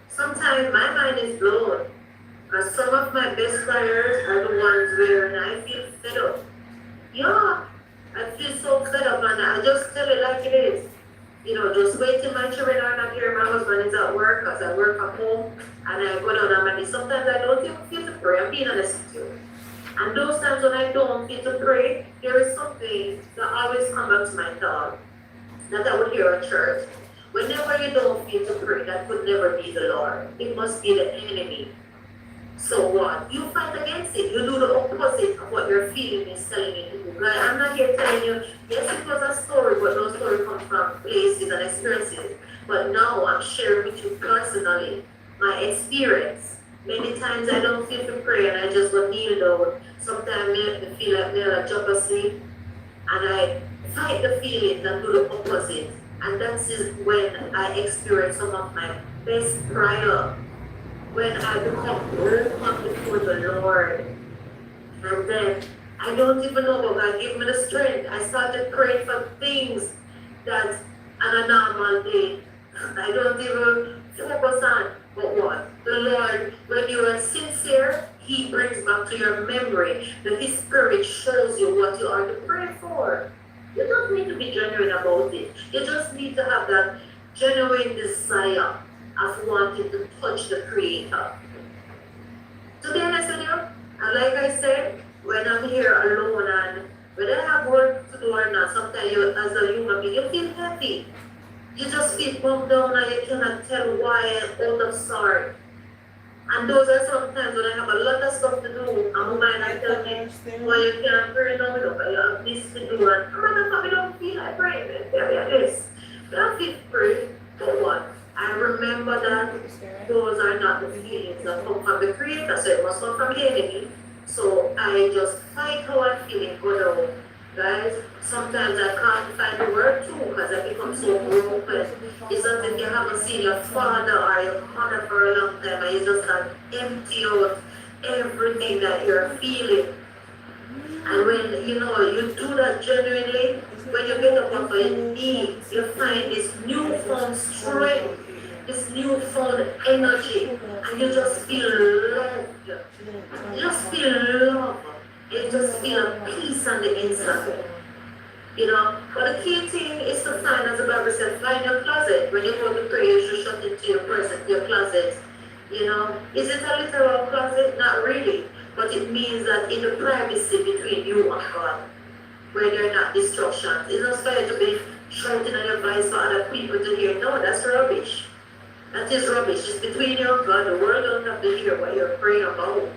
Sometimes my mind is blown. And some of my best prayers are the ones where I feel fed up. Yeah, I feel so fed up, and I just tell it like it is. Just waiting my children are not here. My husband is at work because I work at home, and I go down and sometimes I don't even feel to pray. I'm being honest with you. And those times when I don't feel to pray, there is something that always comes back to my thought that I would hear at church. Whenever you don't feel to pray, that could never be the Lord. It must be the enemy. So what? You fight against it. You do the opposite of what your feeling is telling you to do. Like, I'm not here telling you, yes, it was a story, but no story comes from places and experiences. But now I'm sharing with you personally my experience. Many times I don't feel to pray and I just go kneel down. Sometimes I feel like I jump asleep and I fight the feelings and do the opposite. And that is when I experience some of my best prayer. When I become broken before the Lord. And then I don't even know, but God give me the strength. I started praying for things that on a normal day I don't even focus on. But what? The Lord, when you are sincere, He brings back to your memory that His Spirit shows you what you are to pray for. You don't need to be genuine about it. You just need to have that genuine desire of wanting to touch the Creator. To be honest with you, and like I said, when I'm here alone and when I have work to do or not, sometimes you, as a human being, you feel heavy. You just feel bumped down and you cannot tell why and out of sort. And those are sometimes when I have a lot of stuff to do, and my mind I tell me, why you can't pray now, you have this to do, and I don't feel like praying, this. I don't feel free, but what? I remember that those are not the feelings that come from the Creator, so it must come from the enemy. So I just fight how I'm feeling, go down, Guys, sometimes I can't find the word too because I become so broken. It's as if you haven't seen your father or your mother for a long time and you just got empty out everything that you're feeling. And when you do that genuinely, when you get up off your knees, you find this newfound strength, this newfound energy, and you just feel loved. You just feel love. You just feel a peace on the inside. But the key thing is to find, as the Bible says, find your closet. When you go to pray, you should shut into your closet. Is it a literal closet? Not really. But it means that in the privacy between you and God, where there are not distractions. It's not for you to be shouting on your voice for other people to hear. No, that's rubbish. That is rubbish. It's between you and God. The world don't have to hear what you're praying about.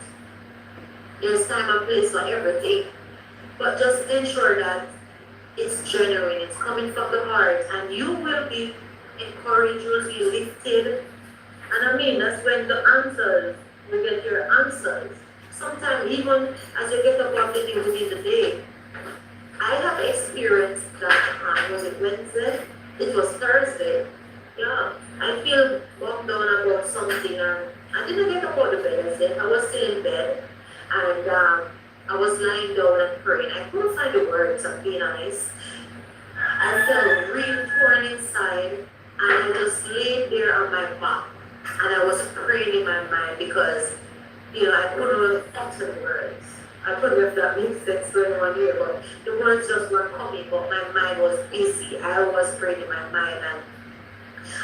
There's time and place for everything. But just ensure that it's genuine, it's coming from the heart, and you will be encouraged, you will be lifted. And I mean, that's when the answers, you get your answers. Sometimes even as you get up off the things within the day, I have experienced that, was it Wednesday? It was Thursday. Yeah, I feel bumped down about something, and I didn't get up out of bed. I was still in bed, and I was lying down and praying. I couldn't find the words, I'm being honest. I felt really torn inside, and I just laid there on my back, and I was praying in my mind because, I couldn't utter the words. I couldn't know if that makes sense to anyone here, but the words just weren't coming, but my mind was busy. I was praying in my mind, and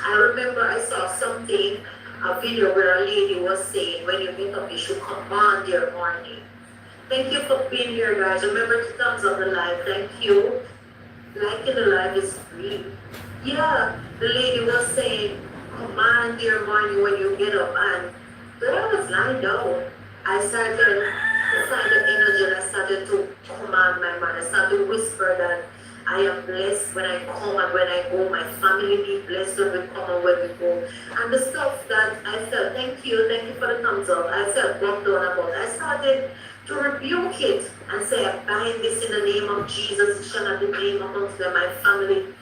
I remember I saw something, a video where a lady was saying, when you get up, you should command your morning. Thank you for being here, guys. Remember to thumbs up the live. Thank you. Liking the live is free. Yeah, the lady was saying, command your morning when you get up. And when I was lying down, I started to find the energy, and I started to command my mind. I started to whisper that I am blessed when I come and when I go. My family be blessed when we come and when we go. And the stuff that I felt, thank you for the thumbs up. I felt bumped down about. I started to rebuke it and say, I bind this in the name of Jesus. It shall not be named amongst them, my family.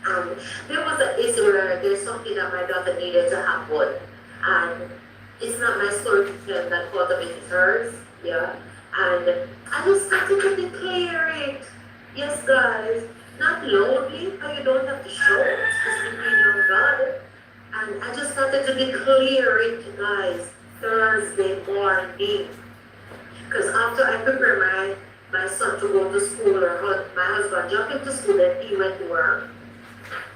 And there was a issue where there's something that my daughter needed to happen. And it's not my story to tell, that part of it is hers. Yeah. And I just started to declare it. Yes, guys. Not loudly, but you don't have to show it. It's between you and God. And I just started to declare it, guys, Thursday morning. Because after I prepared my son to go to school, or my husband jumped into school, and he went to work.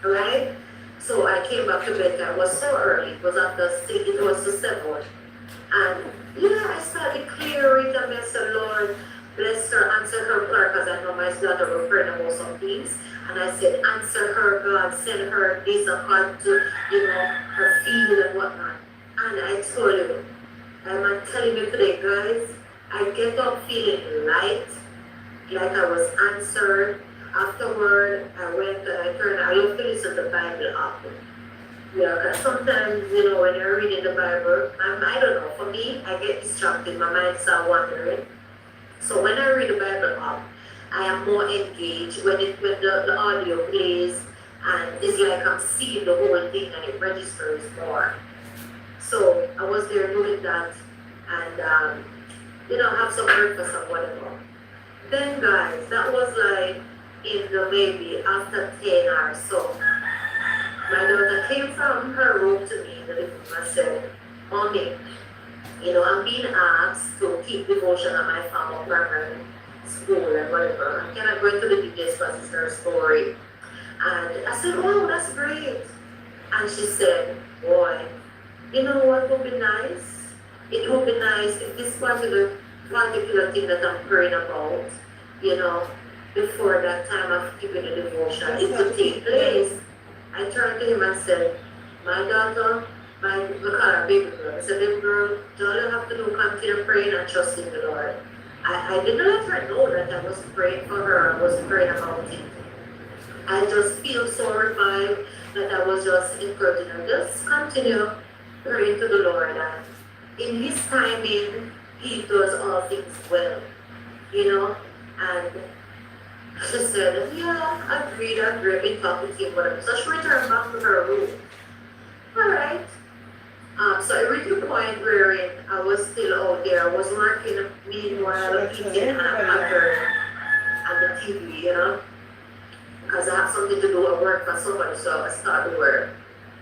Right? So I came back to bed. I was so early. It was after 6, it was to 7. And I started declaring and I said, Lord, bless her, answer her prayer, because I know my daughter will pray about some things. And I said, answer her, God, send her this according to, her field and whatnot. And I told you, I'm telling you today, guys, I get up feeling light, like I was answered. Afterward, I love to listen to the Bible often. Yeah, because sometimes, when you're reading the Bible, I don't know, for me, I get distracted, my mind starts wandering. So when I read the Bible up, I am more engaged when the audio plays, and it's like I'm seeing the whole thing and it registers more. So I was there doing that, and have some breakfast or whatever. Then guys, that was like in the maybe after 10 or so. My daughter came from her room to me in the living room and said, Mommy, I'm being asked to keep devotion at my family primary school and whatever. I cannot go into the details because it's her story. And I said, wow, that's great. And she said, boy, you know what would be nice? It would be nice if this particular thing that I'm praying about, before that time of keeping the devotion, it could take place. I turned to him and said, my daughter, we call her baby girl. I said, baby girl, all you have to do is continue praying and trusting the Lord. I didn't let her know that I was praying for her. I was praying about it. I just feel so revived that I was just encouraging her. Just continue praying to the Lord. And in His timing, He does all things well. And She said, yeah, agreed, agreed, been talking to you, whatever. So she returned back to her room. Alright. So I reached the point where I was still out there. I was working meanwhile, eating and a pattern and the TV, because I have something to do at work for somebody, so I started work.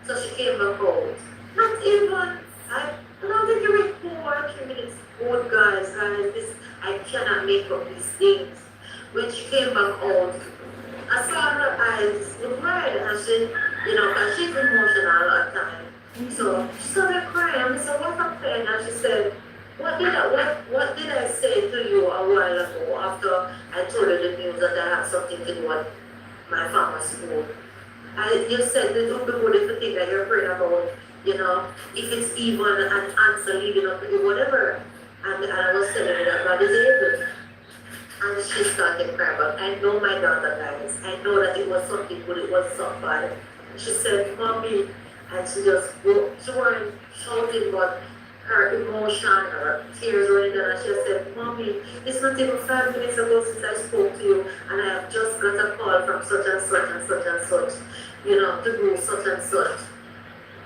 So she came back home. Not even, I don't think it was 4 3 minutes. Oh, guys, this, I cannot make up these things. When she came back home, I saw her eyes look red, and she, because she's emotional all the time. So she started crying. I said, what happened? And she said, what did I say to you a while ago after I told her the news that I have something to do with my farmer's school? You said that don't be good if you think that you're praying about, if it's even an answer leading up to it, whatever. And I was telling her that God is able. And she started crying, but I know my daughter, guys. I know that it was something good, it was so bad. She said, Mommy, and she just broke, she wasn't shouting, but her emotion, her tears running down, and she said, Mommy, it's not even 5 minutes ago since I spoke to you, and I have just got a call from such and such and such and such, to do such and such.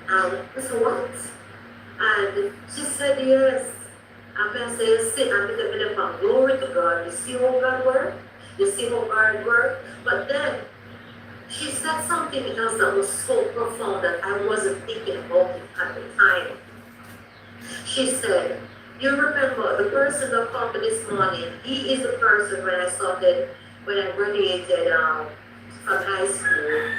And I said, what? And she said, yes. And I say, you sit and look at me from glory to God. You see how God works? You see how God works? But then she said something else that was so profound that I wasn't thinking about it at the time. She said, you remember the person that called me this morning, he is the person when I graduated from high school,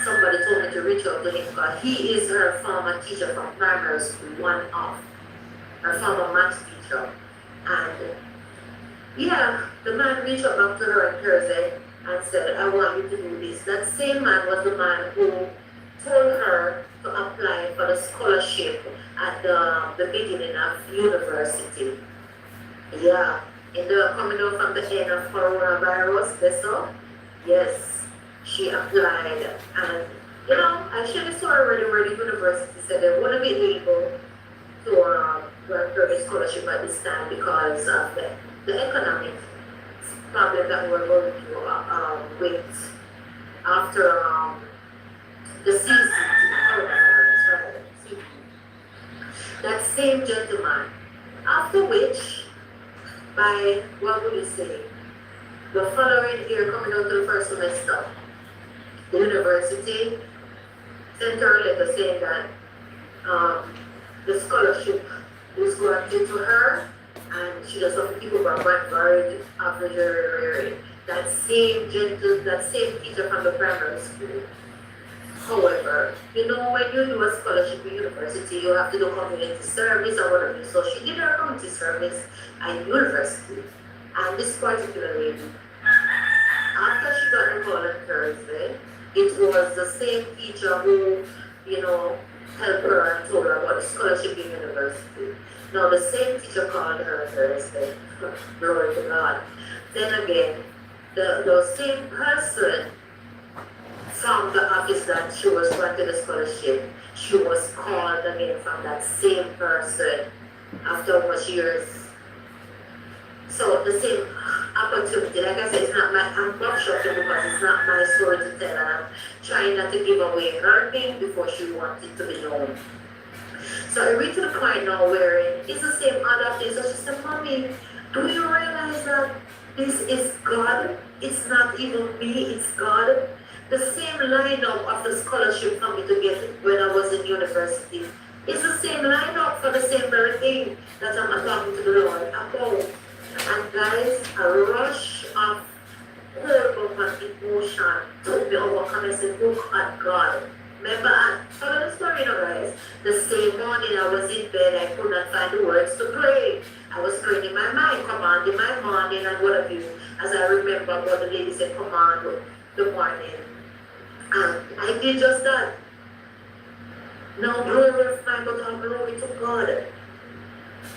somebody told me to reach out to him because he is her former teacher from primary school, one of her former math teacher. And yeah, the man reached out back to her on Thursday and said, I want you to do this. That same man was the man who told her to apply for the scholarship at the beginning of university. Yeah, coming out from the end of coronavirus, that's all. Yes, she applied, and I shared the story already where the university said they wouldn't be able to grant her a scholarship at this time because of the economic problem that we're going through with after the coronavirus, right? That same gentleman, after which, by what would you say, the following year coming out to the first semester, the university sent her a letter saying that the scholarship is granted to her and she just have to keep up her grade after her that same teacher from the primary school. However, when you do a scholarship in university, you have to do community service or whatever. So she did her community service at university. And this particular lady, after she got the call on Thursday, it was the same teacher who, helped her and told her about the scholarship in university. Now the same teacher called her on Thursday. Glory to God. Then again, the same person from the office that she was granted a scholarship, she was called again from that same person after much years. So the same opportunity, like I said, I'm not shocking because it's not my story to tell, and I'm trying not to give away her thing before she wants it to be known. So I reached to the point now where it's the same other thing. So she said, Mommy, do you realize that this is God? It's not even me, it's God. The same lineup of the scholarship for me to get when I was in university. It's the same lineup for the same very thing that I'm talking to the Lord about. And guys, a rush of hope and emotion took me over and I said, look at God. Remember, I follow the story now, guys. The same morning I was in bed, I could not find the words to pray. I was praying in my mind, commanding my morning and what have you. As I remember what the lady said, command the morning. And I did just that. Now glorify God, glory to God.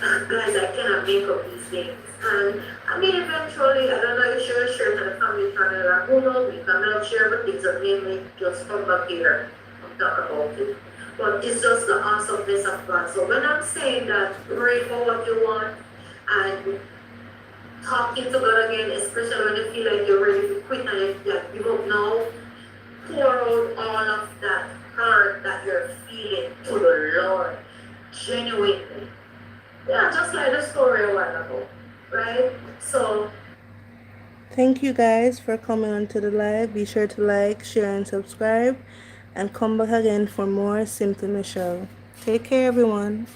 And guys, I cannot make up these things. And I mean, eventually, I don't know if share to the family channel or who knows, we can not share the things that made me just come back here and talk about it. But it's just the awesomeness of God. So when I'm saying that, pray for what you want and talking to God again, especially when you feel like you're ready to quit and you like give up now. Pour out all of that hurt that you're feeling to the Lord. Genuinely. Yeah, just like the story a while ago. Right? So Thank you guys for coming onto the live. Be sure to like, share, and subscribe. And come back again for more Simply Michelle. Take care, everyone.